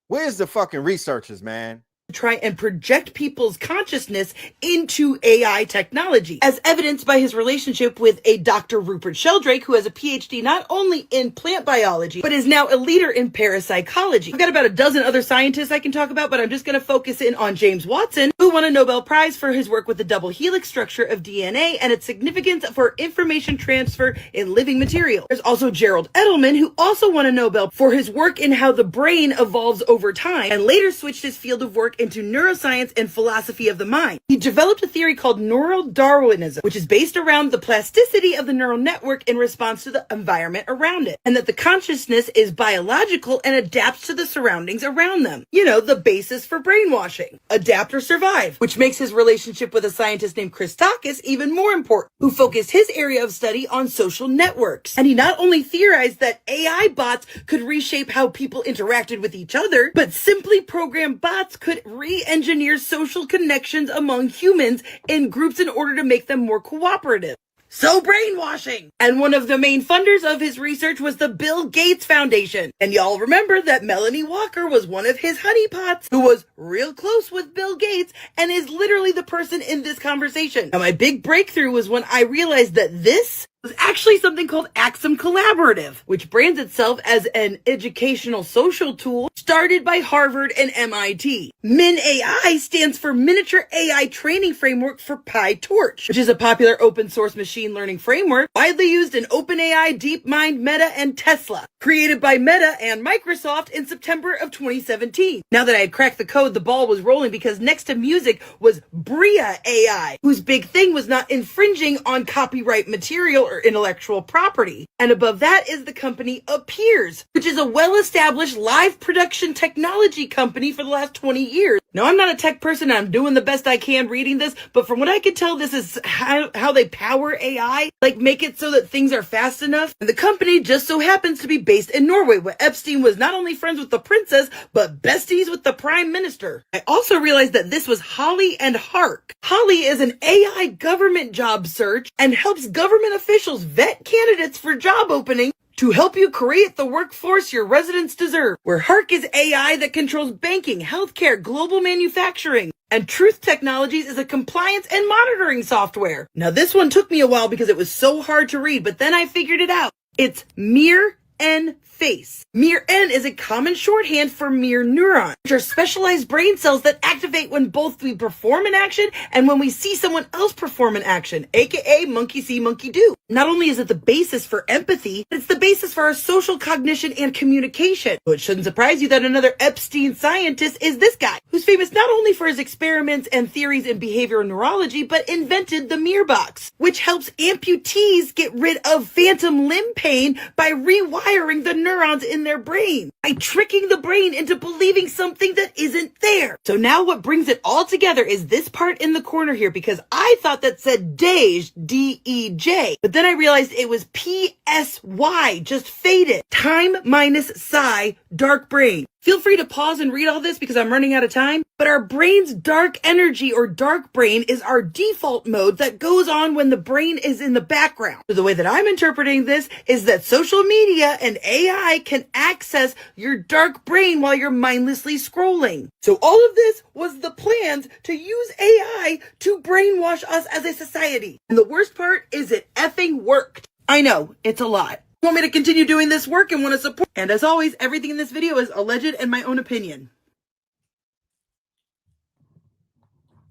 Where's the fucking researchers, man? Try and project people's consciousness into AI technology, as evidenced by his relationship with a Dr. Rupert Sheldrake, who has a PhD not only in plant biology, but is now a leader in parapsychology. I've got about a dozen other scientists I can talk about, but I'm just going to focus in on James Watson, who won a Nobel Prize for his work with the double helix structure of DNA and its significance for information transfer in living material. There's also Gerald Edelman, who also won a Nobel for his work in how the brain evolves over time, and later switched his field of work into neuroscience and philosophy of the mind. He developed a theory called neural Darwinism, which is based around the plasticity of the neural network in response to the environment around it, and that the consciousness is biological and adapts to the surroundings around them. You know, the basis for brainwashing. Adapt or survive, which makes his relationship with a scientist named Christakis even more important, who focused his area of study on social networks. And he not only theorized that AI bots could reshape how people interacted with each other, but simply programmed bots could re-engineer social connections among humans in groups in order to make them more cooperative. So brainwashing! And one of the main funders of his research was the Bill Gates Foundation. And y'all remember that Melanie Walker was one of his honeypots, who was real close with Bill Gates and is literally the person in this conversation. Now, my big breakthrough was when I realized that this was actually something called Axum Collaborative, which brands itself as an educational social tool started by Harvard and MIT. MinAI stands for Miniature AI Training Framework for PyTorch, which is a popular open source machine learning framework widely used in OpenAI, DeepMind, Meta, and Tesla, created by Meta and Microsoft in September of 2017. Now that I had cracked the code, the ball was rolling, because next to music was Bria AI, whose big thing was not infringing on copyright material or intellectual property. And above that is the company Appears, which is a well-established live production technology company for the last 20 years. Now, I'm not a tech person, and I'm doing the best I can reading this, but from what I can tell, this is how they power AI, like make it so that things are fast enough. And the company just so happens to be based in Norway, where Epstein was not only friends with the princess, but besties with the prime minister. I also realized that this was Holly and Hark. Holly is an AI government job search and helps government officials vet candidates for job openings to help you create the workforce your residents deserve. Where Hark is AI that controls banking, healthcare, global manufacturing, and Truth Technologies is a compliance and monitoring software. Now this one took me a while because it was so hard to read, but then I figured it out. It's Mir N face. Mir N is a common shorthand for mirror neurons, which are specialized brain cells that activate when both we perform an action and when we see someone else perform an action, aka monkey see, monkey do. Not only is it the basis for empathy, but it's the basis for our social cognition and communication. So it shouldn't surprise you that another Epstein scientist is this guy, who's famous not only for his experiments and theories in behavioral neurology, but invented the Mir box, which helps amputees get rid of phantom limb pain by rewiring the neurons in their brain, by tricking the brain into believing something that isn't there. So now what brings it all together is this part in the corner here, because I thought that said Dej, D-E-J, but then I realized it was P-S-Y, just faded. Time minus psi, dark brain. Feel free to pause and read all this because I'm running out of time, but our brain's dark energy or dark brain is our default mode that goes on when the brain is in the background. So the way that I'm interpreting this is that social media and AI can access your dark brain while you're mindlessly scrolling. So all of this was the plans to use AI to brainwash us as a society. And the worst part is it effing worked. I know, it's a lot. Want me to continue doing this work and want to support. And as always, everything in this video is alleged and my own opinion.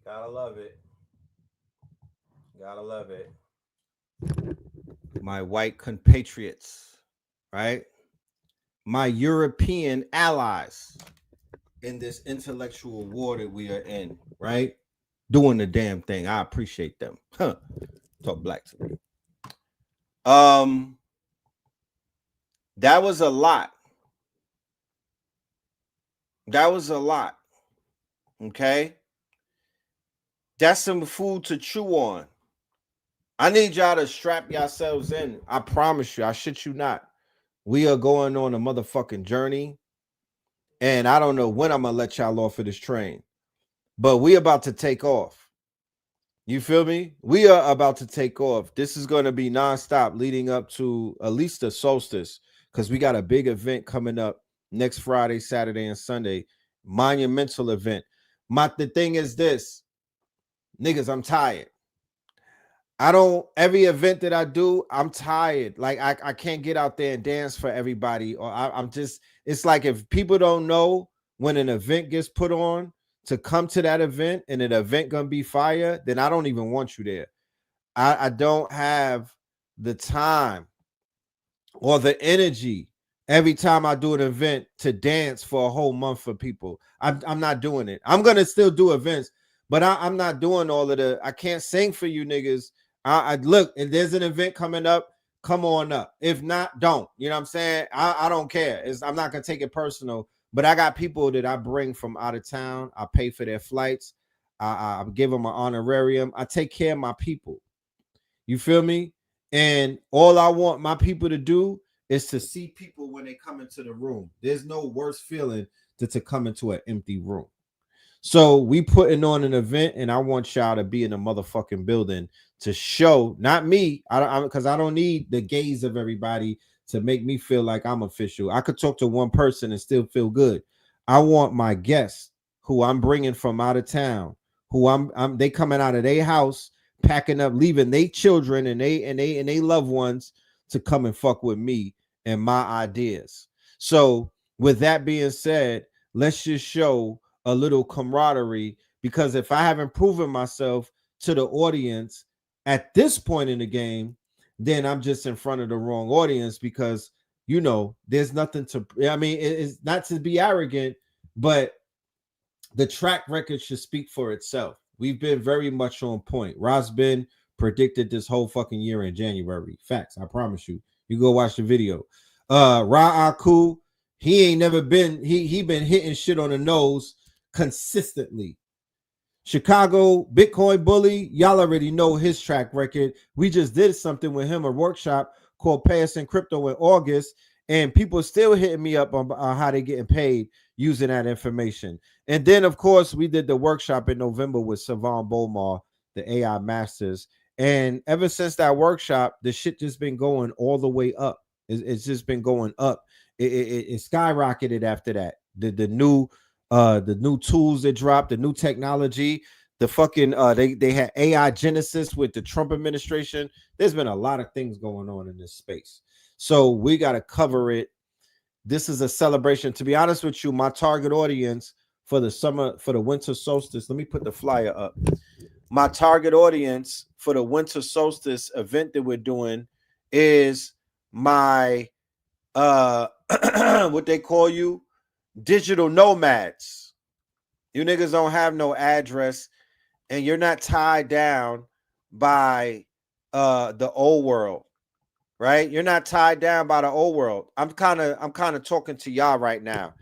Gotta love it. Gotta love it. My white compatriots, right? My European allies in this intellectual war that we are in, right? Doing the damn thing. I appreciate them. Huh. Talk black to me. That was a lot. That was a lot. Okay? That's some food to chew on. I need y'all to strap yourselves in. I promise you, I shit you not. We are going on a motherfucking journey. And I don't know when I'm going to let y'all off of this train. But we about to take off. You feel me? We are about to take off. This is going to be nonstop leading up to at least the solstice, because we got a big event coming up next Friday, Saturday, and Sunday. Monumental event. The thing is this, niggas, I'm tired. Every event that I do, I'm tired. Like I can't get out there and dance for everybody. Or I'm just, it's like if people don't know when an event gets put on to come to that event and an event gonna be fire, then I don't even want you there. I don't have the time or the energy every time I do an event to dance for a whole month for people. I'm not doing it. I'm gonna still do events, but I'm not doing all of the. I can't sing for you niggas. I look, if there's an event coming up, come on up. If not, don't. You know what I'm saying? I don't care. I'm not gonna take it personal. But I got people that I bring from out of town. I pay for their flights. I give them an honorarium. I take care of my people. You feel me? And all I want my people to do is to see people when they come into the room. There's no worse feeling than to come into an empty room. So we putting on an event, and I want y'all to be in a motherfucking building to show, not me, because I don't need the gaze of everybody to make me feel like I'm official. I could talk to one person and still feel good. I want my guests who I'm bringing from out of town, who they coming out of their house, packing up, leaving their children and they loved ones to come and fuck with me and my ideas. So with that being said, let's just show a little camaraderie, because if I haven't proven myself to the audience at this point in the game, then I'm just in front of the wrong audience, because, you know, there's nothing to, I mean, it's not to be arrogant, but the track record should speak for itself. We've been very much on point. Rosbin predicted this whole fucking year in January. Facts, I promise you. You go watch the video. Ra Aku, he ain't never been, he been hitting shit on the nose consistently. Chicago Bitcoin Bully, y'all already know his track record. We just did something with him, a workshop called Pay Us in Crypto in August, and people still hitting me up on how they getting paid using that information. And then, of course, we did the workshop in November with Savon Bomar, the AI Masters. And ever since that workshop, the shit just been going all the way up. It's just been going up. It skyrocketed after that. The new tools that dropped, the new technology, the fucking they had AI Genesis with the Trump administration. There's been a lot of things going on in this space. So we got to cover it. This is a celebration. To be honest with you, my target audience for the winter solstice. Let me put the flyer up. My target audience for the winter solstice event that we're doing is my what they call you, digital nomads. You niggas don't have no address and you're not tied down by the old world, right? You're not tied down by the old world. I'm kind of talking to y'all right now.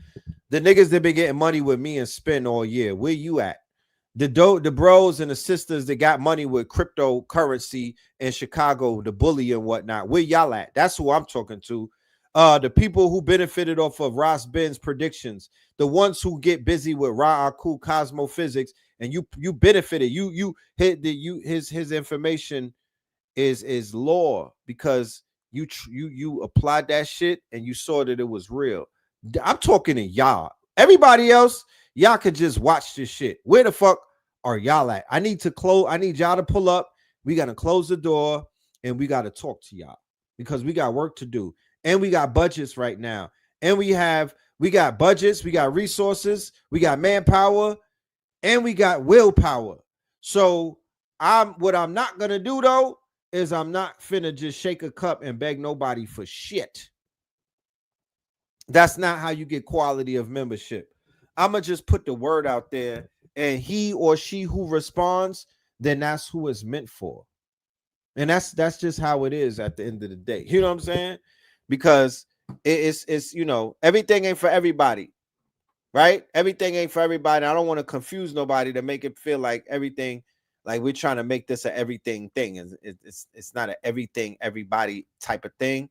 The niggas that been getting money with me and spend all year, where you at? The bros and the sisters that got money with cryptocurrency in Chicago, the bully and whatnot, where y'all at? That's who I'm talking to. The people who benefited off of Ross Ben's predictions, the ones who get busy with Ra'aku cosmophysics, and you benefited. You hit his information is law because you applied that shit and you saw that it was real. I'm talking to y'all. Everybody else, y'all could just watch this shit. Where the fuck are y'all at? I need y'all to pull up. We got to close the door and we got to talk to y'all because we got work to do. And we got budgets right now. And we got budgets, we got resources, we got manpower, and we got willpower. So what I'm not gonna do though is I'm not finna just shake a cup and beg nobody for shit. That's not how you get quality of membership. I'm gonna just put the word out there, and he or she who responds, then that's who it's meant for. And that's just how it is at the end of the day. You know what I'm saying? Because it's everything ain't for everybody, right? Everything ain't for everybody. I don't want to confuse nobody to make it feel like everything, like we're trying to make this a everything thing. It's not a everything everybody type of thing.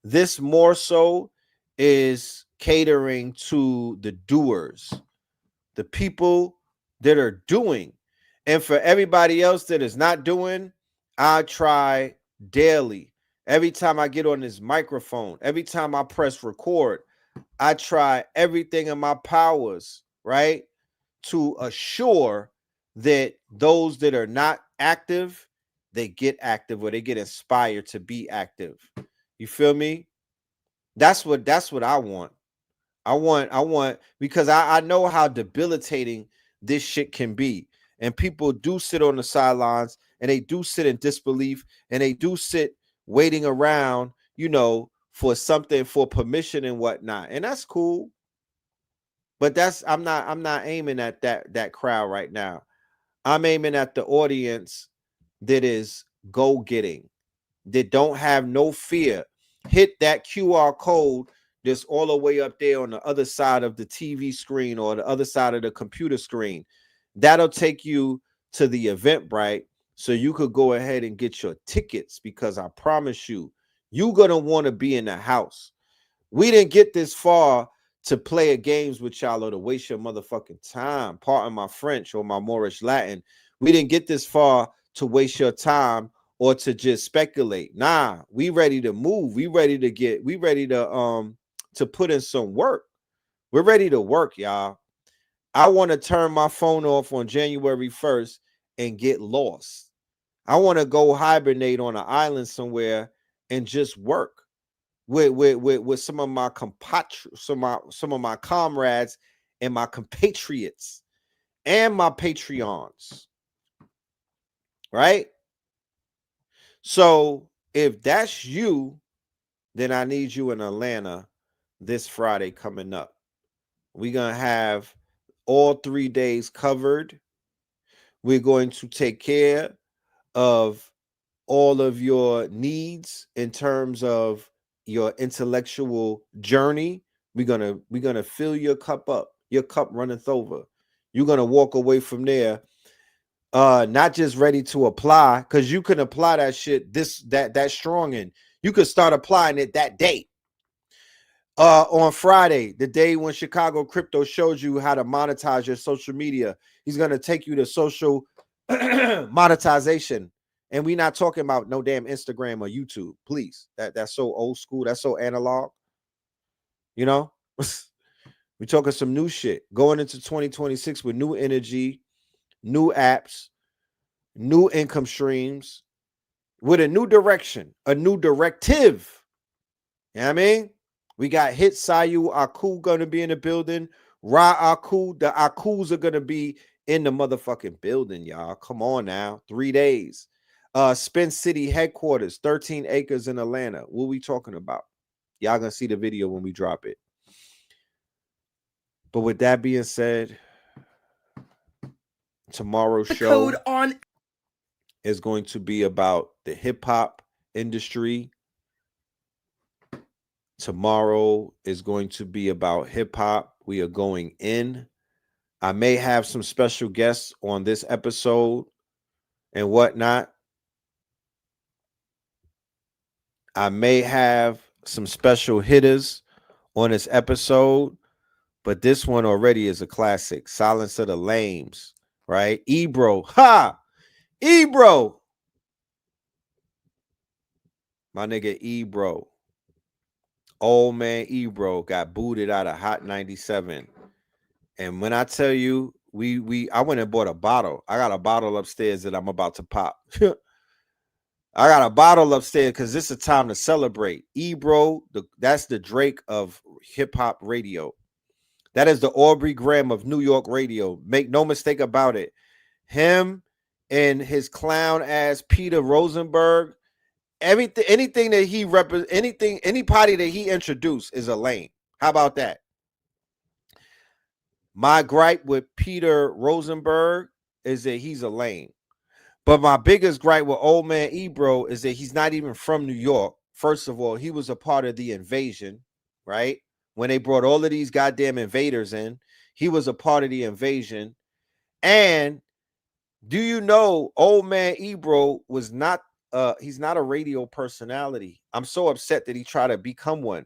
This more so is catering to the doers, the people that are doing. And for everybody else that is not doing, I try daily. Every time I get on this microphone, every time I press record, I try everything in my powers, right, to assure that those that are not active, they get active or they get inspired to be active. You feel me? That's what I want. I want because I know how debilitating this shit can be. And people do sit on the sidelines and they do sit in disbelief and they do sit waiting around, for something, for permission and whatnot. And that's cool. But I'm not aiming at that crowd right now. I'm aiming at the audience that is go-getting, that don't have no fear. Hit that QR code that's all the way up there on the other side of the TV screen or the other side of the computer screen. That'll take you to the Eventbrite so you could go ahead and get your tickets, because I promise you, you're going to want to be in the house. We didn't get this far to play games with y'all or to waste your motherfucking time. Pardon my French or my Moorish Latin. We didn't get this far to waste your time or to just speculate. Nah, we ready to move. We ready to put in some work. We're ready to work, y'all. I want to turn my phone off on January 1st and get lost. I want to go hibernate on an island somewhere and just work with some of my some of my comrades and my compatriots and my Patreons. Right? So if that's you, then I need you in Atlanta this Friday coming up. We're going to have all 3 days covered. We're going to take care of all of your needs in terms of your intellectual journey. We're gonna fill your cup up. Your cup runneth over. You're gonna walk away from there, not just ready to apply, because you can apply that shit that strong in. You could start applying it that day. On Friday, the day when Chicago Crypto shows you how to monetize your social media, he's gonna take you to social monetization. And we not talking about no damn Instagram or YouTube, please. That's so old school. That's so analog. You know, we talking some new shit going into 2026 with new energy, new apps, new income streams, with a new direction, a new directive. You know what I mean? We got Hit Sayu Aku gonna be in the building. Ra Aku, the Akus are gonna be in the motherfucking building, y'all. Come on now. 3 days. Spin City headquarters, 13 acres in Atlanta. What we talking about? Y'all gonna see the video when we drop it. But with that being said, tomorrow's The show code on is going to be about the hip hop industry. Tomorrow is going to be about hip hop. We are going in. I may have some special guests on this episode and whatnot. I may have some special hitters on this episode, but this one already is a classic. Silence of the Lames, right? Ebro. Ha! Ebro. My nigga Ebro. Old man Ebro got booted out of Hot 97. And when I tell you, I went and bought a bottle. I got a bottle upstairs that I'm about to pop. I got a bottle upstairs because this is a time to celebrate. Ebro, that's the Drake of hip hop radio. That is the Aubrey Graham of New York radio. Make no mistake about it. Him and his clown ass Peter Rosenberg. Anything that he anybody that he introduced is a lame. How about that? My gripe with Peter Rosenberg is that he's a lame. But my biggest gripe with old man Ebro is that he's not even from New York. First of all, he was a part of the invasion, right? When they brought all of these goddamn invaders in, he was a part of the invasion. And do you know old man Ebro was not he's not a radio personality. I'm so upset that he tried to become one.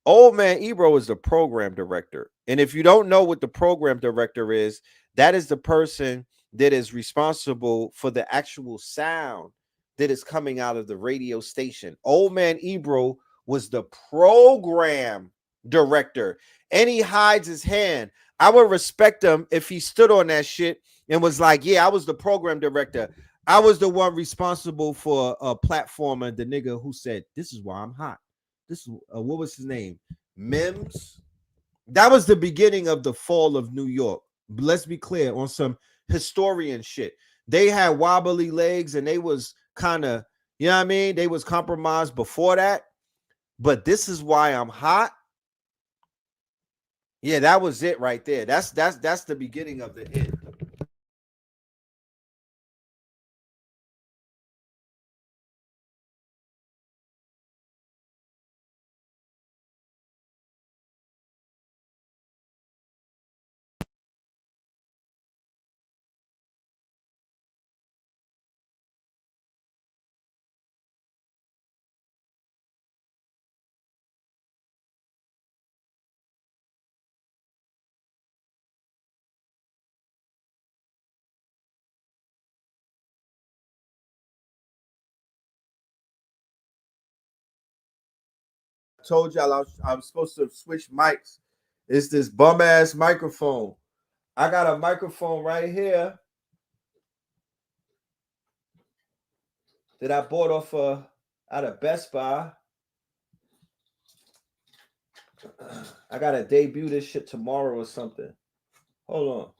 Old man Ebro is the program director. And if you don't know what the program director is, that is the person that is responsible for the actual sound that is coming out of the radio station. Old man Ebro was the program director, and he hides his hand. I would respect him if he stood on that shit and was like, yeah, I was the program director. I was the one responsible for a platformer, the nigga who said, this is why I'm hot. This is what was his name? Mims. That was the beginning of the fall of New York. Let's be clear on some historian shit. They had wobbly legs and they was kind of, you know what I mean? They was compromised before that. But this is why I'm hot. Yeah, that was it right there. That's the beginning of the hit. Told y'all I'm supposed to switch mics. It's this bum ass microphone. I got a microphone right here that I bought off out of Best Buy. I gotta debut this shit tomorrow or something. Hold on.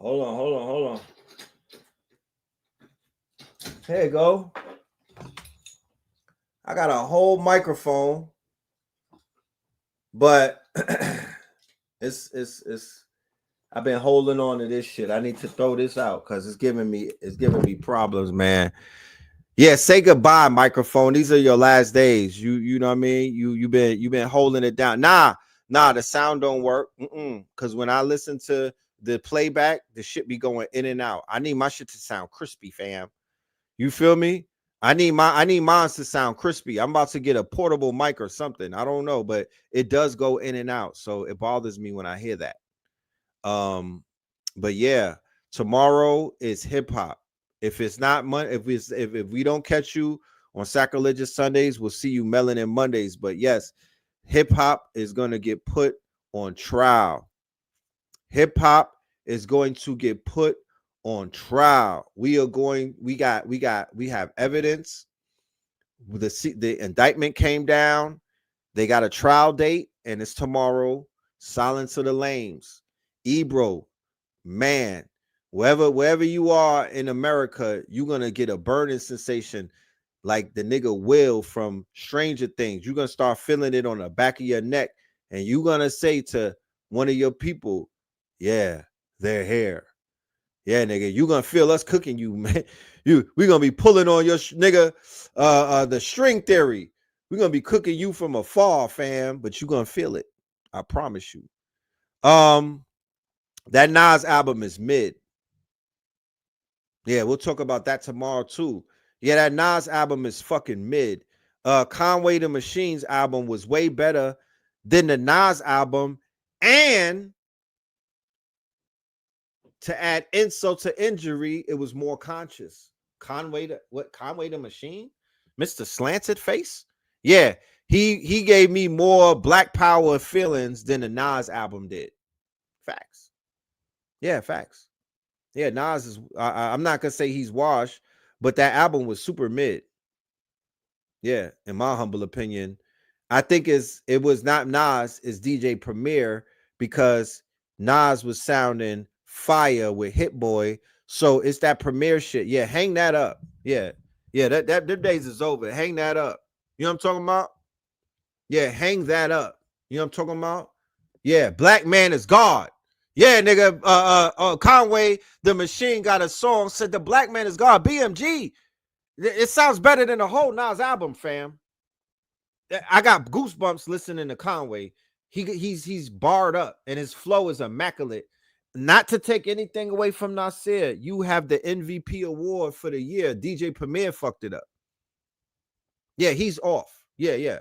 Hold on. Here you go. I got a whole microphone, but it's I've been holding on to this shit. I need to throw this out because it's giving me problems, man. Yeah, say goodbye, microphone. These are your last days. You know what I mean? You've been holding it down. Nah, the sound don't work. Because when I listen to the playback, the shit be going in and out. I need my shit to sound crispy, fam. You feel me? I need mine to sound crispy. I'm about to get a portable mic or something. I don't know, but it does go in and out, so it bothers me when I hear that. But yeah, tomorrow is hip hop. If it's not if we don't catch you on Sacrilegious Sundays, we'll see you Melanin Mondays. But yes, hip hop is gonna get put on trial. Hip hop is going to get put on trial. We have evidence. The indictment came down. They got a trial date, and it's tomorrow. Silence of the Lames. Ebro, man, wherever you are in America, you're gonna get a burning sensation like the nigga Will from Stranger Things. You're gonna start feeling it on the back of your neck, and you're gonna say to one of your people, yeah, they're here. Yeah, nigga, you gonna feel us cooking you, man. We gonna be pulling on your nigga, the string theory. We're gonna be cooking you from afar, fam, but you gonna feel it. I promise you. That Nas album is mid. Yeah, we'll talk about that tomorrow too. Yeah, that Nas album is fucking mid. Conway the Machine's album was way better than the Nas album, and to add insult to injury, it was more conscious. Conway the Machine? Mr. Slanted Face? Yeah, he gave me more Black Power feelings than the Nas album did. Facts. Yeah, facts. Yeah, Nas is I'm not gonna say he's washed, but that album was super mid. Yeah, in my humble opinion. I think it was not Nas, it's DJ Premier, because Nas was sounding fire with Hit Boy. So it's that Premier shit. Yeah, hang that up. Yeah. Yeah, that them days is over. Hang that up. You know what I'm talking about? Yeah, hang that up. You know what I'm talking about? Yeah, Black Man is God. Yeah, nigga, Conway the Machine got a song said the Black Man is God. BMG. It sounds better than the whole Nas album, fam. I got goosebumps listening to Conway. He's barred up and his flow is immaculate. Not to take anything away from Nasir, you have the MVP award for the year. DJ Premier fucked it up. Yeah, he's off. Yeah.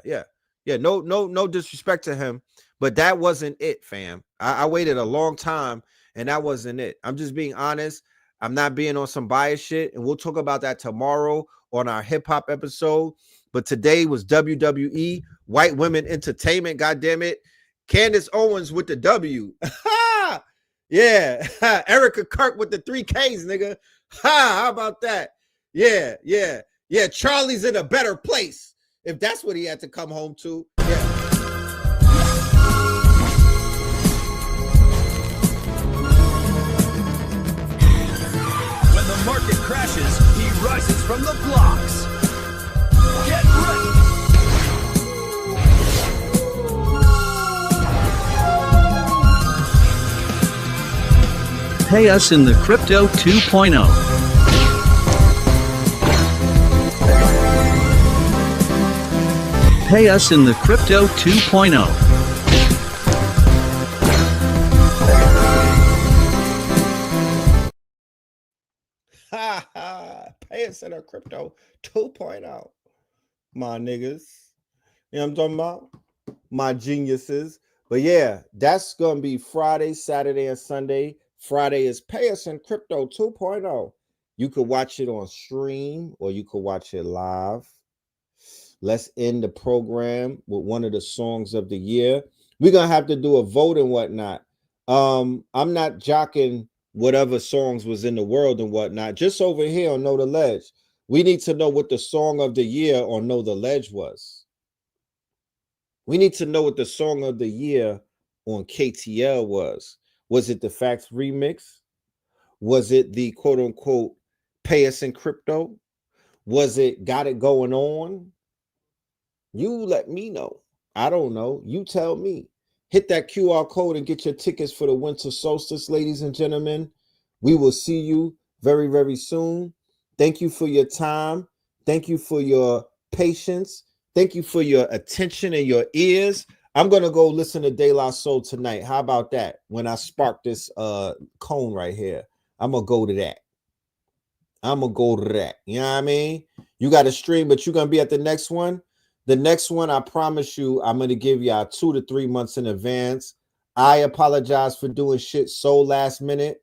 No disrespect to him, but that wasn't it, fam. I waited a long time and that wasn't it. I'm just being honest. I'm not being on some bias shit, and we'll talk about that tomorrow on our hip hop episode. But today was WWE White Women Entertainment. God damn it, Candace Owens with the W. Yeah, Erica Kirk with the 3 Ks, nigga. How about that? Yeah. Charlie's in a better place. If that's what he had to come home to. Yeah. When the market crashes, he rises from the blocks. Get ready. Pay us in the Crypto 2.0. Pay us in the Crypto 2.0. Pay us in our Crypto 2.0. My niggas. You know what I'm talking about? My geniuses. But yeah, that's going to be Friday, Saturday, and Sunday. Friday is Pay Us in Crypto 2.0. You could watch it on stream or you could watch it live. Let's end the program with one of the songs of the year. We're going to have to do a vote and whatnot. I'm not jocking whatever songs was in the world and whatnot. Just over here on Know the Ledge, we need to know what the song of the year on Know the Ledge was. We need to know what the song of the year on KTL was. Was it the Facts remix? Was it the quote unquote Pay Us in Crypto? Was it Got It Going On? You let me know. I don't know. You tell me. Hit that QR code and get your tickets for the winter solstice, ladies and gentlemen. We will see you very, very soon. Thank you for your time. Thank you for your patience. Thank you for your attention and your ears. I'm going to go listen to De La Soul tonight. How about that? When I spark this cone right here, I'm going to go to that. You know what I mean? You got a stream, but you're gonna be at the next one. The next one, I promise you, I'm gonna give y'all 2 to 3 months in advance. I apologize for doing shit so last minute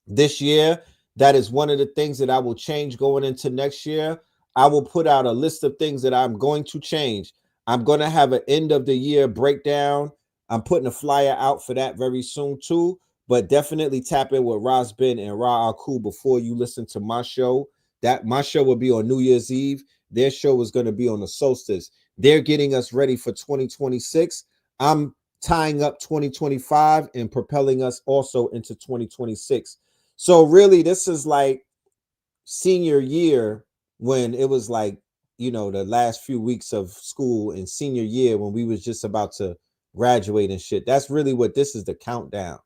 this year. That is one of the things that I will change going into next year. I will put out a list of things that I'm going to change. I'm going to have an end of the year breakdown. I'm putting a flyer out for that very soon too, but definitely tap in with Razbin and Ra Aku before you listen to my show. That my show will be on New Year's Eve. Their show is going to be on the solstice. They're getting us ready for 2026. I'm tying up 2025 and propelling us also into 2026. So really, this is like senior year, when it was like, you know, the last few weeks of school and senior year when we was just about to graduate and shit. That's really what this is, the countdown.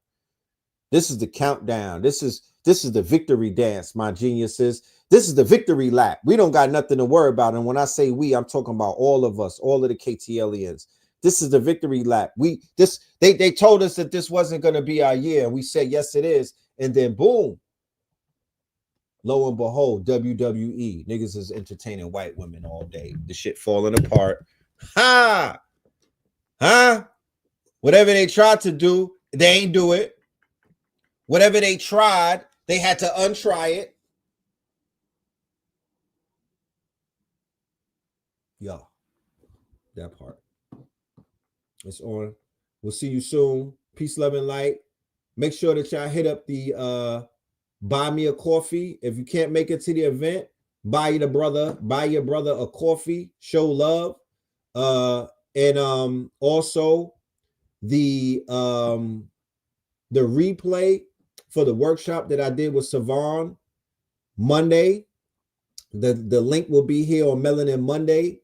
This is the countdown. This is the victory dance, my geniuses. This is the victory lap. We don't got nothing to worry about. And when I say we, I'm talking about all of us, all of the KTLians. This is the victory lap. They told us that this wasn't going to be our year. And we said, yes, it is. And then boom, lo and behold, WWE. Niggas is entertaining white women all day. The shit falling apart. Ha! Huh? Whatever they tried to do, they ain't do it. Whatever they tried, they had to untry it. Yeah, that part. It's on. We'll see you soon. Peace, love, and light. Make sure that y'all hit up the buy me a coffee. If you can't make it to the event, buy your brother a coffee. Show love. And also the replay for the workshop that I did with Savon Monday. The link will be here on Melanin Monday.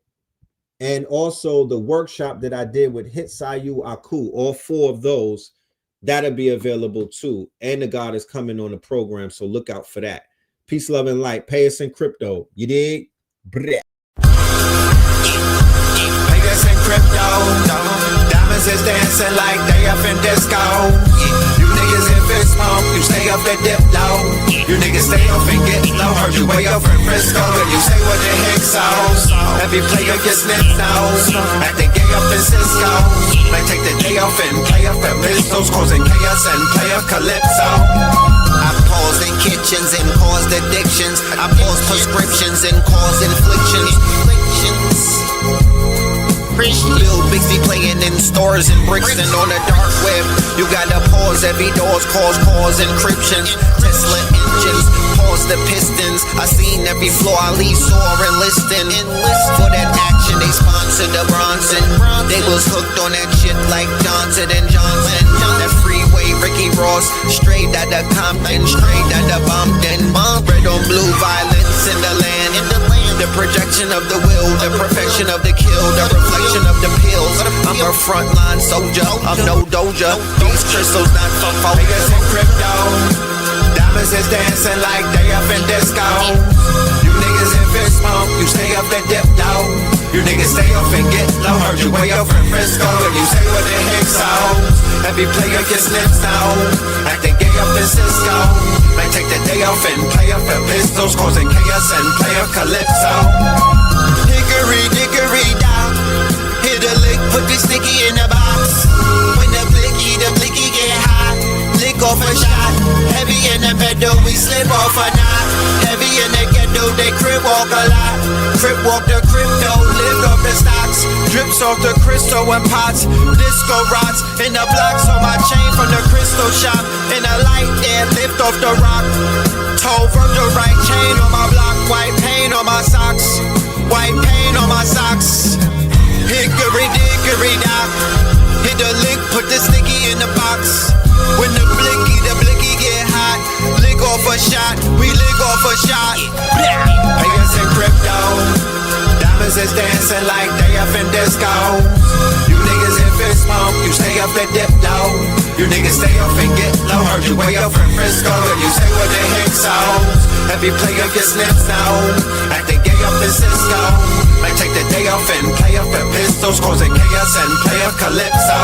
And also the workshop that I did with Hitsayu Aku, all 4 of those, that'll be available too. And the God is coming on the program, so look out for that. Peace, love, and light. Pay us in crypto. You dig? Bleh. Pay us in crypto. Diamonds is dancing like they up in disco. You niggas in fist smoke, you stay up the dip low. You niggas stay up and get low. Heard you way up in Frisco, and you say what the heck so. Every player gets snipped nose. Acting gay up in Cisco. Might take the day off and play up at pistols, causing chaos and play up Calypso. I pause in kitchens and caused addictions. I pause prescriptions and cause inflictions. Lil Bixby playing in stores and Brixton on the dark web. You gotta pause every doors, cause encryptions. Tesla engines, pause the pistons. I seen every floor I leave sore and listing. For that action, they sponsored the Bronson. They was hooked on that shit like Johnson and Johnson. That freeway, Ricky Ross, straight out of Compton, straight out of Bumpton. Red on blue, violence in the land. The projection of the will, the perfection of the kill, the reflection of the pills. I'm a frontline soldier, I'm no doja. These crystals not for focus in crypto. Diamonds is dancing like they up in disco. You niggas in fist smoke, you stay up and dip low. You niggas stay up and get low. Heard you way up in Frisco, and you say what the heck so. Every player gets snipped now. Acting gay up in Cisco. Might take the day off and play up the pistols, causing chaos and play up Calypso. Hickory dickory down. Hit a lick, put the sticky in the box. When the blicky get hot. Lick off a shot. Heavy in the pedal, we slip off a knot. Heavy in the ghetto, they crib walk a lot. Crib walk the crypto, lift off the stocks. Drips off the crystal and pots. Disco rods in the blocks on my chain from the crystal shop. In the light air, lift off the rock. Toe from the right chain on my block. White paint on my socks. White paint on my socks. Hickory dickory dock. Hit the lick, put the sticky in the box. When the blicky get hot. Lick off a shot, we lick off a shot. Pay us in crypto. Diamonds is dancing like they up in disco. You niggas in fist smoke, you stay up and dip low. You niggas stay up and get low. Heard you way up in Frisco, and you say what the heck so. Every player gets snipped now. Acting gay up in Cisco. Might take the day off and play up at pistols, causing chaos and play up Calypso.